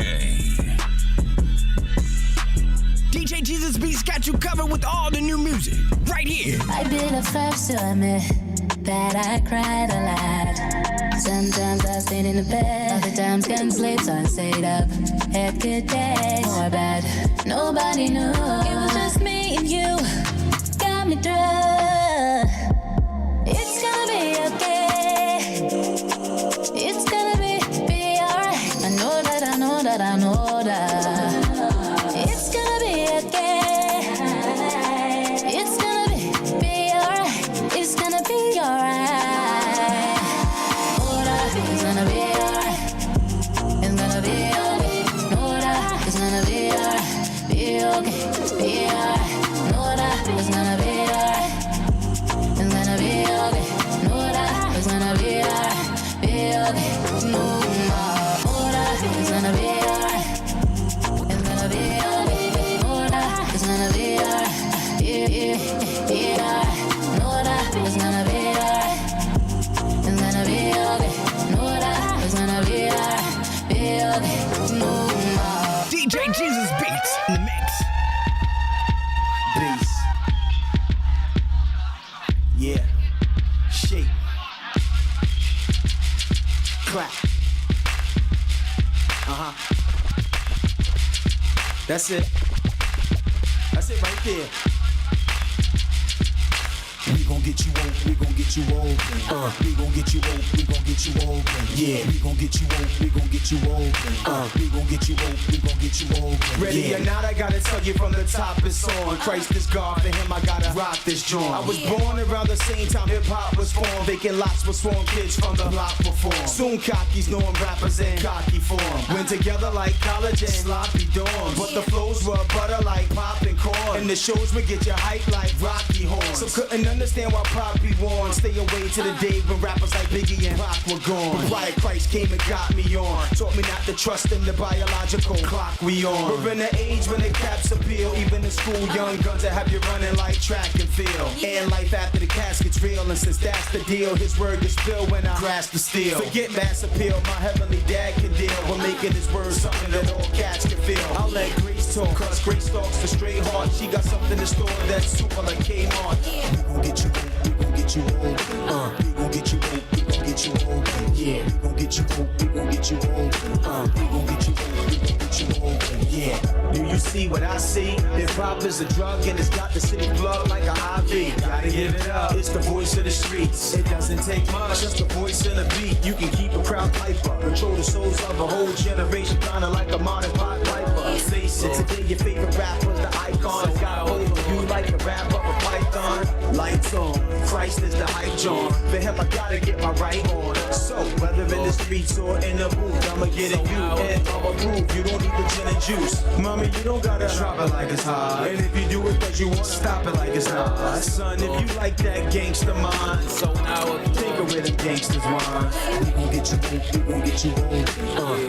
DJ JesusBeats got you covered with all the new music right here. I'd be the first to admit that I cried a lot. Sometimes I stayed in the bed, other times couldn't sleep, so I stayed up. Had good days, or bad. Nobody knew. It was just me and you. Got me through. It's gonna be okay. It's gonna be alright. I know that. It's gonna be okay. It's gonna be alright. It's gonna be alright. It's gonna be alright. It's gonna be okay. It's gonna be alright. Be okay. Be alright. It's gonna be alright. It's gonna be okay. It's gonna be alright. Be okay. No more. It's gonna be alright. It's gonna be okay. It's gonna be alright. Be alright. It's gonna be alright. It's gonna be okay. It's gonna be alright. Be okay. No more. DJ JesusBeats in the mix. Bass. Yeah. Shake. Clap. That's it. That's it right there. We gon' get you open, we gon' get you open. We gon' get you open, we gon' get you open. Yeah, we gon' get you open, we gon' get you open. We gon' get you open, we gon' get you open. Ready or not, I gotta tell you from the top it's on. Christ is God, for him I gotta rock this joint. I was born around the same time hip hop was formed. Vacant lots was swarm, kids from the block perform. Soon cockies knowing rappers in cocky form. Went together like college and sloppy dorms. But the flows were butter like popping corn. And the shows would get you hype like Rocky horns. So couldn't understand why pop be worn. Stay away to the day when rappers like Biggie and Pac were gone. But Riot Christ came and got me on. Taught me not to trust in the biological clock we on. We're in the age when the caps appeal. Even in school, young guns that have you running like track and field. And life after the casket's real. And since that's the deal, his word gets spilled when I grasp the steel. Forget mass appeal, my heavenly dad can deal. We're making his word something that all cats can feel. I'll let Grace talk, cause Grace talks the straight heart. She got something in store that's super like Kmart. We gon' get you, we gon' get you open. We gon' get you open, we gon' get you open. Yeah, we gon' get you open, we gon' get you open. We gon' get you open, we gon' get you open. Yeah. Do you see what I see? Hip hop is a drug and it's got the city plug like an IV. Gotta give it up. It's the voice of the streets. It doesn't take much, just a voice and a beat. You can keep a crowd hyper, control the souls of a whole generation, kinda like a modern pot piper. Face it, today your favorite rapper's the icon. Got hold of you like a rap of a python. Lights on, Christ is the hype John. For him I gotta get my right on. So whether in the streets or in the booth, I'ma get it you and I'ma prove you don't need the gin and juice. Mommy, you don't gotta drop it like it's hot. And if you do it cause you want, stop it like it's not. Son, if you like that gangster mind, so now think of where the gangsters rhyme. We gon' get you open, we gon' get you open.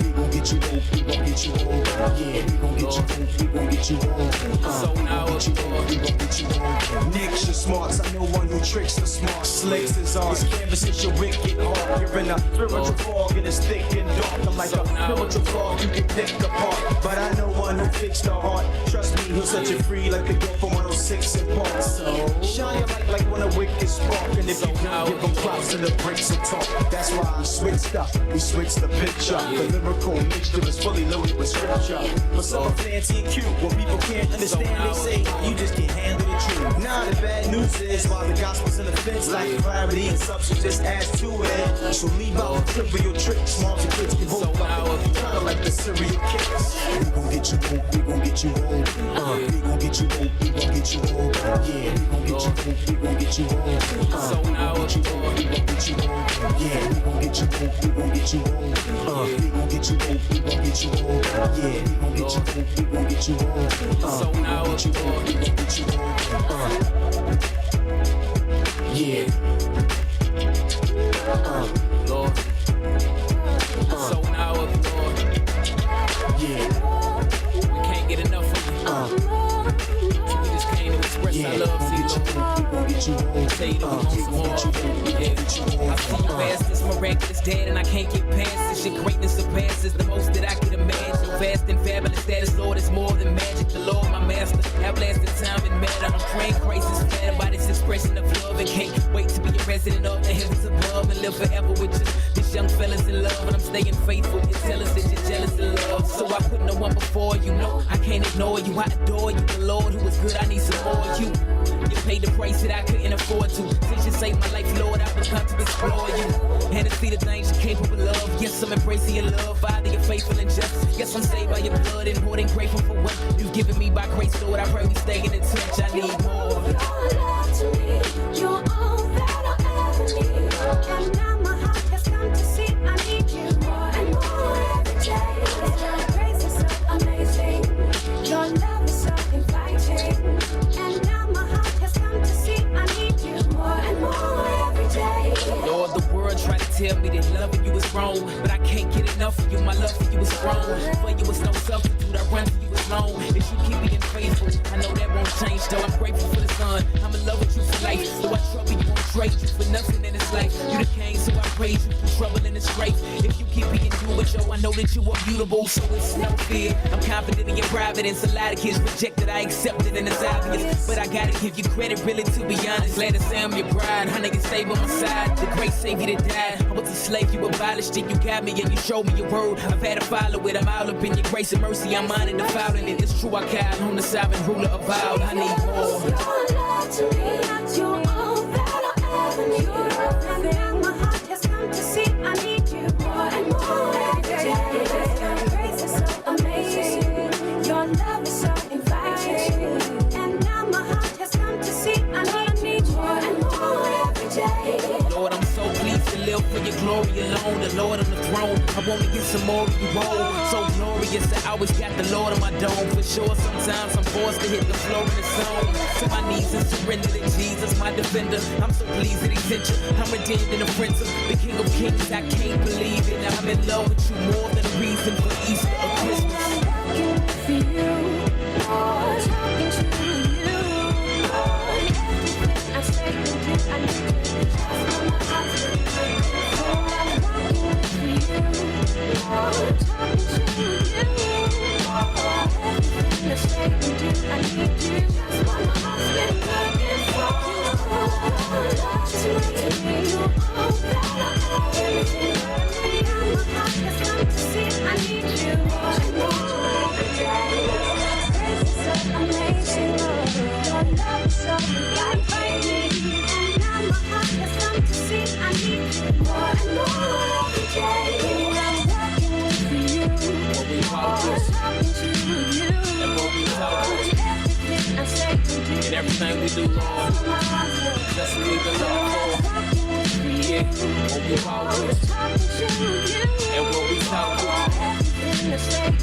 We gon' get you open, we gon' get you open. Yeah, we gon' get you open, we gon' get you open. So now we gon' get you open. Nicks your smarts, I know one who tricks the smart. Slicks is on. This canvas is your wicked heart. You're in a spiritual fog and it's thick and dark. I'm like a spiritual fog you can pick apart. But I know one who fixed the heart. Trust me, he'll set you free like the girl from 106 in Park. So shine your light like when a wicked spark. And if you don't give them props and the bricks of talk. That's why I switched up. We switched the picture. The lyrical mixture is fully loaded with scripture. But some are fancy and cute. When people can't understand, they say you just can't handle the truth. Now the bad news is while the gospel's in the fence, like clarity and substance just adds to it. So leave out the trivial tricks. Moms and kids can vote kinda like the serial killers. We gon' get you open, we gon' get you open. We gon' get you open, we gon' get you open. Yeah, we gon' get you open, we gon' get you open. So now we gon' get you open, we gon' get you open. Yeah, we gon' get you open, we gon' get you open. We gon' get you open, we gon' get you open. Yeah, we gon' get you open, we gon' get you open. So now we gon' get you open, we gon' get you open. Yeah. Lord. So now, Lord. Yeah. We can't get enough of you. We just came to express our love to you. Tell you that we want some more. Yeah. I see you fast, this miraculous dead, and I can't get past this. Your greatness surpasses the most that I could imagine. Vast and fabulous status, Lord, is more than magic. The Lord, my master, have lasting time and matter. I'm praying grace is flattered by this expression of love, and can't wait to be a resident of the heavens above and live forever with you. This young fella's in love, and I'm staying faithful. You tell us that you're jealous of love, so I put no one before you. No, I can't ignore you. I adore you, the Lord who is good. I need some more of you. You paid the price that I couldn't afford to. Since you saved my life, Lord, I will come to explore you and to see the things you're capable of. Yes, I'm embracing your love, Father, you're faithful and just. Yes, I'm saved by your blood and more than grateful for what you've given me by grace, Lord. I pray we stay in touch. I need more. You're all to me. You're all that I ever need. And now my heart has come to see I need you more and more every day. Your grace is so amazing. Your love is so inviting. And now my heart has come to see I need you more and more every day. Lord, the world tried to tell me that loving you is wrong, but I can't get enough of you. My love for you is strong. For you is no substitute. I run for you as long as you keep being faithful. I know that won't change, though. I'm grateful for the sun. I'm in love with you for life. So I trouble you, won't trade you for nothing in this life. You the king, so I praise you through trouble and disgrace. If you keep being you with yo, I know that you are beautiful, so it's no fear. I'm confident in your providence. A lot of kids rejected, I accepted, and it's obvious. But I gotta give you credit, really, to be honest. Glad to say I'm your bride, honey, you stay by my side. The great Savior that died. I was a slave, you abolished it. You got me and you showed me your word. I've had to follow it. I'm all up in your grace and mercy. I'm honored to following it. It's true, I count on the sovereign ruler of all. I need more. Your love to me, you're all that I ever need. You're everything my heart has come to see. I need you more and more every day. Your grace is so amazing. Your love is so inviting. And now my heart has come to see. I need more and more every day. Lord, I'm so pleased to live for your glory alone. The Lord on the throne, I want to get some more of you roll. So glorious, I always got the Lord on my dome. For sure, sometimes I'm forced to hit the floor in the zone. To my knees and surrender to Jesus, my defender. I'm so pleased that he sent you. I'm redeemed and a prince of the King of Kings. I can't believe it. Now I'm in love with you more than a reason for Easter or Christmas. For you, Lord, talking to you, Lord, everything I say and do, I need you. Just on my heart, I'm walking for you, Lord, talking to you, Lord, everything I say and do, I need you. Just on my heart, been looking for, Lord, just want to be you, all that I have, everything I need. Now my heart has come to see, I need you, Lord, I need you. Amazing, your love is so inviting. And now my heart has come to see. I need you more and more every day. I'm walking with you, always talking to you, Lord, everything I say and do, And everything we do, Lord, just leave the Lord for. Yeah, what we always talking to you, and what we talk to.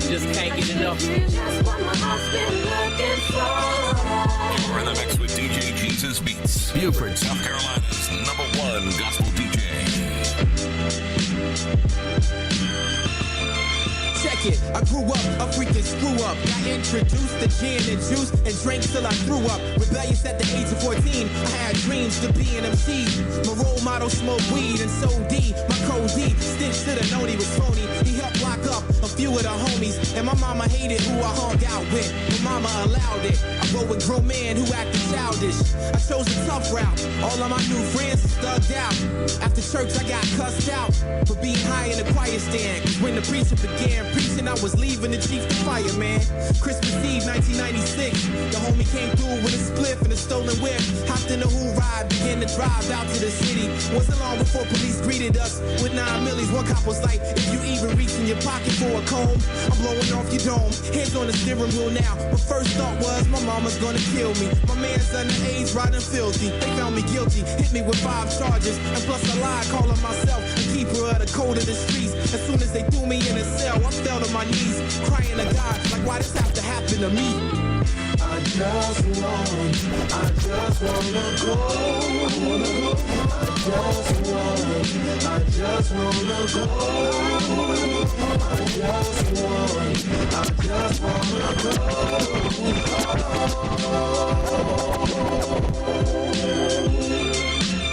Just can't get enough. Just what my heart's been looking for. You're in the mix with DJ JesusBeats, Beaufort, South Carolina's #1 gospel DJ. Check it, I grew up a freaking screw up. Got introduced to gin and juice and drank till I threw up. Rebellious at the age of 14, I had dreams to be an MC. My role model smoked weed and so D. My code D, Stitch should've known he was phony. He helped lock up a few of the homies, and my mama hated who I hung out with. My mama allowed it. I rode with grown men who acted childish. I chose a tough route. All of my new friends thugged out. After church, I got cussed out for being high in the choir stand. 'Cause when the preacher began preaching, I was leaving the chief to fire, man. Christmas Eve, 1996. The homie came through with a spliff and a stolen whip. Hopped in the who ride, began to drive out to the city. Wasn't long before police greeted us with 9 millis. One cop was like, if you even reach in your pocket for a comb, I'm blowing off your dome. Hands on the steering wheel now. But first thought was my mama's gonna kill me. My man's underage, riding filthy. They found me guilty, hit me with 5 charges, and plus a lie, calling myself a keeper of the code of the streets. As soon as they threw me in a cell, I fell to my knees, crying to God, like why this have to happen to me? I just wanna go. I just wanna go.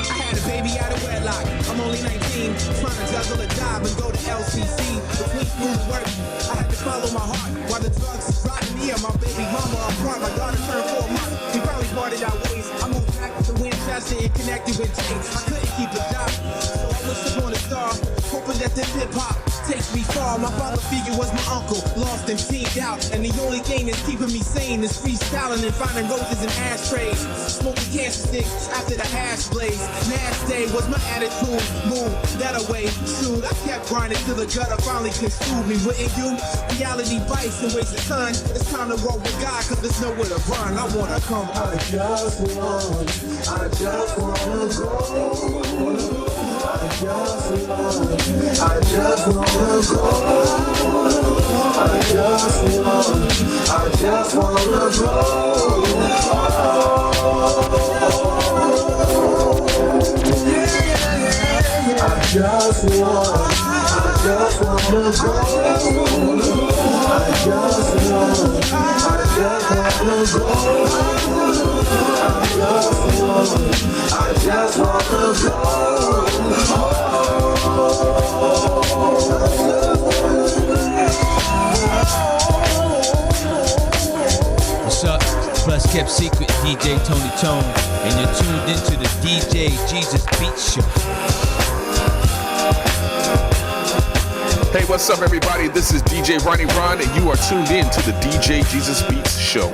I had a baby out of wedlock. I'm only 19, trying to juggle a job and go to LCC. Between school and work, I had to follow my heart while the drugs was driving me and my baby mama up front. My daughter turned 4 months. We probably parted our ways. I moved back to Winchester and connected with James. I couldn't keep a job, so I wished upon a star, hoping that this hip hop takes me far. My father figure was my uncle, lost and teamed out, and the only thing that's keeping me sane is freestyling and finding roses in ashtrays, smoking cancer sticks after the hash blaze. Nash day was my attitude, move that away. Shoot, I kept grinding till the gutter finally consumed me. Wouldn't you? Reality bites and waste a ton. It's time to roll with God, 'cause there's nowhere to run. I wanna come home. I just wanna go. I just wanna go. I just wanna go. Kept Secret, DJ Tony Tone, and you're tuned into the DJ JesusBeats Show. Hey, what's up, everybody? This is DJ Ronnie Ron, and you are tuned in to the DJ JesusBeats Show.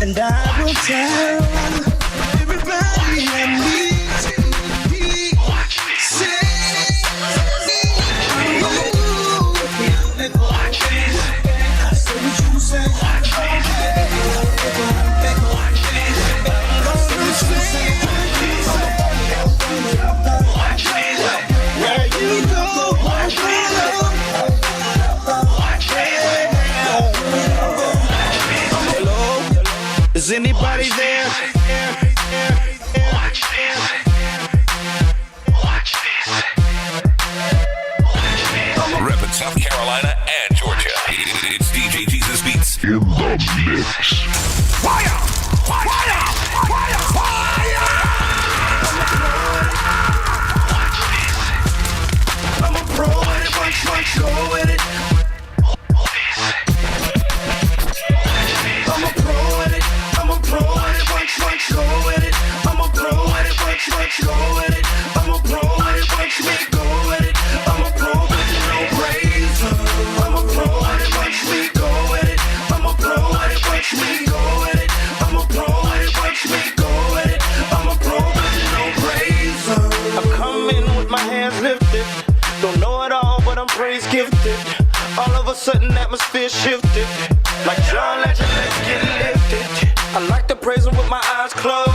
And I will tell everybody I meet. Is anybody there? Reppin' South Carolina and Georgia. It's DJ JesusBeats in the mix. Fire! Fire! Fire! Fire! I'm a pro at it, punch, go with it. I'm a pro at it, punch, go with it. I'm a pro at it, punch, go with it. I'm a pro at it, punch, go with it. I'm a pro, but you no praise. I'm a pro at it, punch, go with it. I'm a pro at it, punch, go with it. I'm a pro at it, punch, go with it. I'm a pro, but you no praise. I come in with my hands lifted. Don't know it all, but I'm praise gifted. All of a sudden, atmosphere shifted. Like John Legend, let's get lifted. I like to praise him with my eyes closed.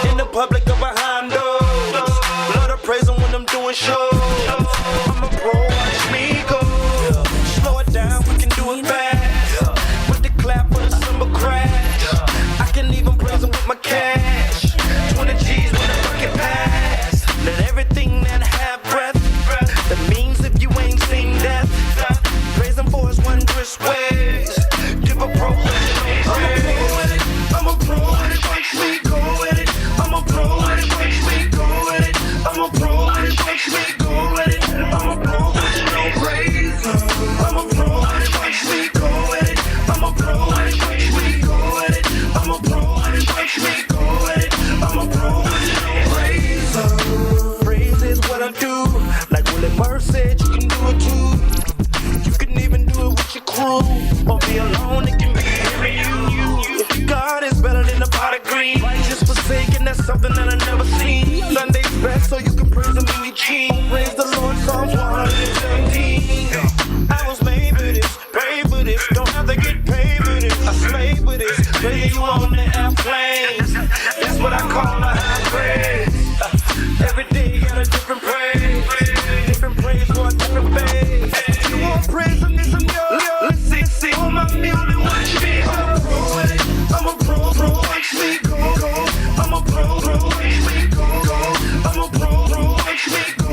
In the public or behind doors. Love to praise him when I'm doing shows. I'm a pro, watch me go. Slow it down, we can do it fast. With the clap for the cymbal crash. I can even praise him with my cash. 20 G's when the bucket pass. Let everything that have breath. That means if you ain't seen death. Praise him for his wondrous ways. Give a pro praise. I'm a pro at it, punch me, go with it. I'm a pro at it, punch me, go with it. I'm a pro at it, punch me, go with it. I'm a pro, but you no praise. I'm a pro at it, punch me, go with it. I'm a pro at it, punch me, go with it. I'm a pro at it, punch me, go with it. I'm a pro, but you no praise. Praise is what I do. Like Willie Murph said, you can do it too. You can even do it with your crew. Or be alone, it can be him and you. God is better than a pot of green. Righteous forsaken, that's something that I never seen. Sunday's best, so you can praise him in your jeans. Praise the Lord, Psalms 117. I was made for this, pray for this. Don't have to get paid for this. I slave with this, praise you on the airplanes. That's what I call a high praise. Every day got a different praise. Different praise for a different phase. You want praise and this and yours. Let's see on my mule and watch me go. I'm a pro, watch me go. I'm a pro, watch me go. I'm a pro, watch me go.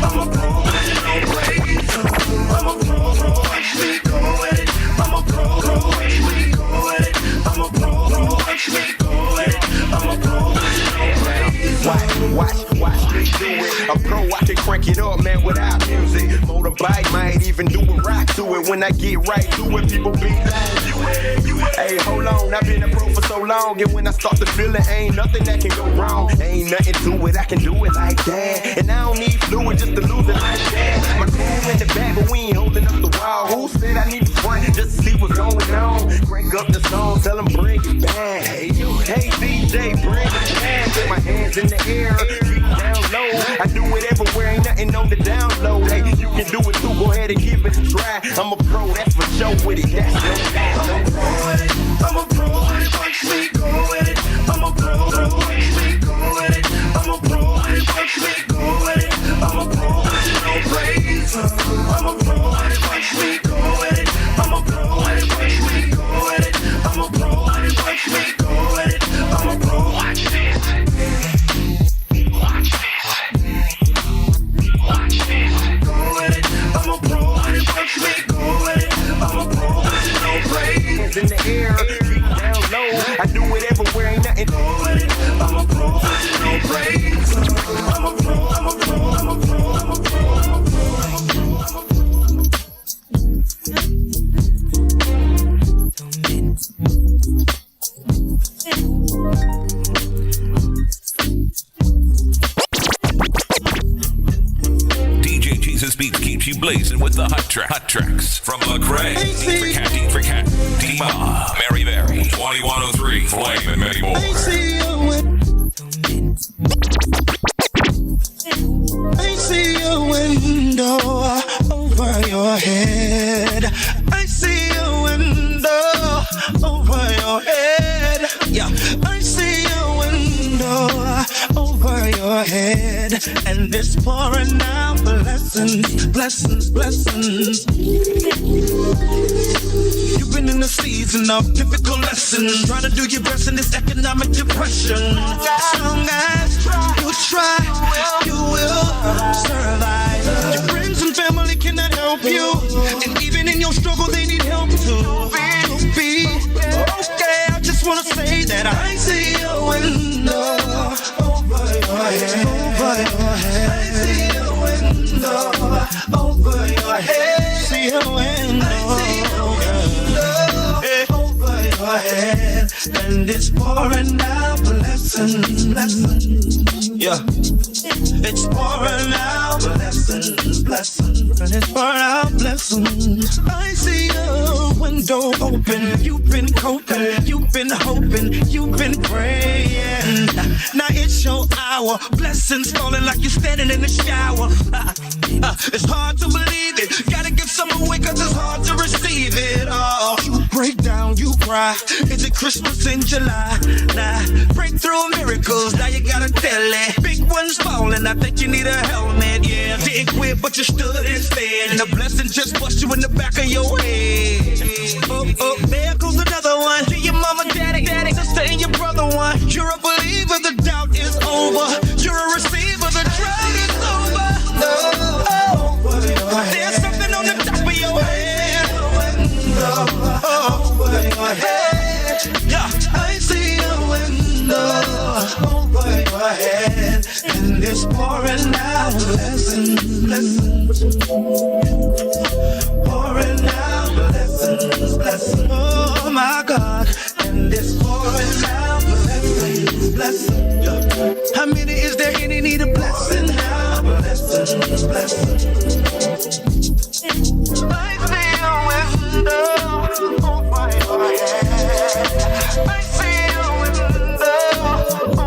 I'm a pro, watch no praise. I'm a pro, watch me go with it. I'm a pro, watch me go with it. I'm a pro, watch me go with it. I'm a pro, watch no praise. Watch me do it. A pro, I can crank it up, man, without music. Motorbike might even do a rock to it. When I get right to it, people be like, hey, hold on, I've been a pro for so long. And when I start to feel it, ain't nothing that can go wrong. Ain't nothing to it, I can do it like that. And I don't need fluid just to lose it like that. My crew in the back, but we ain't holding up the wall. Who said I need to front just to see what's going on? Crank up the song, tell them bring it back. Hey, DJ, bring it back. Put my hands in the air, feet down low. I do it everywhere, ain't nothing on the download. Hey, you can do it too, go ahead and give it a try. I'm a pro, that's for sure with it, that's no doubt. I'm a pro at it, I'm a pro at it, punch me, go with it. I'm a pro, punch me, go with it. I'm a pro at it, punch me, go with it. I'm a pro, but you no praise. I'm a pro at it, punch me, go with it. I'm a pro at it, punch me, go with it. I'm a pro at it, punch me, go with it. I'm a pro, watch this. Watch this. Watch this. Go with it. I'm a pro at it, punch me, go with it. I'm a pro, but you no praise. In the air, feet down low. I do it everywhere, ain't nothing to with it. I'm a pro, but you no praise. I'm a pro, I'm a pro, I'm a pro, I'm a pro, I'm a pro, I'm a pro, I'm a pro. DJ JesusBeats keeps you blazing with the hot tracks from Lecrae, for Cat, Dima, Mary Money 103, Flame, and many more. I see a window over your head. I see a window over your head. Yeah, I see a window over your head, and it's pouring out blessings, blessings, blessings. You've been in a season of difficult lessons, trying to do your best in this economic depression. As long as you try, you will survive. Your friends and family cannot help you, and even in your struggle, they need help to be okay. I just wanna say that I see a window over your head, over your head. I see a window over your head. See a window, over your head, and it's pouring out blessings, blessings. Yeah, it's pouring out blessings, blessings, and it's pouring out blessings. I see a window open. You've been coping, you've been hoping, you've been praying. Now it's your hour. Blessings falling like you're standing in the shower. It's hard to believe it. Gotta give some away 'cause it's hard to receive it. Oh, you break down, you cry. Is it Christmas in July? Nah, breakthrough miracles. Now you gotta tell it. Big one's falling. I think you need a helmet. Yeah, didn't quit, but you stood instead. And the blessing just bust you in the back of your head. Oh, oh, there goes another one. To your mama, daddy, sister, and your brother one. You're a believer, the doubt is over. You're a receiver, the drought is over. There's something on the top of your head. Over your head. Yeah, I see a window over your head, and it's pouring out blessings, blessings. Pouring out blessings, blessings. Oh my God, and it's pouring out blessings, blessings. Yeah. How many is there any need a blessing? Blessings, blessings. I see a window over your head. I see a window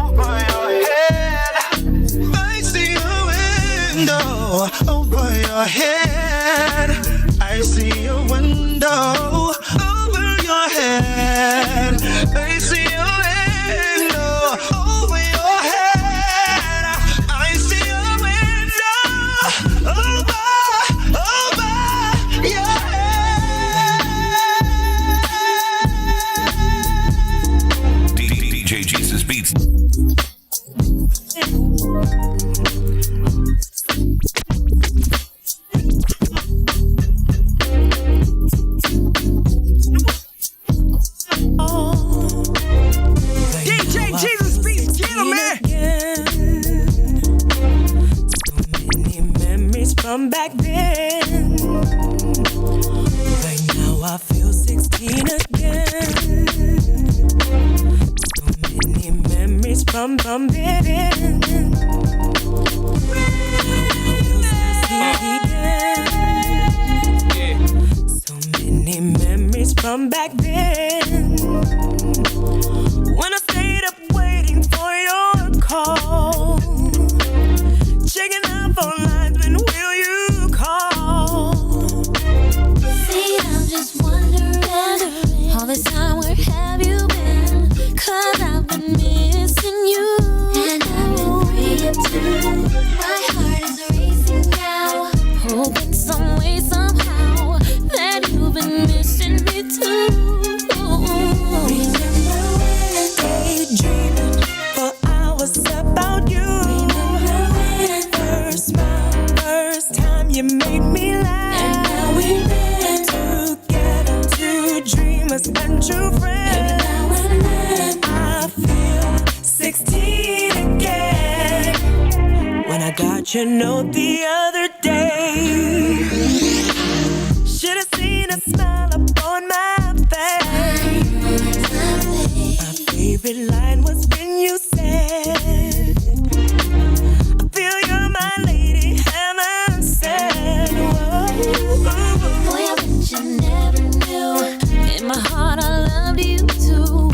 over your head. I see a window over your head. I see a window over your head. I see a window over your head. I see a window over your head. DJ JesusBeats. DJ JesusBeats, get him, man. So many memories from back then. Right now I feel 16 again. So many memories from then. So many memories from back then. When I stayed up waiting for your call, checking out phone lines, when will you call? See, I'm just wondering, all this time where have you been? 'Cause I've been missing you, and I've been praying too. My heart is racing now, hoping some way, somehow, that you've been missing me too. Daydreaming for hours about you. First smile, first time you made me laugh. And now we've been together, two dreamers and true friends. I feel 16 again. When I got your note the other day, should've seen a smile upon my face. My favorite line was when you said, I feel you're my lady, heaven said. Whoa. Boy, I bet you never knew. In my heart, I loved you too.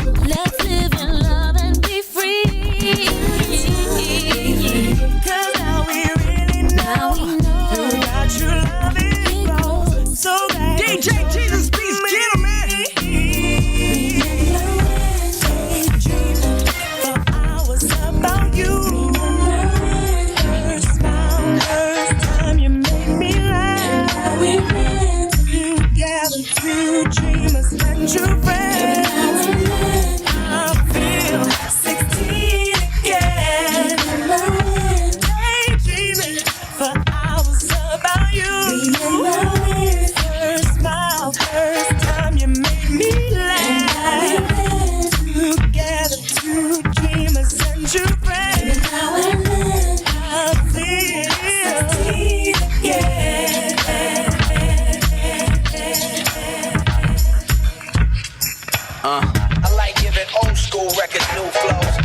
I like giving old school records new flows.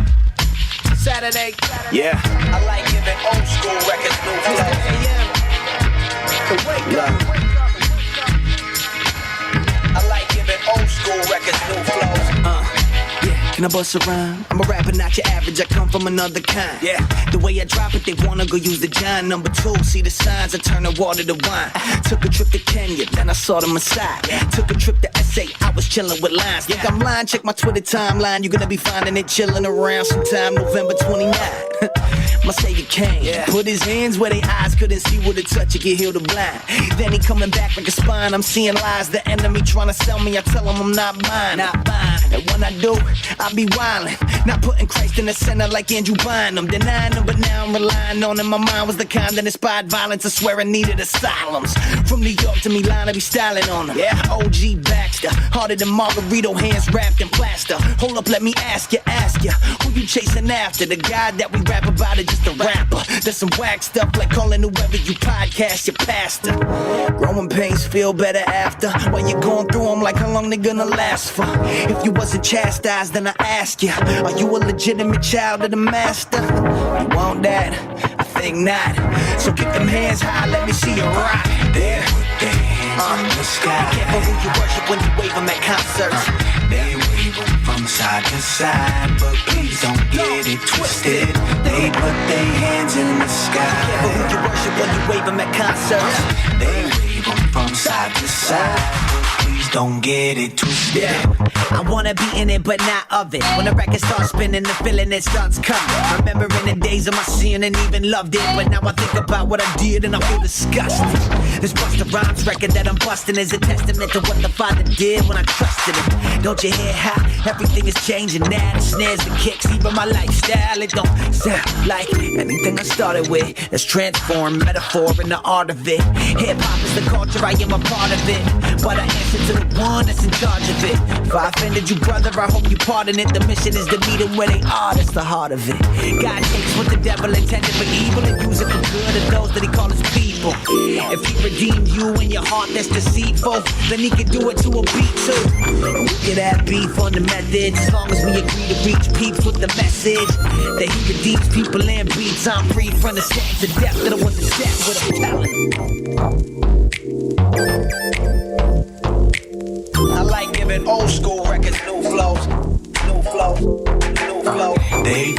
Saturday. Yeah. I like giving old school records new flows. I like giving old school records new flows. Can I bust a rhyme? I'm a rapper, not your average. I come from another kind. Yeah. The way I drop it, they wanna go use the John. Number 2, see the signs, I turn the water to wine. Took a trip to Kenya, then I saw the Messiah. Took a trip to SA, I was chilling with lines. Think I'm lying? Check my Twitter timeline. You're gonna be finding it chilling around sometime November 29. My savior came, put his hands where their eyes couldn't see with a touch, you get healed the blind. Then he coming back like a spine, I'm seeing lies. The enemy trying to sell me, I tell him I'm not buying. And when I do, I be wildin', not putting Christ in the center like Andrew Bynum. Denying him, but now I'm relying on him. My mind was the kind that inspired violence, I swear I needed asylums. From New York to Milan, I be styling on them. OG Baxter, harder than Margarito, hands wrapped in plaster. Hold up, let me ask you, who you chasing after? The guy that we rap about is just a rapper. There's some whack stuff like calling whoever you podcast your pastor. Growing pains feel better after. While you're going through them, like how long they gonna last for? If you wasn't chastised, then I ask you, are you a legitimate child of the master? You want that? I think not. So keep them hands high, let me see you rock. There, their hands in the sky. Be careful who you worship when you wave them at concerts. They wave them from side to side, but please don't get it twisted. They put their hands in the sky. Be careful who you worship when you wave them at concerts. They wave them from side to side. Don't get it twisted. I wanna be in it, but not of it. When the record starts spinning, the feeling it starts coming. Remembering the days of my sin and even loved it, but now I think about what I did and I feel disgusted. This Busta Rhymes record that I'm busting is a testament to what the Father did when I trusted Him. Don't you hear how everything is changing now? The snares, the kicks, even my lifestyle. It don't sound like anything I started with. It's transformed, metaphor in the art of it. Hip hop is the culture, I am a part of it. But I answer to the one that's in charge of it. If I offended you, brother, I hope you pardon it. The mission is to meet them where they are, that's the heart of it. God takes what the devil intended for evil and use it for good of those that He calls His people. If He redeemed you in your heart that's deceitful, then He can do it to a beat too. We can have beef on the methods, as long as we agree to reach peeps with the message that He redeems people and beats. I'm free from the sentence of death that I wasn't set with a talent. I like giving old school records new flows. New flows. New flows. They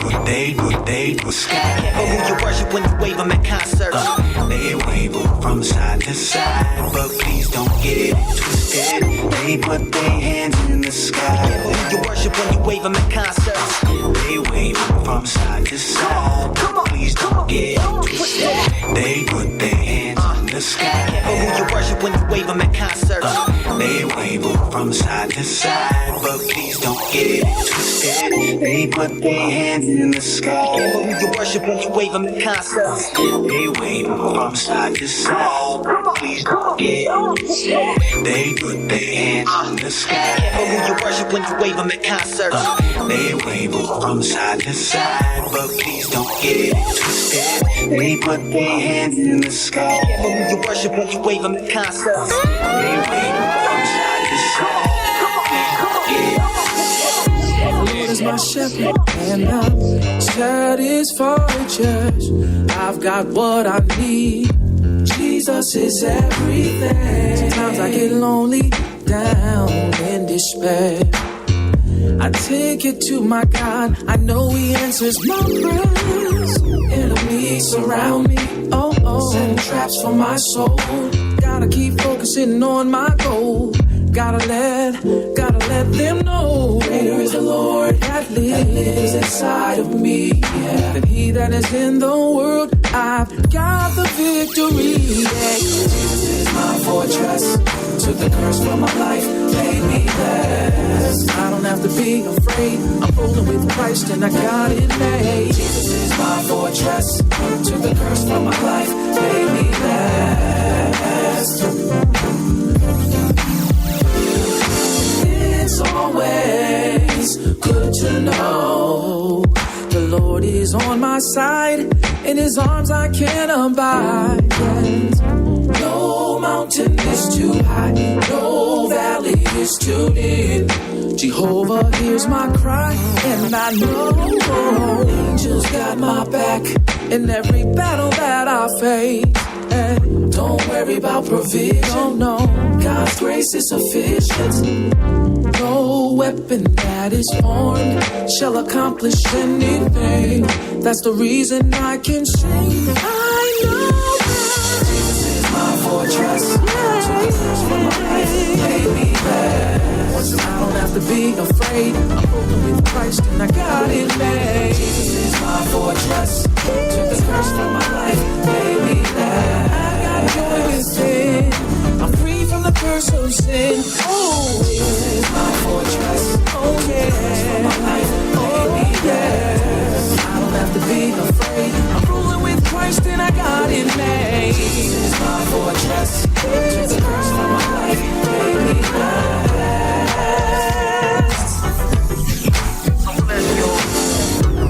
put sky. Careful who you worship when you wave them at concerts. They wave them from side to side, but please don't get it twisted. They put their hands in the sky. Careful who you worship when you wave them at concerts. They wave them from side to side. Please don't get it twisted. They put their hands in the sky. Careful who you worship when you wave them at concerts. They wave them from side to side, but please don't get it twisted. They put their hands in the sky. Careful who you worship when you wave them at concerts. They wave them from side to side, please don't get it twisted. They put their hands in the sky. Careful who you worship when you wave them at concerts. They wave them from side to side, but please don't get it twisted. They put their hands in the sky. Careful who you worship when you wave them at concerts. They wave them from side to side. The Lord is my shepherd, and I'm satisfied, church. I've got what I need. Jesus is everything. Sometimes I get lonely, down in despair. I take it to my God. I know He answers my prayers. Enemies surround me. Setting traps for my soul. Gotta keep focusing on my goal. Gotta let them know. Greater is the Lord that lives inside of me. Yeah. Than he that is in the world. I've got the victory. Yeah. Jesus is my fortress. Took the curse from my life, made me blessed. I don't have to be afraid. I'm rolling with Christ and I got it made. Jesus is my fortress. Took the curse from my life, made me blessed. It's always good to know the Lord is on my side. In His arms I can abide. Yes. No mountain is too high, no valley is too deep. Jehovah hears my cry, and I know angels got my back in every battle that I face. And don't worry about provision, no, God's grace is sufficient. No weapon that is formed shall accomplish anything. That's the reason I can sing. I know that Jesus is my fortress. From my life, made me glad. I don't have to be afraid. I'm open with Christ and I got it made. Jesus is my fortress. Took the curse from my life, made me glad. I got joy within. I'm free from the curse of sin. Oh, Jesus is my fortress. Oh yeah. My life, made me glad. I don't have to be afraid. I'm ruling with Christ and I got it made. Jesus is my fortress. Took the curse from my life, made me glad.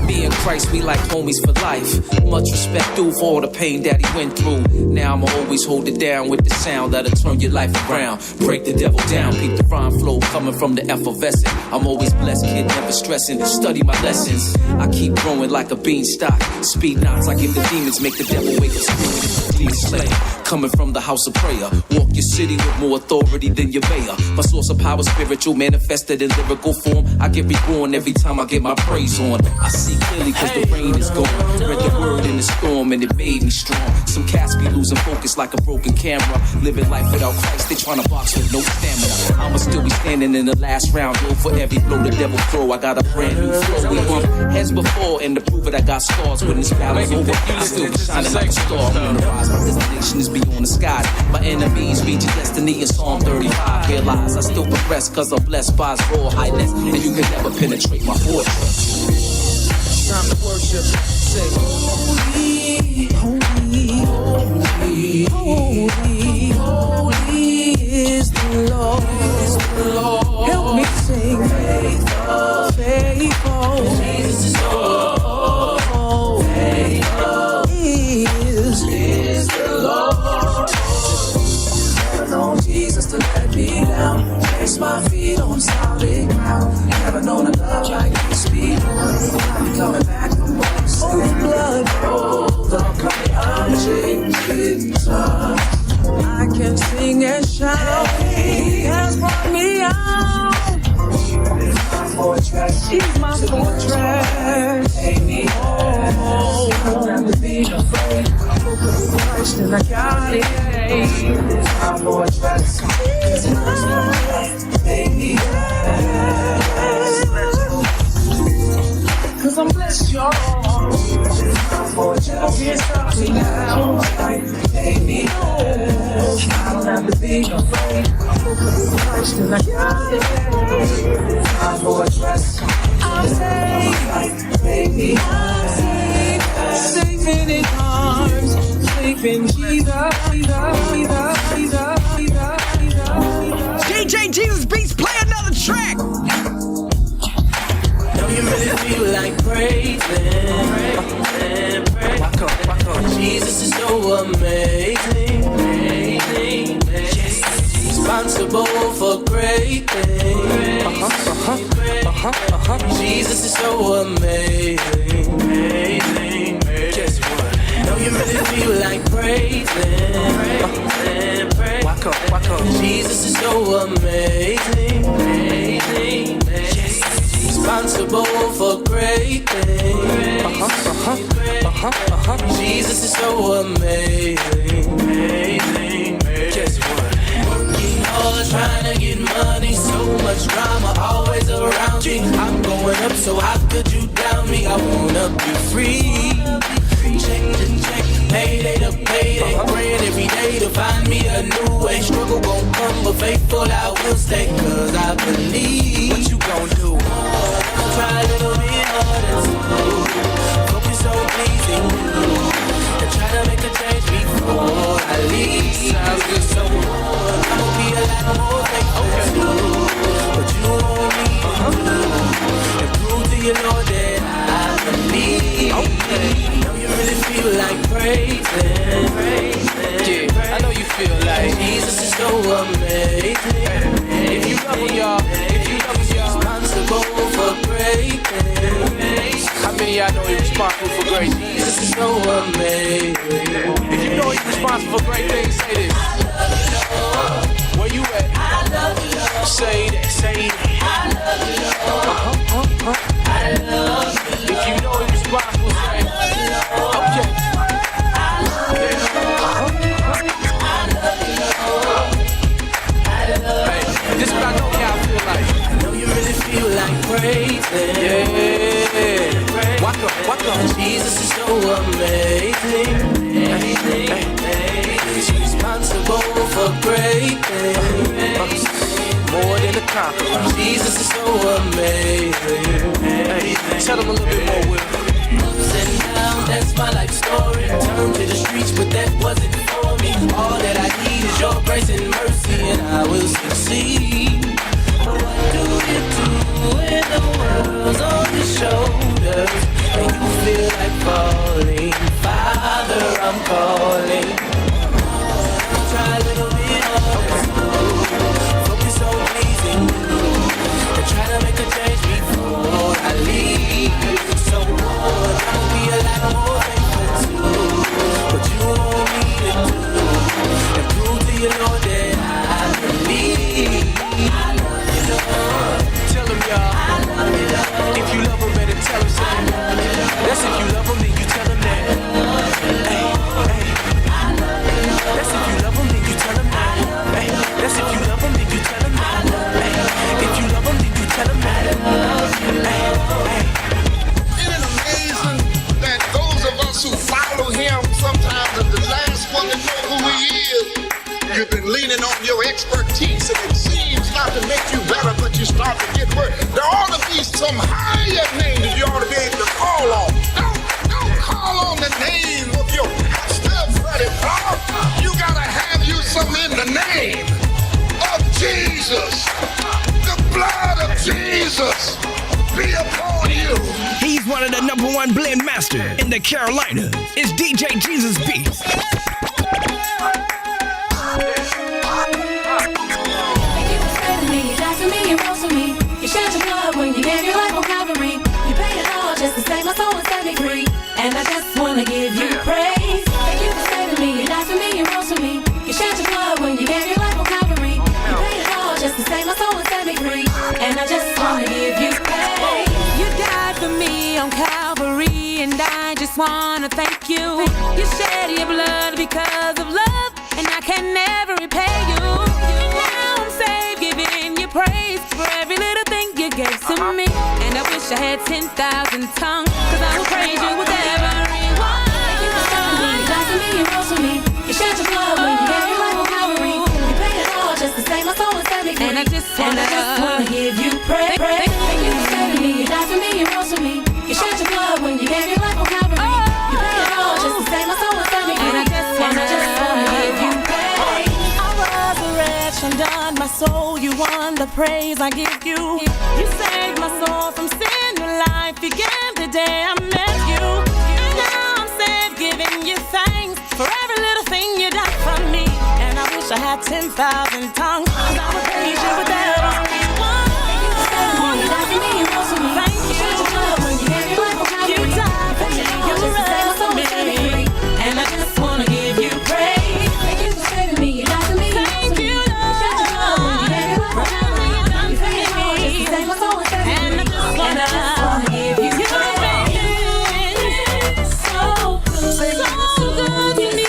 Me and Christ, we like homies for life. Much respect due for all the pain that he went through. Now I'ma always hold it down with the sound that'll turn your life around. Break the devil down, beat the rhyme flow coming from the effervescent. I'm always blessed, kid, never stressing. Study my lessons. I keep growing like a beanstalk. Speed knots, I give the demons, make the devil wake up screaming. Demon slayer, coming from the house of prayer. Walk your city with more authority than your mayor. My source of power, spiritual, manifested in lyrical form. I get reborn every time I get my praise on. I see clearly cause the rain is gone. Read the word in the storm and it made me strong. Some cats be losing focus like a broken camera. Living life without Christ, they tryna box with no stamina. I'ma still be standing in the last round. Yo, for every blow the devil throw, I got a brand new flow. We bump heads before and to prove it I got scars. When this battle's over, I still be shining like a star. When the rise, my destination is beyond the skies. My enemies reach your destiny in Psalm 35. Realize I still progress cause I'm blessed by his royal highness. And you can never penetrate my fortress. Time to worship. Say, holy, holy, holy, holy, holy is the Lord. Help me sing. Faithful, faithful. Jesus is Lord. Faithful is the Lord. Never known Jesus to let me down. Place my feet on solid ground. Never known a love like this before. I'm coming back from what you say. Blood rolled up my Jesus. I can sing and shout. He has brought me out. He's my fortress. Oh, I don't have to be afraid. I'm open with Christ and I got it. He's my fortress. He's my baby. Cause I'm blessed, y'all. My fortress. He's me now. Baby. I don't have to be afraid. I'm open with Christ and I got it. My fortress. I'm safe, baby. I'm safe, safe in his arms, safe in Jesus. DJ JesusBeats, play another track. Know you really feel like praising. Jesus is so amazing. Responsible for great things. Jesus is so amazing. Guess what? Know you really feel like praising. Jesus is so amazing. Responsible for great things. Jesus is so amazing. Guess what? Working hard, trying to get money, so much drama always around me. I'm going up, so how could you doubt me? I wanna be free. Check to check, payday to payday. Praying every day to find me a new way. Struggle gon' come, but faithful I will stay. Cause I believe. What you gon' do? I'll try a little bit harder too. Focus on pleasing you. And try to make a change before I leave. Sounds good, so I'ma be a lot more faithful too. But you want me to do. And prove to you, Lord, that I believe. I know you really feel like praising. Yeah, I know you feel like Jesus is so amazing. If you love him, y'all, if you love him, y'all. y'all know he's responsible for great things. Jesus is so amazing. If you know he's responsible for great things, say this. Where you at? I love you, Lord. Say that, say that. I love you, Lord. I love you, Lord. If you know he's responsible, say it. Okay. Hey, this is what I know y'all feel like. I know you really feel like praising. Yeah. Walk up. Jesus is so amazing. He's responsible for great things. More than a conqueror. Jesus is so amazing. Hey, tell them a little bit more, Will. Ups and downs, that's my life story. Turn to the streets, but that wasn't for me. All that I need is your grace and mercy, and I will succeed. But what do you do when the world's on your shoulders and you feel like falling? Father, I'm calling. I'll try a little bit harder to focus on pleasing you and try to make a change before I leave. So Lord, I'll be a lot more faithful too. What you want me to do and prove to you, Lord, that I believe. I love you, Lord. Tell them, y'all. I love you, Lord. If you love them, better tell them so. That's if you love them, then you tell them that. Hey. That's if you love them, then you tell them that. Hey. That's if you love them, then you tell them that. Hey. If you love them, then you tell them that. Hey. Isn't it amazing that those of us who follow him sometimes are the last one to know who he is? You've been leaning on your expertise and it seems not to make you better, but you start to get worse. There ought to be some higher name that you ought to be able to call on. Don't call on the name of your pastor, Freddie Paul. You gotta have you some in the name of Jesus. The blood of Jesus be upon you. He's one of the #1 blend masters in the Carolinas. It's DJ JesusBeats. You shed your blood when you gave your life on Calvary. You paid it all just to save my soul and set me free. And I just wanna give you praise. Thank you for saving me. You died for me, you rose for me. You shed your blood when you gave your life on Calvary. You paid it all just to save my soul and set me free. And I just wanna give you praise. You died for me on Calvary, and I just wanna thank you. You shed your blood because of love, and I can never repay you. Now I'm saved, giving you praise for every little thing you gave to me. And I wish I had 10,000 tongues, cause I will praise you with everyone. Thank you for saving me. You died for me, you rose for me. You shed your blood when you gave your life on Calvary. You paid it all just to save my soul and set me free. And I just wanna give you praise. Thank you for saving me. You died for me, you rose for me. You shed your blood when you gave your life on Calvary. You paid it all just to save my soul and set me free. And I just wanna give you praise. I was a wretch, undone my soul. You won the praise I give you. You saved my soul from sin. Your life began the day I met you. Now I'm saved, giving you thanks for every little thing you done for me. And I wish I had 10,000 tongues, cause I would praise you with everyone. Thank you for saving me. You died for me, you rose for me. Thank you. You shed your blood when you gave your life on Calvary. You died for me, you just to save my soul and set me free. and I just wanna give you praise. Thank you for saving me. You died for me, you rose for me. You shed your blood when you gave your life on Calvary. You paid it all just to save my soul and set me free. And I just wanna give you praise. So good, so good to me.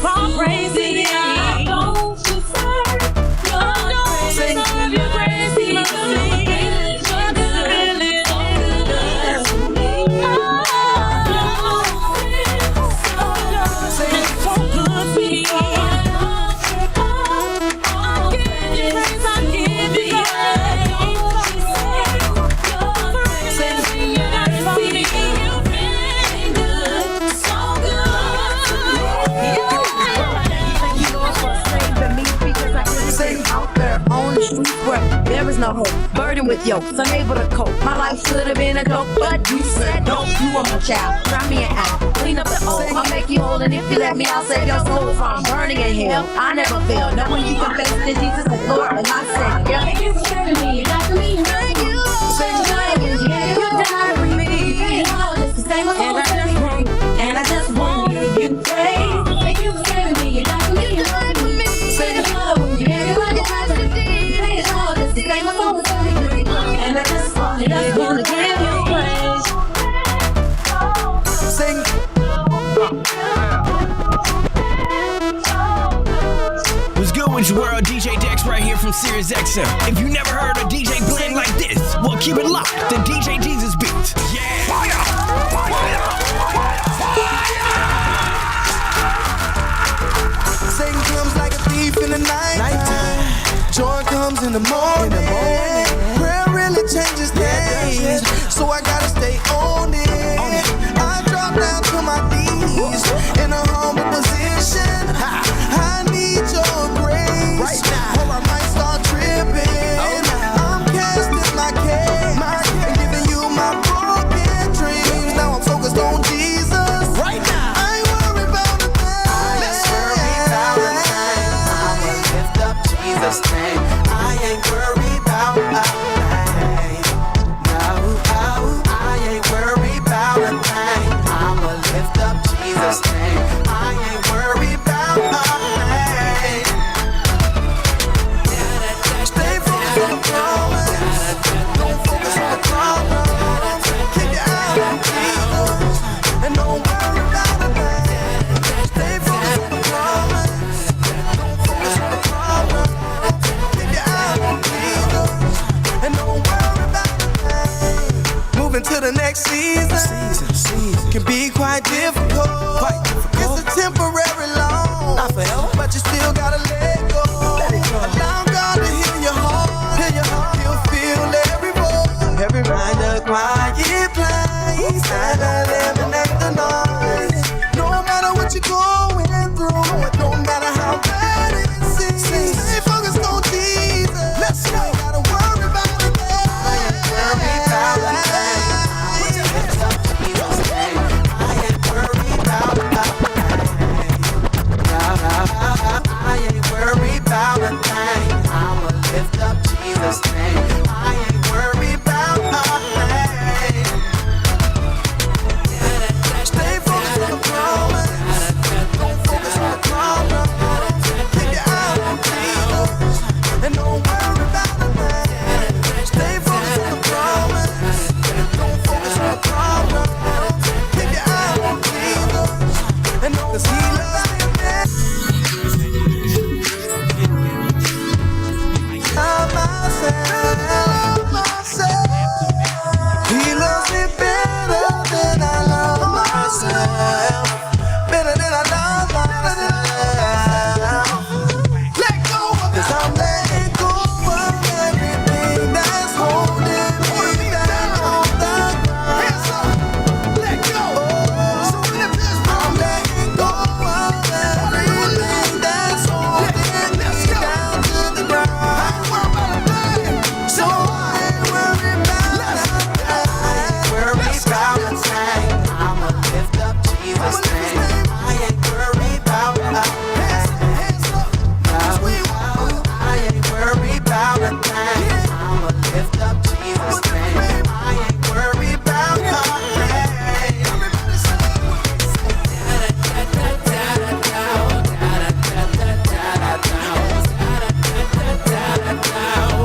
All praise to you. I don't deserve your praise. There is no hope, burdened with yokes, unable to cope. My life should have been a joke, but you said don't. You are my child, try me and out, clean up the old. I'll make you whole, and if you let me, I'll save your soul from burning in hell. I never fail, now when you confess that Jesus is Lord and my Savior. Thank you for saving me, you died for me, you rose for me. from Sirius XM. If you never heard a DJ playing like this, well, keep it locked to DJ JesusBeats. Yeah. Fire! Fire! Satan comes like a thief in the night. Joy comes in the morning. Prayer really changes things, so I gotta stay on it. I drop down to my knees in a humble position. I need your grace right now, or I might start tripping. I'm casting my care and giving you my broken dreams. Now I'm focused on Jesus right now. I ain't worried about a thing. Let's worry about a thing. I'ma lift up Jesus' name. I ain't worried about a thing. No, I ain't worried about a thing. I'ma lift up Jesus' name. I ain't worried about a thing. Stay focused on the promise. Don't focus on the problem. Keep your eye on Jesus and don't worry about a thing. Stay focused on the promise. Don't focus on the problem. Keep your eye on Jesus and don't worry about a thing. Moving to the next season can be quite difficult. It's a temporary loss, not forever, but you still gotta let go. Allow God to heal your heart. He'll feel every voice. Find a quiet place and eliminate the noise. No matter what you're going through, no matter how bad it seems, stay focused on Jesus. Let's go. Gotta worry about it. Worry about it. Put your hands up, Jesus' name. I ain't worried about it. I ain't worried about a thing. I'ma lift up Jesus' name. I ain't worried about a thing. Stay focused on the promise. Don't focus on the problem. Keep your eye on Jesus and don't worry about a thing. Stay focused on the promise. Don't focus on the problem. Keep your eye on Jesus and know 'cause He loves me. He loves me better than I love myself. Better than I love myself. Let go of 'cause I'm letting go of everything that's holding me down on the ground. Let go. I'm letting go of everything that's holding me down to the ground. So I ain't worried about a thing. I'ma lift up Jesus' name. I ain't worried about a thing. I ain't worried about a thing. I'ma lift up Jesus' name. I ain't worried about a thing.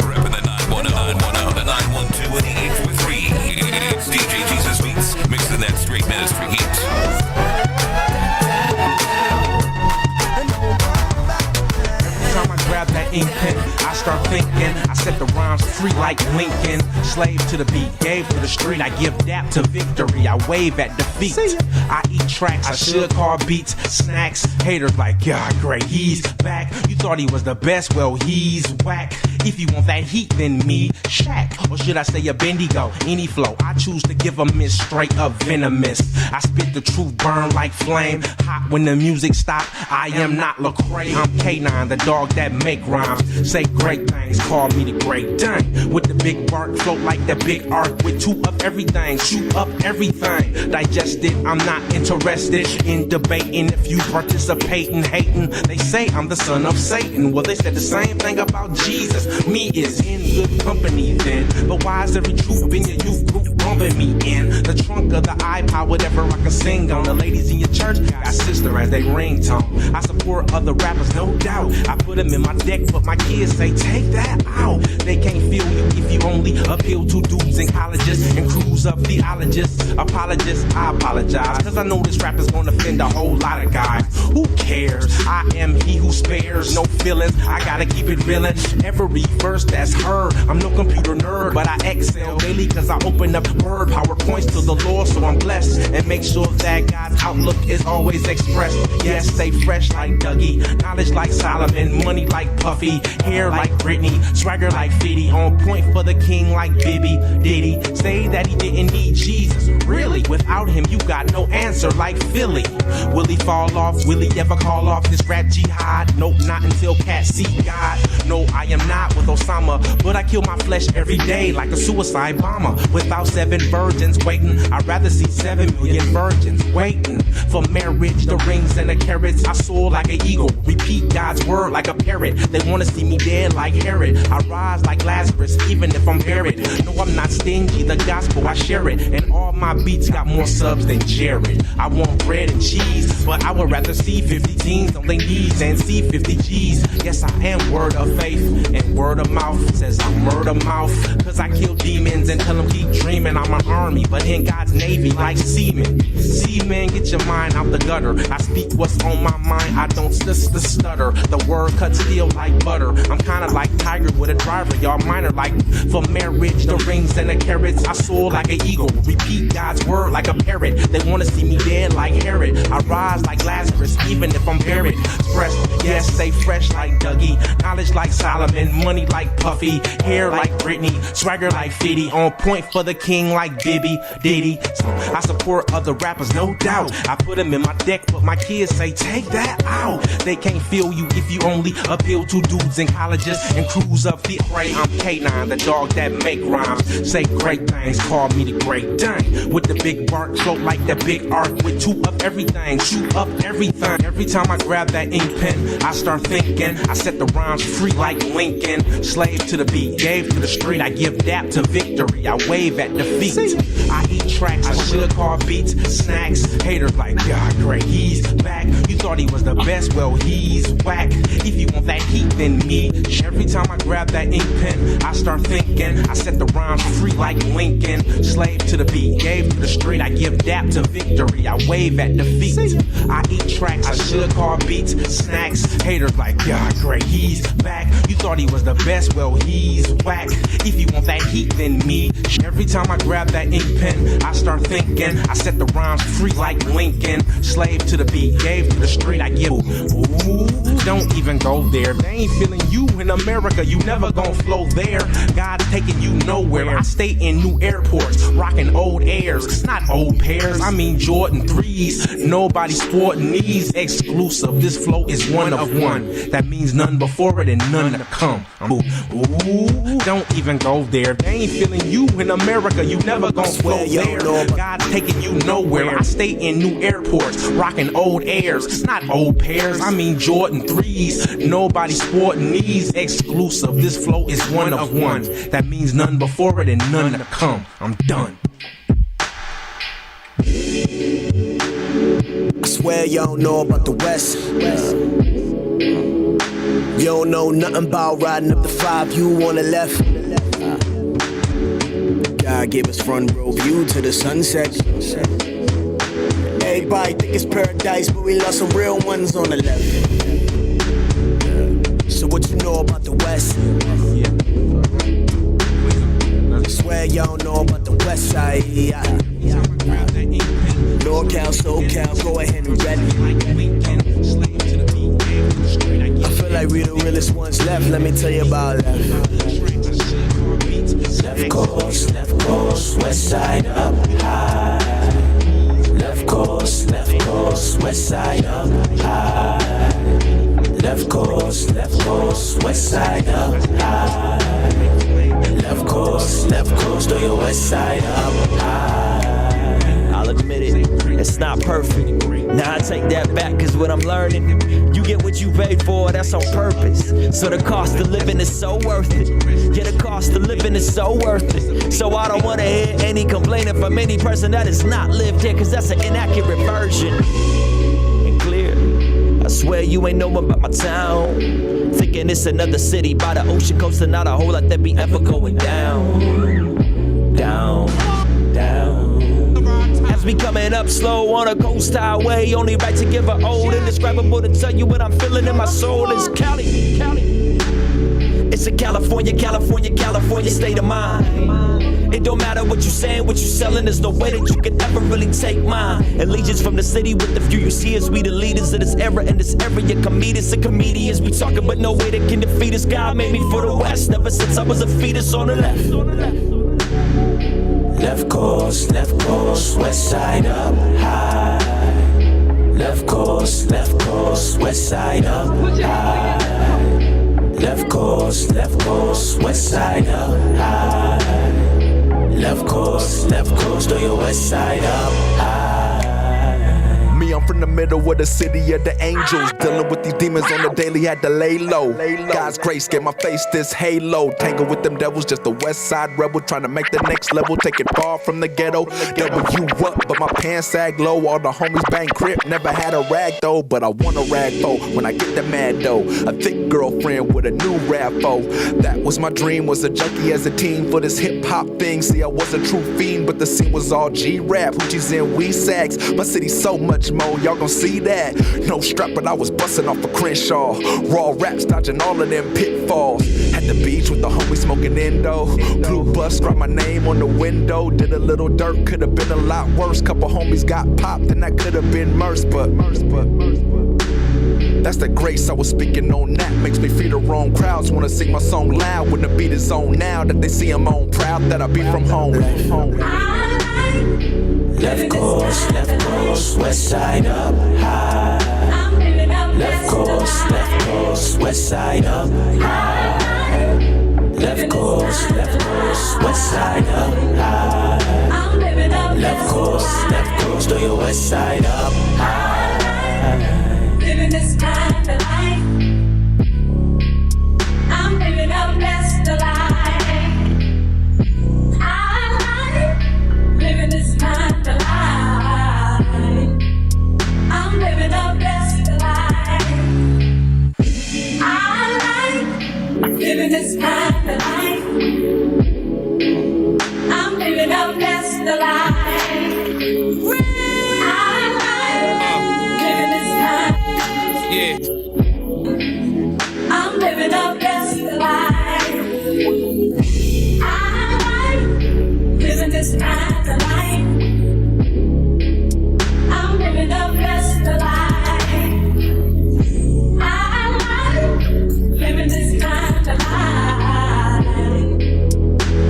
Repping the 91910, the 912, and the 843. It's DJ JesusBeats, mixing that straight ministry heat. Every time I grab that ink pen, I start thinking. I set the rhymes free like Lincoln. Slave to the beat, gave to the street. I give dap to victory. I wave at defeat. I eat tracks, I should call beats snacks. Haters like, yeah, great, he's back. You thought he was the best, well, he's whack. If you want that heat, then me, Shaq. Or should I say a Bendigo? Any flow, I choose to give a miss, straight up venomous. I spit the truth, burn like flame. Hot when the music stop, I am not Lecrae. I'm K9, the dog that make rhymes. Say great things, call me the great dang. With the big bark, float like the big arc. With two of everything, shoot up everything. Digest it, I'm not interested in debating. If you participate in hating, they say I'm the son of Satan. Well, they said the same thing about Jesus. Me is in good company then. But why is every troop in your youth group bumping me in the trunk of the iPod, whatever I can sing on. The ladies in your church got sister as they ringtone. I support other rappers, no doubt. I put them in my deck, but my kids say, take that out. They can't feel you if you only appeal to dudes in colleges and crews of theologists. Apologists, I apologize, cause I know this rap is gonna offend a whole lot of guys. Who cares? I am he who spares no feelings. I gotta keep it reelin'. Every verse that's heard. I'm no computer nerd, but I excel daily cause I open up word PowerPoints to the Lord, so I'm blessed and make sure that God's outlook is always expressed. Yes, stay fresh like Dougie, knowledge like Solomon, money like Puffy, hair like Britney, swagger like Fitty, on point for the king like Bibby. Did he say that he didn't need Jesus? Really? Without him, you got no answer like Philly. Will he fall off? Will he ever call off his rap jihad? Nope, not until cats see God. No, I am not with Osama, but I kill my flesh every day like a suicide bomber. Without 7 virgins waiting, I'd rather see 7 million virgins waiting for marriage, the rings and the carrots. I soar like an eagle, repeat God's word like a parrot. They wanna see me dead like Herod. I rise like Lazarus, even if I'm buried. No, I'm not stingy, the gospel I share it, and all my beats got more subs than Jared. I want bread and cheese, but I would rather see 50 teens on their knees and see 50 G's. Yes, I am word of faith, and word of mouth says I'm murder mouth, cause I kill demons and tell them keep dreaming. I'm an army, but in God's navy like seamen. Seamen, get your mind out the gutter. I speak what's on my mind, I don't stutter. The word cuts steel like butter. I'm kinda like Tiger with a driver, y'all minor like for marriage, the rings and the carrots. I soar like an eagle, repeat God's word like a parrot. They wanna see me dead like Herod. I rise like Lazarus, even if I'm buried. Expressed, yes, stay fresh like Dougie, knowledge like Solomon, money like Puffy, hair like Britney, swagger like Fitty, on point for the king like Bibby, Diddy. So I support other rappers, no doubt. I put them in my deck, but my kids say, take that out. They can't feel you if you only appeal to dudes in colleges and crews of the prey. I'm K9, the dog that make rhymes, say great things, call me the great dang. With the big bark, float like the big arc, with 2 of everything, shoot up everything. Every time I grab that ink pen, I start thinking. I set the rhymes free like Lincoln. Slave to the beat, gave to the street. I give dap to victory, I wave at defeat. I eat tracks, I should call beats snacks. Haters like, God, great, he's back. You thought he was the best, well, he's whack. If you want that heat, then me. Every time I grab that ink pen, I start thinking. I set the rhymes free like Lincoln. Slave to the beat, gave to the street. I give dap to victory, I wave at defeat. I eat tracks, I should call beats snacks. Haters like, God, great, he's back. You thought he was the best, well, he's whack. If you want that heat, then me. Every time I grab that ink pen, I start thinking. I set the rhymes free like Lincoln. Slave to the beat, gave to the street. I give, ooh, don't even go there. They ain't feeling you in America, you never gon' flow there. God's taking you nowhere. I stay in new airports, rocking old airs, not old pairs. I mean Jordan 3s. Nobody sporting these. Exclusive, this flow is one of one. That means none before it and none to come. Ooh, don't even go there. They ain't feeling you in America, you never gon' flow there. God's taking you nowhere. I stay in new airports, rocking old airs, not old pairs. I mean Jordan 3s. Nobody sporting these. Exclusive, this flow is one of one. That means none before it and none to come. I'm done. I swear you don't know about the West. You don't know nothing about riding up the 5, you on the left. God gave us front row view to the sunset. Everybody think it's paradise, but we lost some real ones on the left. So what you know about the West? I swear you don't know about the West side. NorCal, SoCal, go ahead and read I feel like we the realest ones left. Let me tell you about left. Left coast, west side up high. Left coast, west side up high. Left coast, west side up high. Left coast, throw your west side up high. I'll admit it, it's not perfect. Now I take that back, cause what I'm learning, you get what you paid for, that's on purpose. So the cost of living is so worth it. Yeah, the cost of living is is so worth it. So I don't wanna hear any complaining from any person that has not lived here, cause that's an inaccurate version. And clear, I swear you ain't know about my town. Thinking it's another city by the ocean coast and not a whole lot that be ever going down. Down, down. As we coming up slow on a coast highway, only right to give an ode, indescribable to tell you what I'm feeling in my soul is Cali, Cali. It's a California, California, California state of mind. It don't matter what you saying, what you selling, there's no way that you can ever really take mine. Allegiance from the city with the view you see as we the leaders of this era and this area. Comedians and comedians, we talking but no way they can defeat us. God made me for the West, ever since I was a fetus on the left. Left coast, west side up high. Left coast, west side up high. Left coast, west side up high. Left coast, throw your west side up high. Me, I'm from the middle of the city of the angels. Dealing with these demons on the daily, had to lay low. God's grace gave my face this halo. Tangle with them devils, just a west side rebel. Trying to make the next level, take it far from the ghetto. W up, but my pants sag low. All the homies bang crip, never had a rag though. But I want a rag foe when I get the mad dough. A thick girlfriend with a new rap foe. That was my dream, was a junkie as a teen for this hip hop thing. See, I was a true fiend, but the scene was all G-rap. Hoochies and wee sags, my city's so much more, y'all gon' see that. No strap, but I was busting off a Crenshaw. Raw raps, dodging all of them pitfalls. At the beach with the homies smoking Indo. Blue bus, write my name on the window. Did a little dirt, could've been a lot worse. Couple homies got popped, and that could've been Merce, but that's the grace I was speaking on. That makes me feel the wrong crowds wanna sing my song loud when the beat is on. Now that they see I'm on, proud that I be from home. Left coast, west side up high. Left coast, west side up high. Left coast, west side up high. Left coast, throw your west side up high. Living this kind of life. I'm living a best of life. Living this kind of life. I'm living the best of life. I like living this kind of life. I'm living the best of life. I like living this kind of life. I'm living the best of life. I like living this kind of life. I'm living the best of life. I like living this kind of life.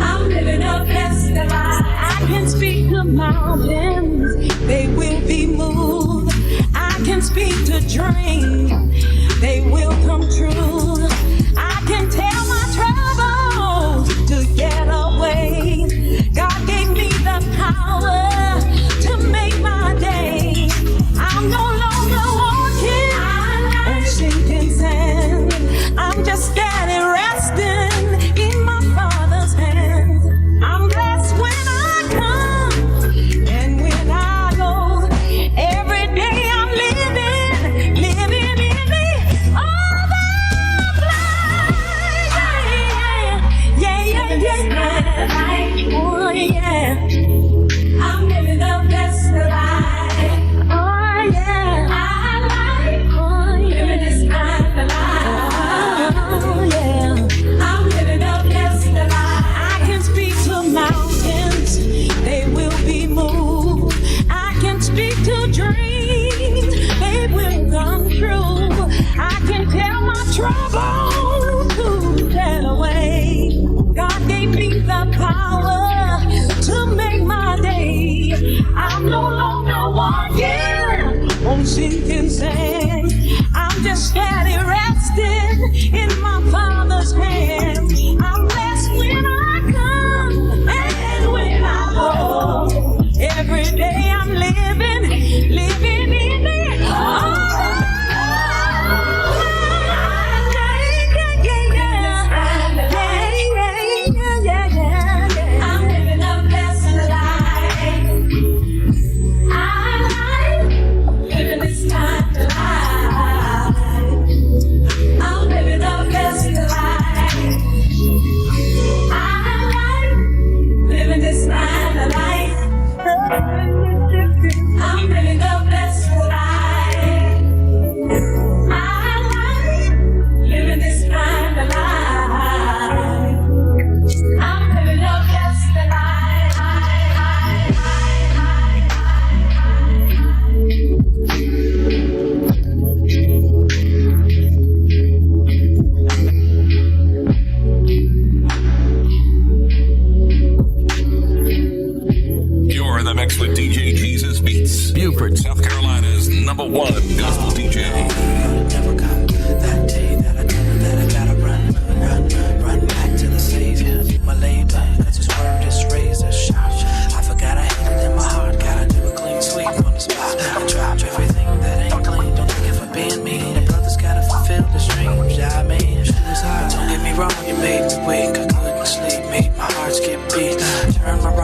I'm living the best of life. I can speak to mountains, they will be moved. I can speak to dreams, they will come true. I can tell my troubles to get away. God gave me the power to make my day. I'm no longer walking on sinking sand. I'm just standing resting in my Father's hands. I'm blessed when I come and when I go. Every day I'm living in the overflow. Yeah. Oh yeah. I'm living the best of life. Oh yeah. I like living this kind of life. Oh yeah. I'm living the best of life. I can speak to mountains, they will be moved. I can speak to dreams, they will come true. I can tell my trouble to get away. God gave me the power to make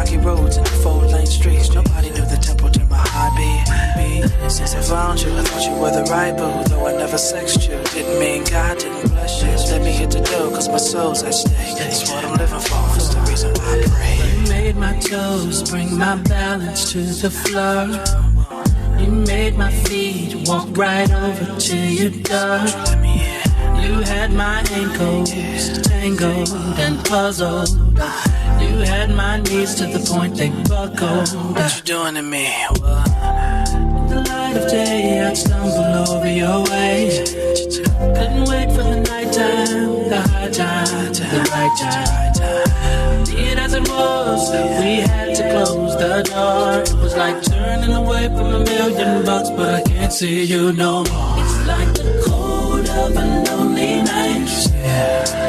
rocky roads and the 4-lane streets. Nobody knew the tempo to my heartbeat. Since I found you, I thought you were the right boo. Though I never sexed you, didn't mean God didn't bless you. Let me hit the door, cause my soul's at stake. It's what I'm living for, it's the reason why I pray. You made my toes bring my balance to the floor. You made my feet walk right over to your door. You had my ankles tangled and puzzled. You had my knees to the point they buckled. What you doing to me? What? In the light of day, I'd stumble over your way. Couldn't wait for the nighttime, the high time, the right time. Be it as it was, we had to close the door. It was like turning away from $1 million, but I can't see you no more. It's like the cold of a lonely night,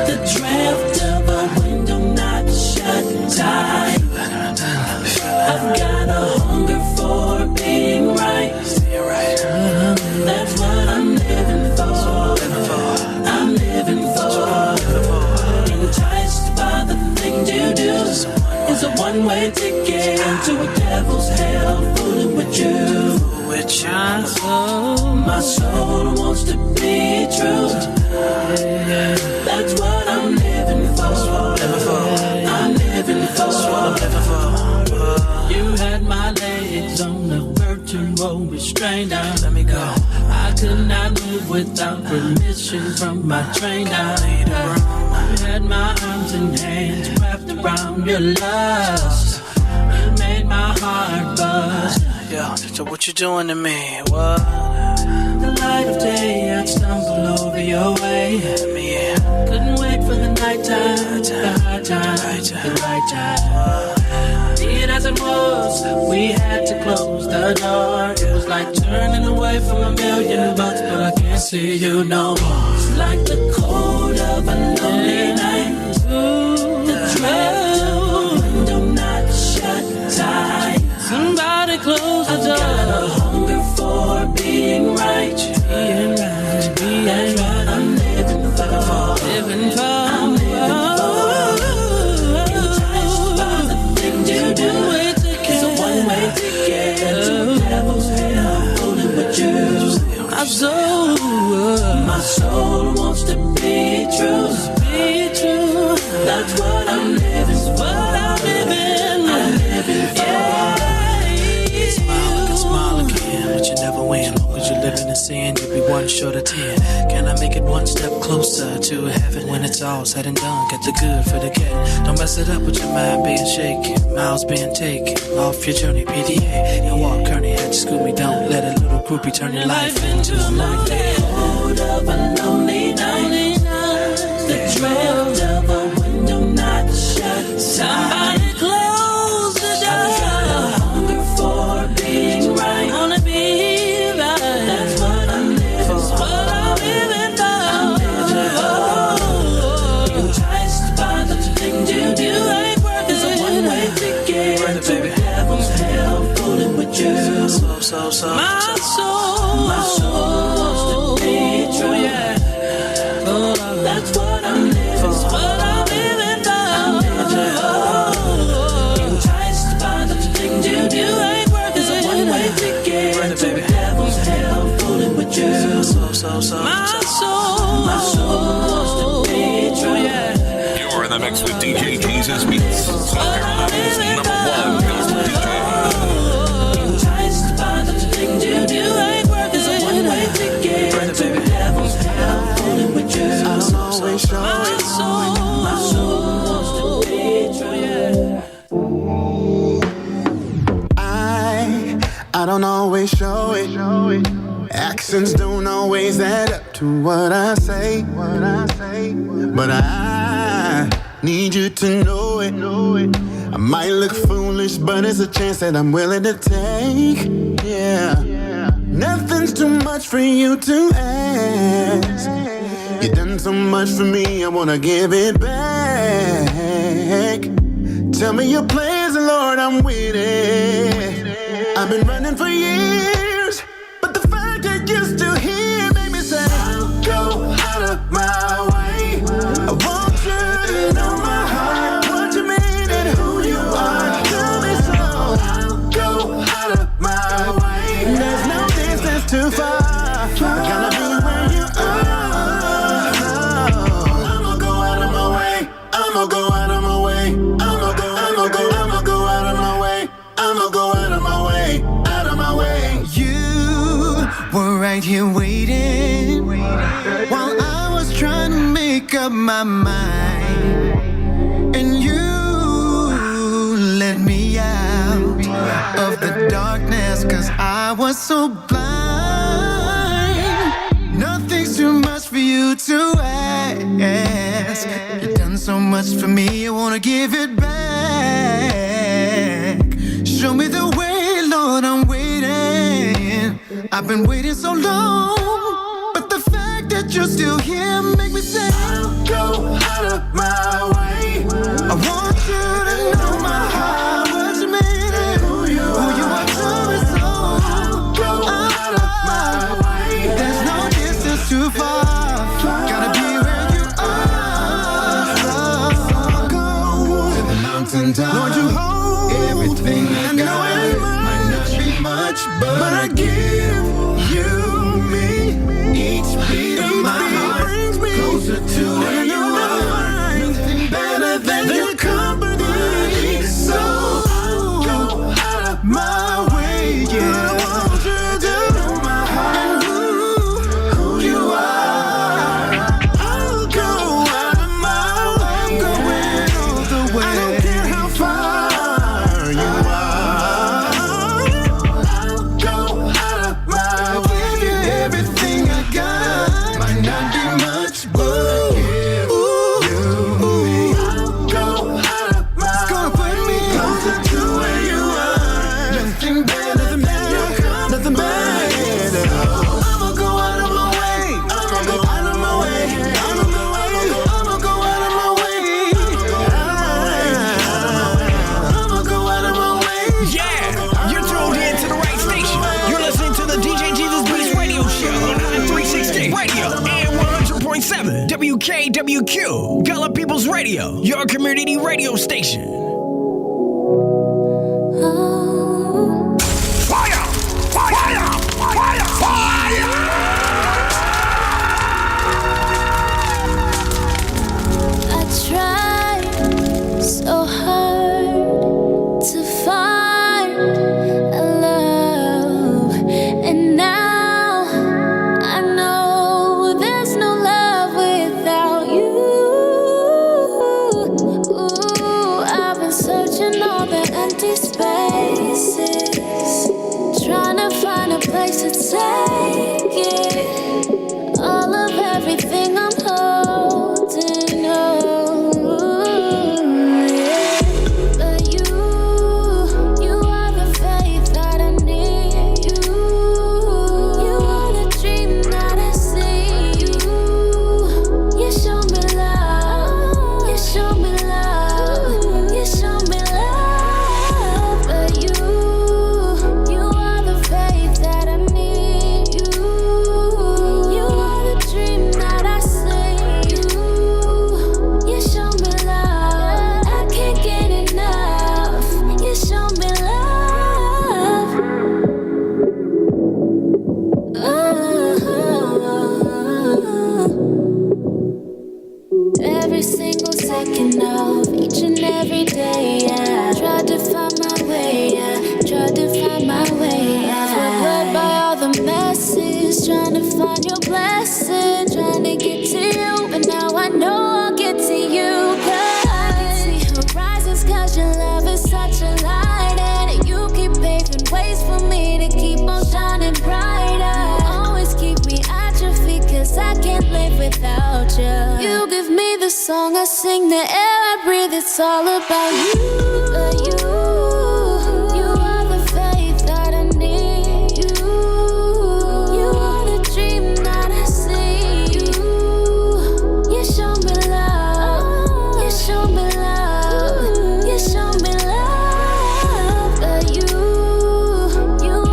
the draft of a window not shut tight. I've got a hunger for being right. That's what I'm living for. I'm living for. Enticed by the things you do. It's a one-way ticket to a devil's hell, fooling with you. My soul wants to be true. That's what I'm living for. I'm living for. You had my legs on the curtain roll restrained down. Let me go. I could not move without permission from my train down. You had my arms and hands wrapped around your lust. You made my heart bust. Yo, so what you doing to me? What? The light of day, I'd stumble over your way. Couldn't wait for the nighttime, the high time, the right time. Be it as it was, we had to close the door. It was like turning away from $1 million, but I can't see you no more. It's like the cold of a lonely night, the draft of a window not shut tight. Somebody close the door. I've got a hunger for being right. Being right, being right. I'm living for. I'm living for. Enticed by the things you do. It's a one-way ticket to the devil's hell, fooling with you. My soul wants to be true. That's what I'm living for. I'm living for. Smile again, but you never win. Long as you live in the sin, you'll be one short of 10. Can I make it one step closer to heaven? When it's all said and done, get the good for the getting. Don't mess it up with your mind being shaken, miles being taken off your journey, PDA. And walk Kearney had to school me, don't let a little groupie turn your life into a night. The cold of a lonely night, the draft of a window not shut. Somebody close the door. I've got a hunger for being right. I wanna be right. That's what I'm living for. Enticed by the things you do. It's a one-way ticket to the devil's hell, fooling with you. My soul wants to be true. That's what I'm living for. Enticed by the things you do. It's a one-way ticket to the devil's hell, fooling with you. My soul wants to be true. You're in the mix with DJ JesusBeats, South Carolina's #1 gospel DJ. Enticed by the things you do. It's a one-way ticket to the devil's hell, fooling with you. My soul wants to be true. I don't always show it. Actions don't always add up to what I say. But I need you to know it. I might look foolish, but it's a chance that I'm willing to take. Yeah. Nothing's too much for you to ask. You've done so much for me, I wanna give it back. Tell me your plans, Lord, I'm with it. I've been running for years, but the fact that you're still here made me say, I'll go out of my way. I want you to know my heart, what you mean and who you are. go out of my way. I'ma go out of my way. I'ma go out of my way, out of my way. You were right here waiting while I was trying to make up my mind, and you let me out of the darkness 'cause I was so blind. Nothing's too much for you to ask. You've done so much for me, I wanna give it back. Show me the way, Lord, I'm waiting. I've been waiting so long, but the fact that you're still here make me say I'll go out of my way. I want you to know my heart, what you made it, who you are to me, so I'll go out of my way. There's no distance too far, gotta be where you are. I'll go to the mountaintop, Lord, you hold everything I got. Might not be much, but I give you me. Each beat of my heart brings me closer to where you are. Nothing better than your company. So I'll go out of my way. Yeah, I want you to know my heart, who you are. I'll go out of my way. I'm going all the way. I don't care how far you are. I'll go out of my way. Give you everything I got. Might not be much, but I give you me. I'll go out of my way. It's gonna put me closer to where you are. Nothing better than your company. Nothing better. I'ma go out of my way. I'ma go out of my way. I'ma go out of my way. I'ma go out of my way. Yeah, you're tuned in to the right station. You're listening to the DJ Jesus Beats Radio Show on 360 Radio and 100.7 WKWQ, Gullah People's Radio, your community radio station. Fire! Fire! Fire! Fire! I tried so hard to find a love, and now I know there's no love without you. Ooh, I've been searching all the empty spaces, trying to find a place to take it. All of everything I'm holding on, yeah. But you are the faith that I need. You are the dream that I see. You show me love. You show me love. You show me love. But you are the faith that I need. You are the dream that I see. You show me love. I can't get enough. You show me love. Every single second of each and every day, I tried to find my way. I tried to find my way. I was led by all the messes, trying to find your blessing, trying to get to you, but now I know I'll get to you. 'Cause I can see horizons, 'cause your love is such a light, and you keep paving ways for me to keep on shining brighter. Always keep me at your feet, 'cause I can't live without you. You give me the song I sing, the air I breathe, it's all about you. But you are the faith that I need. You are the dream that I see. You show me love. You show me love. You show me love. But you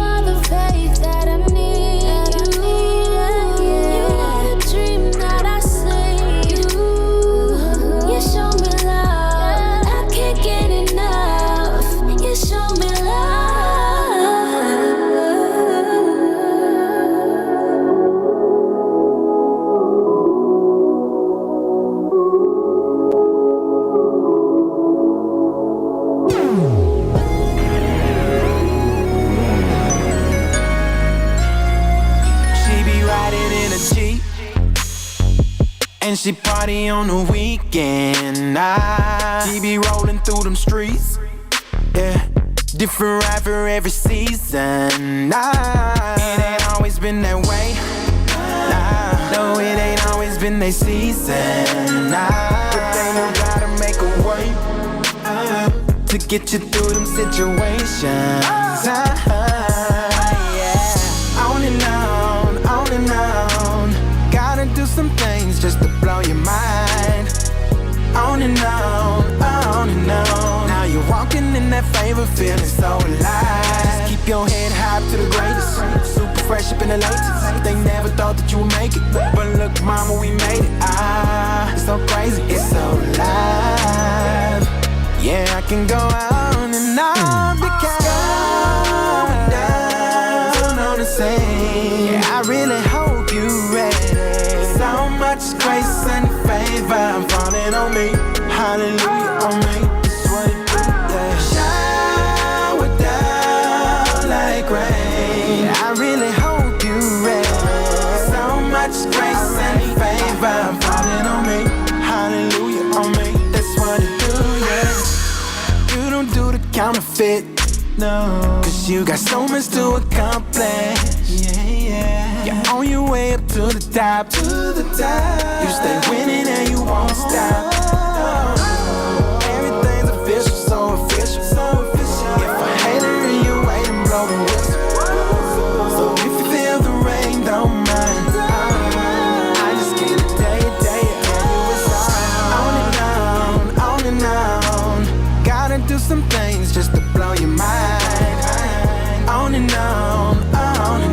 are the faith that I need. You are the dream that I see. You show me love. I can't get enough. And she party on the weekend. She be rolling through them streets. Yeah, different ride for every season. It ain't always been that way. No, it ain't always been that season. But they know gotta make a way to get you through them situations. Yeah, on and on. Gotta do some things just to blow your mind. On and on. Now you're walking in that favor, feeling so alive. Just keep your head high to the greatest. Super fresh up in the latest. They never thought that you would make it, but look, mama, we made it. It's so crazy, it's so alive. Yeah, I can go on and on because going down on the scene. Yeah, I really hope you're ready. So much grace and favor falling on me. Hallelujah on me. That's what it do, yeah. Shower down like rain. I really hope you're ready. So much grace and favor falling on me. Hallelujah on me. That's what it do, yeah. You don't do the counterfeit, no. Cause you got so much to accomplish. Yeah. You're on your way up to the top. You stay winning and you won't stop. Everything's official, so official. If a hater in your way, then blow the whistle. So if you feel the rain, don't mind. I just can't tell you it's on and on. Gotta do some things just to blow your mind. On and on.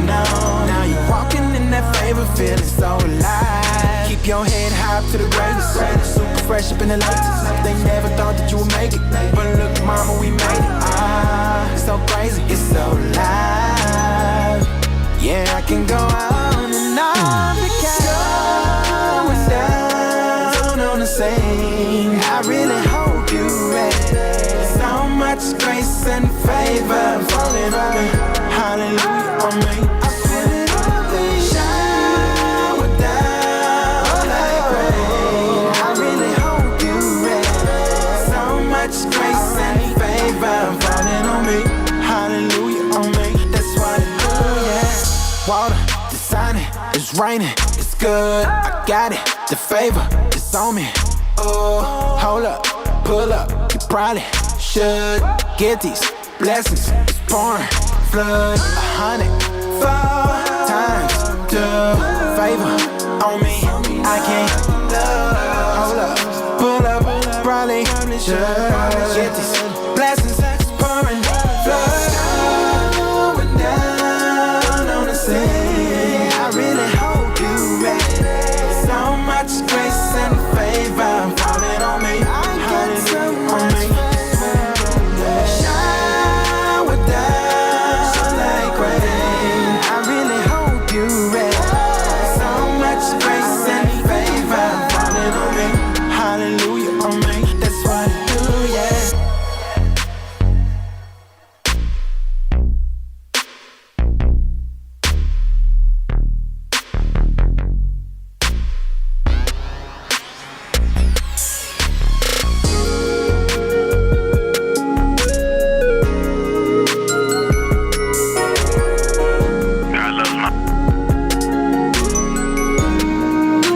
Now you're walking in that favor, feeling so alive. Keep your head high to the greatest. Super fresh up in the latest. They never thought that you would make it, but look, mama, we made it. It's so crazy, it's so alive. Yeah, I can go on and on because going down on the scene. I really hope you're ready. So much grace and favor falling on me. Hallelujah on me. I feel it shower down like rain. I really hope you're ready. So much grace and favor falling on me. Hallelujah on me. That's what it do, yeah. Water, the sun, it's raining, it's good. I got it, the favor, it's on me. Oh, hold up, pull up, you probably should get these blessings. It's pouring, flood, 104 times. The favor on me, I can't love. Hold up, pull up, probably should get these blessings. It's pouring, flood, going down on the scene. I really hope you're ready. So much grace and favor falling on me. I got so much on me. Shower down like rain. I really hope you're ready. So much grace and favor falling on me. Hallelujah on me. That's what I do, yeah.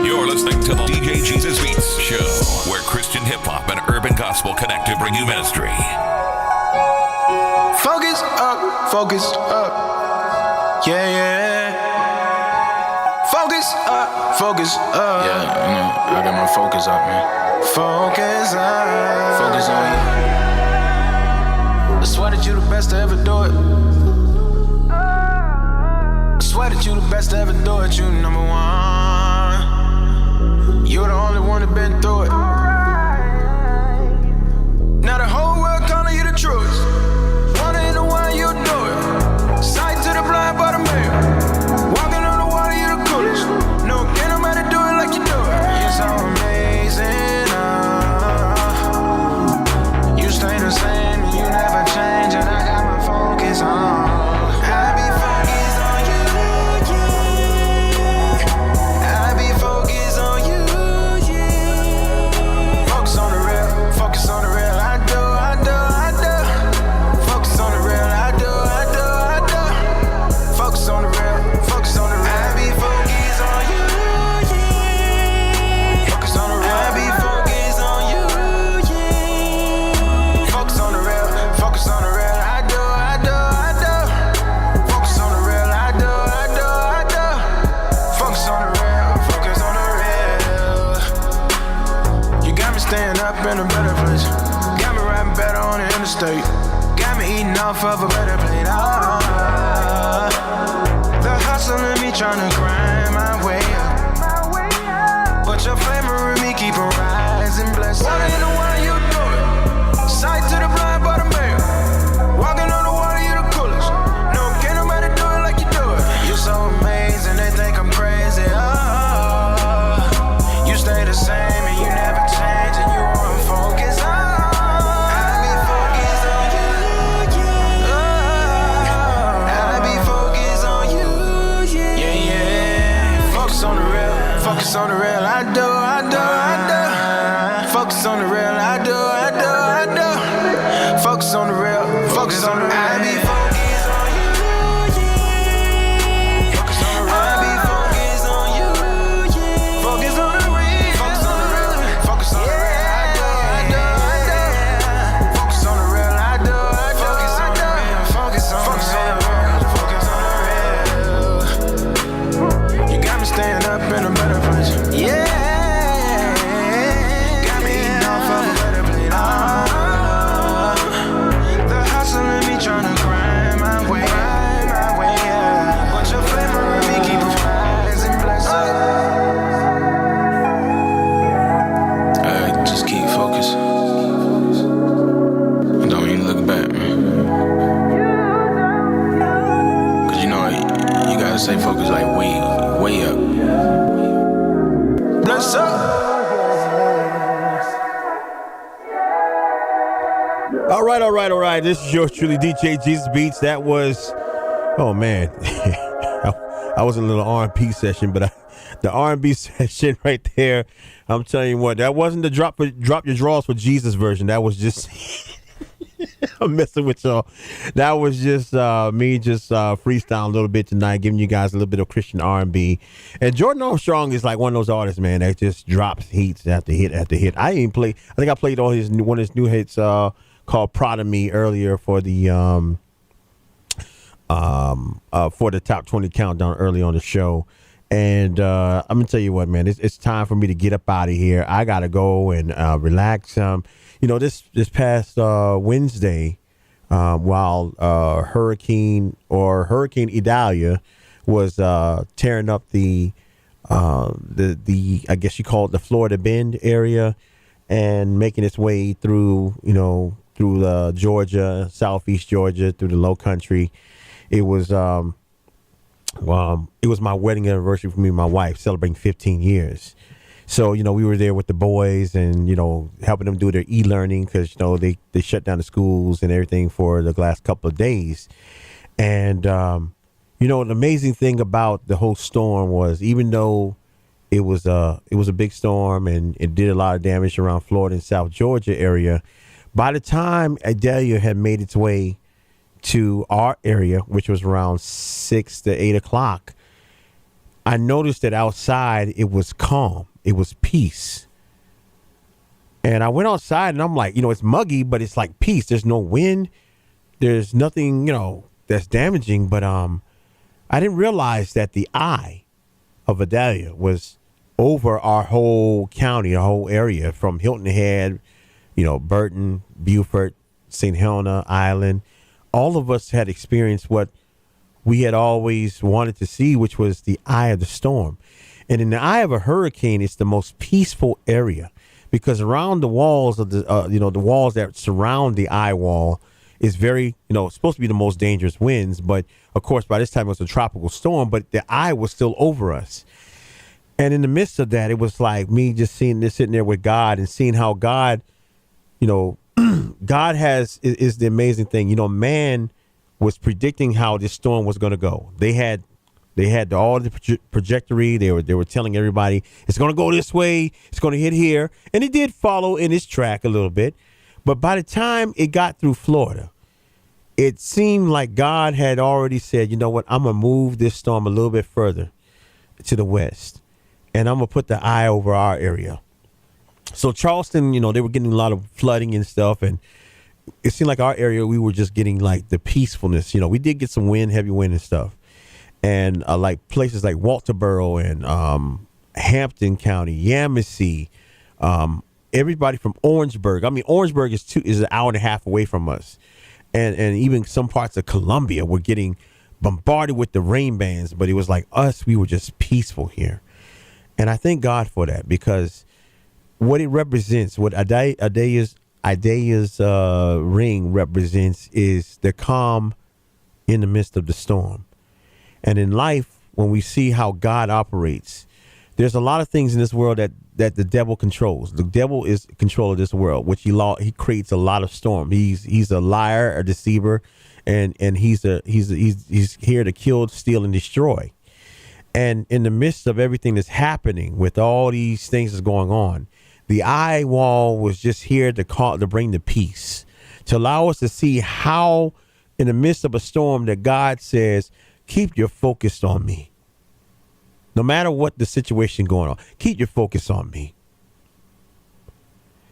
You're listening to the DJ JesusBeats Show, where Christian hip hop and urban gospel connect to bring you ministry. Focus up, yeah. Focus up. Yeah, you know, I got my focus up, man. Focus up. Focus on you. I swear that you the best to ever do it. I swear that you the best to ever do it. You number one. You're the only one that been through it. Now the whole world calling you the truest. Wondering why you do it. Sight to the blind by the mirror. Walking on the water, you the coolest. No, can't nobody do it like you do it. It's so amazing. You stay the same, you never change, and I got my focus on bridge. Got me riding better on the interstate. Got me eating off of a better plate. The hustle in me tryna grind my way up. But your flavor in me keep on rising, blessed. Water in the water, you do it. Sight to the blind, but I'm bare. Walking on the water, you the coolest. No, can't nobody do it like you do it. You're so amazing, they think I'm crazy. You stay the same and you never change, and you on focus. I be focused on you. I be focused on you. Yeah. Focus on the real. Focus on the real. I do. Focus on the real. I do. Focus on the real. Focus on the real. I be focused on you. Focus on the real. I be focused on you. Focus on the real. Focus on the real. Focus on the real. I do. Focus on the real. I do. Focus on the real. Focus on the real. You got me staying up in a better place. Yeah. Got me eating off of a better plate. The hustle in me tryna grind my way. But your flavor in me keep rising, blessed. Just keep focused. And don't even look back, man. Cause you know, you gotta stay focused like way up. Bless up. All right. This is yours truly, DJ Jesus Beats. That was, oh man, I was in a little R&B session, but the R&B session right there, I'm telling you what, that wasn't the drop your drawers for Jesus version. That was just, I'm messing with y'all. That was just me freestyling a little bit tonight, giving you guys a little bit of Christian R&B. And Jordan Armstrong is like one of those artists, man, that just drops hits after hit after hit. I think I played one of his new hits called Proud of Me earlier for the top 20 countdown early on the show. And I'm gonna tell you what, man, it's time for me to get up out of here. I gotta go and relax. This past Wednesday, while Hurricane Idalia was tearing up the I guess you call it the Florida Bend area, and making its way through Georgia, southeast Georgia, through the Low Country. It was my wedding anniversary for me and my wife, celebrating 15 years. So, we were there with the boys and, helping them do their e-learning because, they shut down the schools and everything for the last couple of days. And, an amazing thing about the whole storm was, even though it was a big storm and it did a lot of damage around Florida and South Georgia area, by the time Idalia had made its way to our area, which was around 6 to 8 o'clock, I noticed that outside it was calm. It was peace. And I went outside and I'm like, it's muggy, but it's like peace. There's no wind. There's nothing, that's damaging. But I didn't realize that the eye of Idalia was over our whole county, our whole area, from Hilton Head, Burton, Beaufort, St. Helena Island. All of us had experienced what we had always wanted to see, which was the eye of the storm. And in the eye of a hurricane, it's the most peaceful area because around the walls of the walls that surround the eye wall is very, it's supposed to be the most dangerous winds. But of course, by this time it was a tropical storm, but the eye was still over us. And in the midst of that, it was like me just sitting there with God and seeing how God, God is the amazing thing. Man was predicting how this storm was going to go. They had all the trajectory. They were telling everybody it's going to go this way. It's going to hit here. And it did follow in its track a little bit. But by the time it got through Florida, it seemed like God had already said, you know what, I'm going to move this storm a little bit further to the west. And I'm going to put the eye over our area. So Charleston, they were getting a lot of flooding and stuff. And it seemed like our area, we were just getting like the peacefulness. We did get some wind, heavy wind and stuff. And like places like Walterboro and Hampton County, Yamasee, everybody from Orangeburg. I mean, Orangeburg is an hour and a half away from us. And even some parts of Columbia were getting bombarded with the rain bands. But it was like us, we were just peaceful here. And I thank God for that, because what it represents, what Adaya's ring represents, is the calm in the midst of the storm. And in life, when we see how God operates, there's a lot of things in this world that the devil controls. The devil is in control of this world, which he creates a lot of storm. He's a liar, a deceiver, and he's here to kill, steal, and destroy. And in the midst of everything that's happening, with all these things that's going on, the eye wall was just here to bring the peace, to allow us to see how, in the midst of a storm, that God says, keep your focus on me. No matter what the situation going on, keep your focus on me.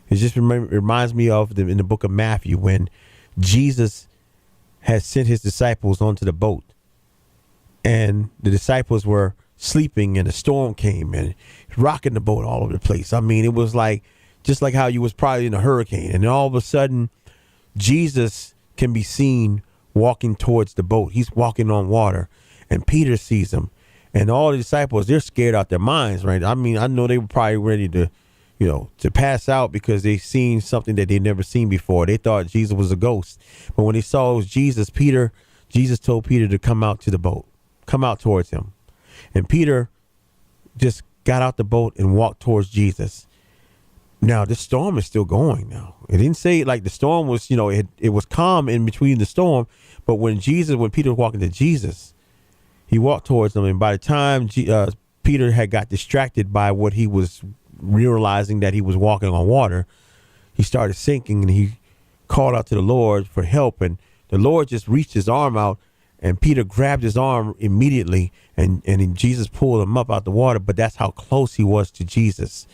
It just reminds me of in the book of Matthew, when Jesus had sent his disciples onto the boat, and the disciples were sleeping, and a storm came and rocking the boat all over the place. I mean, it was like, just like how you was probably in a hurricane, and then all of a sudden Jesus can be seen walking towards the boat. He's walking on water, and Peter sees him. And all the disciples, they're scared out their minds, right? I mean, I know they were probably ready to, to pass out, because they seen something that they'd never seen before. They thought Jesus was a ghost. But when they saw it was Jesus told Peter to come out to the boat, come out towards him. And Peter just got out the boat and walked towards Jesus. Now, this storm is still going now. It didn't say like the storm was, it was calm in between the storm. But when Peter was walking to Jesus, he walked towards them, and by the time Peter had got distracted by what he was realizing, that he was walking on water, he started sinking, and he called out to the Lord for help. And the Lord just reached his arm out, and Peter grabbed his arm immediately, and Jesus pulled him up out the water. But that's how close he was to Jesus.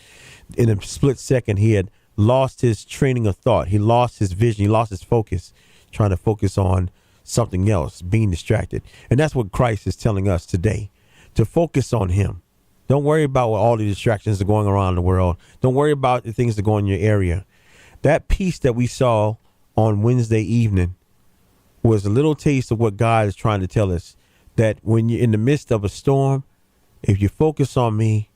In a split second, he had lost his training of thought. He lost his vision. He lost his focus, trying to focus on something else, being distracted. And that's what Christ is telling us today, to focus on him. Don't worry about what all the distractions are going around the world. Don't worry about the things that go in your area. That peace that we saw on Wednesday evening was a little taste of what God is trying to tell us, that when you're in the midst of a storm, if you focus on me,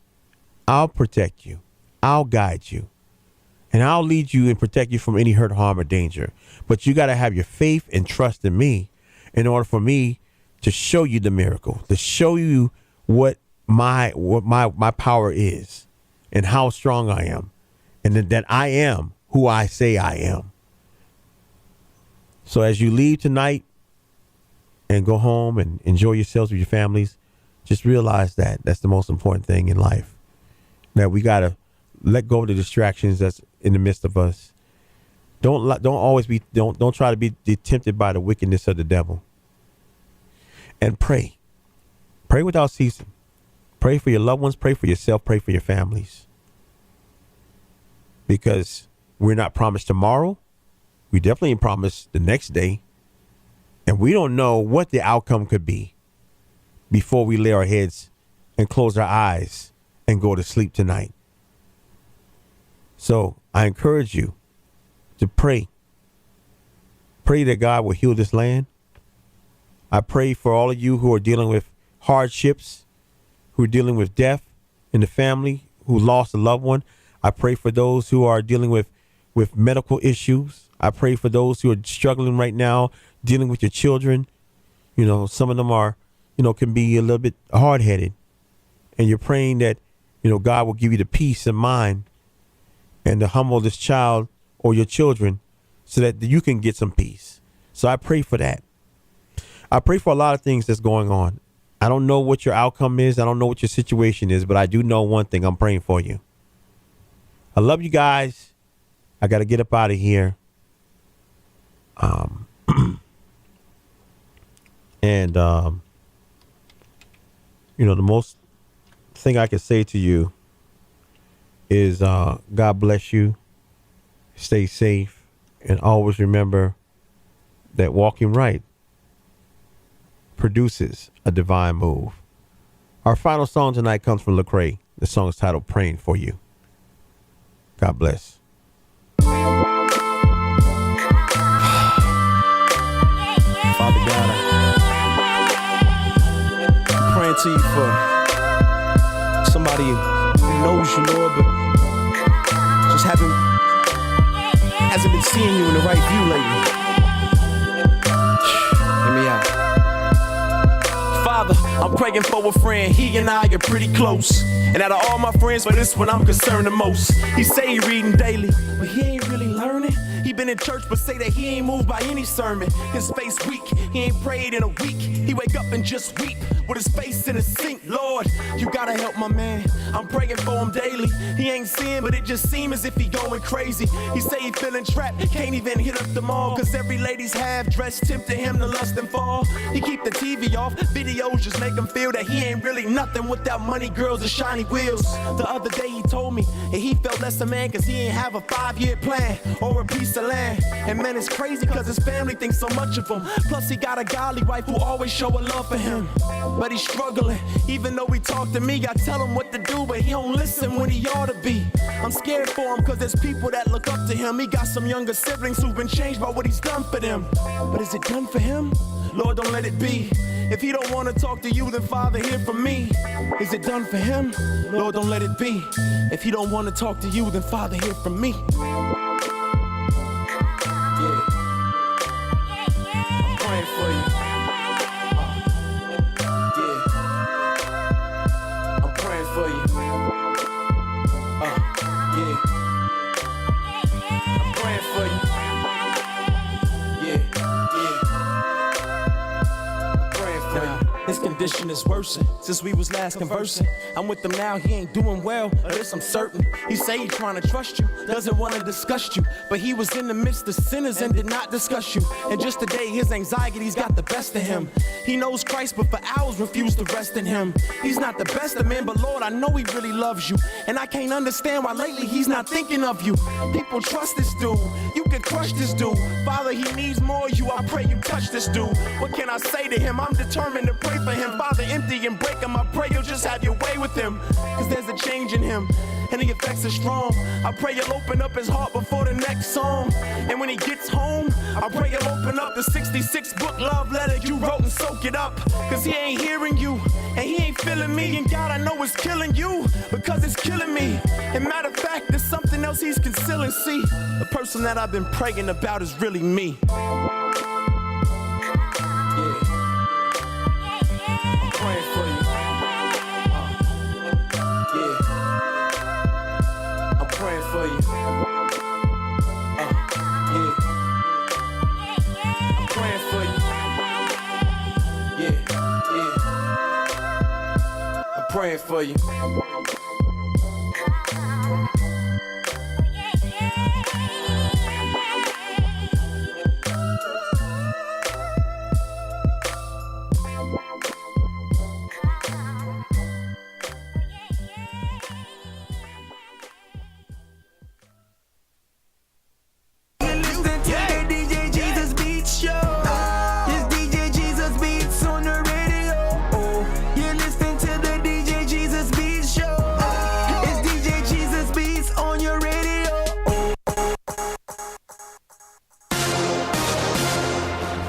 I'll protect you. I'll guide you. And I'll lead you and protect you from any hurt, harm, or danger. But you got to have your faith and trust in me in order for me to show you the miracle, to show you what my power is, and how strong I am, and that I am who I say I am. So as you leave tonight and go home and enjoy yourselves with your families, just realize that that's the most important thing in life, that we got to let go of the distractions that's in the midst of us. Don't try to be tempted by the wickedness of the devil. And pray without ceasing. Pray for your loved ones, pray for yourself, pray for your families. Because we're not promised tomorrow. We definitely ain't promised the next day. And we don't know what the outcome could be before we lay our heads and close our eyes and go to sleep tonight. So I encourage you to pray. Pray that God will heal this land. I pray for all of you who are dealing with hardships, who are dealing with death in the family, who lost a loved one. I pray for those who are dealing with medical issues. I pray for those who are struggling right now, dealing with your children. Some of them are, can be a little bit hard-headed. And you're praying that, God will give you the peace of mind and to humble this child or your children so that you can get some peace. So I pray for that. I pray for a lot of things that's going on. I don't know what your outcome is. I don't know what your situation is, but I do know one thing. I'm praying for you. I love you guys. I got to get up out of here. And, the most thing I can say to you is God bless you. Stay safe. And always remember that walking right produces a divine move. Our final song tonight comes from Lecrae. The song is titled Praying for You. God bless. to you for somebody who knows you, Lord, but just hasn't been seeing you in the right view lately. Hear me out. Father, I'm praying for a friend, he and I are pretty close. And out of all my friends, for this one I'm concerned the most. He say he reading daily, but he ain't really learning. He been in church, but say that he ain't moved by any sermon. His face weak, he ain't prayed in a week. He wake up and just weep, with his face in the sink. Lord, you gotta help my man. I'm praying for him daily. He ain't seeing, but it just seems as if he going crazy. He say he feeling trapped, can't even hit up the mall, cause every lady's half-dressed tempting him to lust and fall. He keep the TV off, videos just make him feel that he ain't really nothing without money, girls, and shiny wheels. The other day he told me that he felt less a man cause he ain't have a 5-year plan or a piece of land. And man, it's crazy cause his family thinks so much of him. Plus he got a godly wife who always show a love for him. But he's struggling, even though he talk to me. I tell him what to do, but he don't listen when he ought to be. I'm scared for him cause there's people that look up to him. He got some younger siblings who've been changed by what he's done for them. But is it done for him? Lord, don't let it be. If he don't want to talk to you, then Father, hear from me. Is it done for him? Lord, don't let it be. If he don't want to talk to you, then Father, hear from me. Yeah. I'm praying for you. Yeah. I'm praying for you. Yeah. I'm praying for you. His condition is worsen since we was last conversing. I'm with him now, he ain't doing well, of this I'm certain. He say he trying to trust you, doesn't want to discuss you, but he was in the midst of sinners and did not discuss you. And just today, his anxiety's got the best of him. He knows Christ, but for hours refused to rest in him. He's not the best of men, but Lord, I know he really loves you. And I can't understand why lately he's not thinking of you. People trust this dude, you can crush this dude. Father, he needs more of you, I pray you touch this dude. What can I say to him? I'm determined to pray for him. Father, empty and break him. I pray you'll just have your way with him, cause there's a change in him and the effects are strong. I pray you'll open up his heart before the next song. And when he gets home, I pray you'll open up the 66 book love letter you wrote and soak it up, cause he ain't hearing you and he ain't feeling me. And God, I know it's killing you because it's killing me. And matter of fact, there's something else he's concealing. See, the person that I've been praying about is really me. Praying for you. Yeah. I'm praying for you. Yeah. I'm praying for you. Yeah. I'm praying for you. Listen to the DJ JesusBeats Show. It's DJ JesusBeats on the radio. You're listening to the DJ JesusBeats Show. It's DJ JesusBeats on your radio.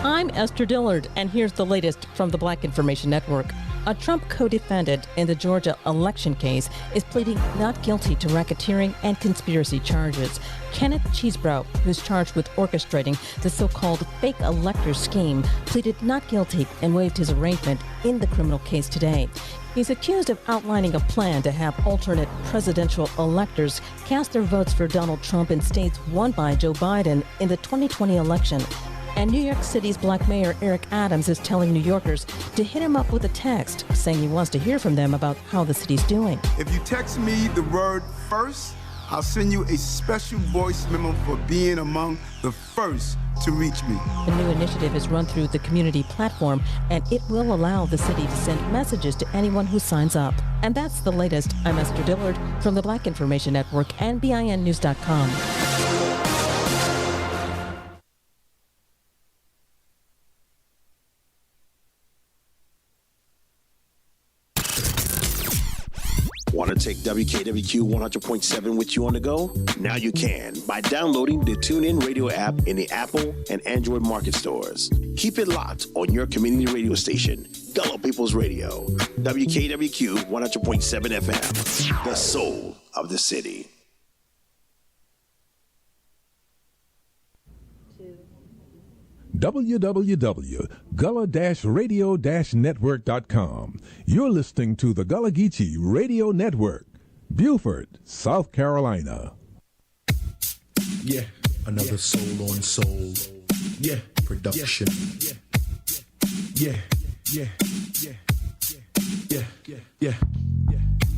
I'm Esther Dillard, and here's the latest from the Black Information Network. A Trump co-defendant in the Georgia election case is pleading not guilty to racketeering and conspiracy charges. Kenneth Chesebrough, who's charged with orchestrating the so-called fake elector scheme, pleaded not guilty and waived his arraignment in the criminal case today. He's accused of outlining a plan to have alternate presidential electors cast their votes for Donald Trump in states won by Joe Biden in the 2020 election. And New York City's Black Mayor Eric Adams is telling New Yorkers to hit him up with a text, saying he wants to hear from them about how the city's doing. If you text me the word first, I'll send you a special voice memo for being among the first to reach me. The new initiative is run through the community platform, and it will allow the city to send messages to anyone who signs up. And that's the latest. I'm Esther Dillard from the Black Information Network and BINnews.com. Want to Want to take WKWQ 100.7 with you on the go? Now you can by downloading the TuneIn Radio app in the Apple and Android market stores. Keep it locked on your community radio station, Gullah People's Radio, WKWQ 100.7 FM, the soul of the city. www.gullah-radio-network.com. You're listening to the Gullah Geechee Radio Network, Beaufort, South Carolina. Yeah, another soul on soul. Yeah, production. Yeah.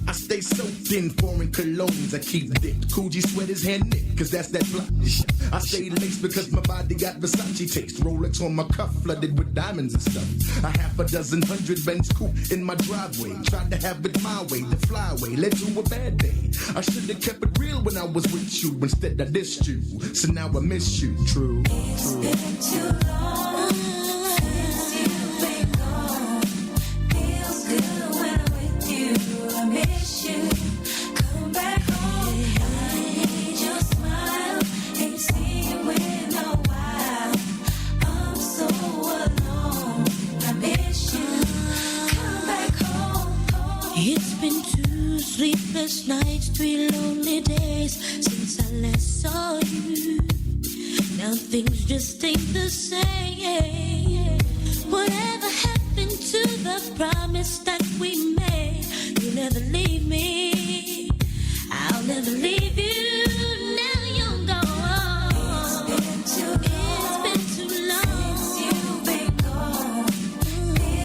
I stay soaked in foreign colognes. I keep thick Coogee sweaters hand knit, cause that's that block shit. I stay laced because my body got Versace taste. Rolex on my cuff, flooded with diamonds and stuff. A half a dozen 100 Benz coupe in my driveway. Tried to have it my way, the flyway led to a bad day. I should've kept it real when I was with you. Instead I dissed you, so now I miss you. True. It's been too long since you've been gone. Feels good when I'm with you. I miss you. Come back home. I need your smile. Ain't seen you in a while. I'm so alone. I miss you. Come back home. It's been 2 sleepless nights, 3 lonely days since I last saw you. Now things just ain't the same. Whatever happened to the promise that we made? You'll never leave me. I'll never leave you.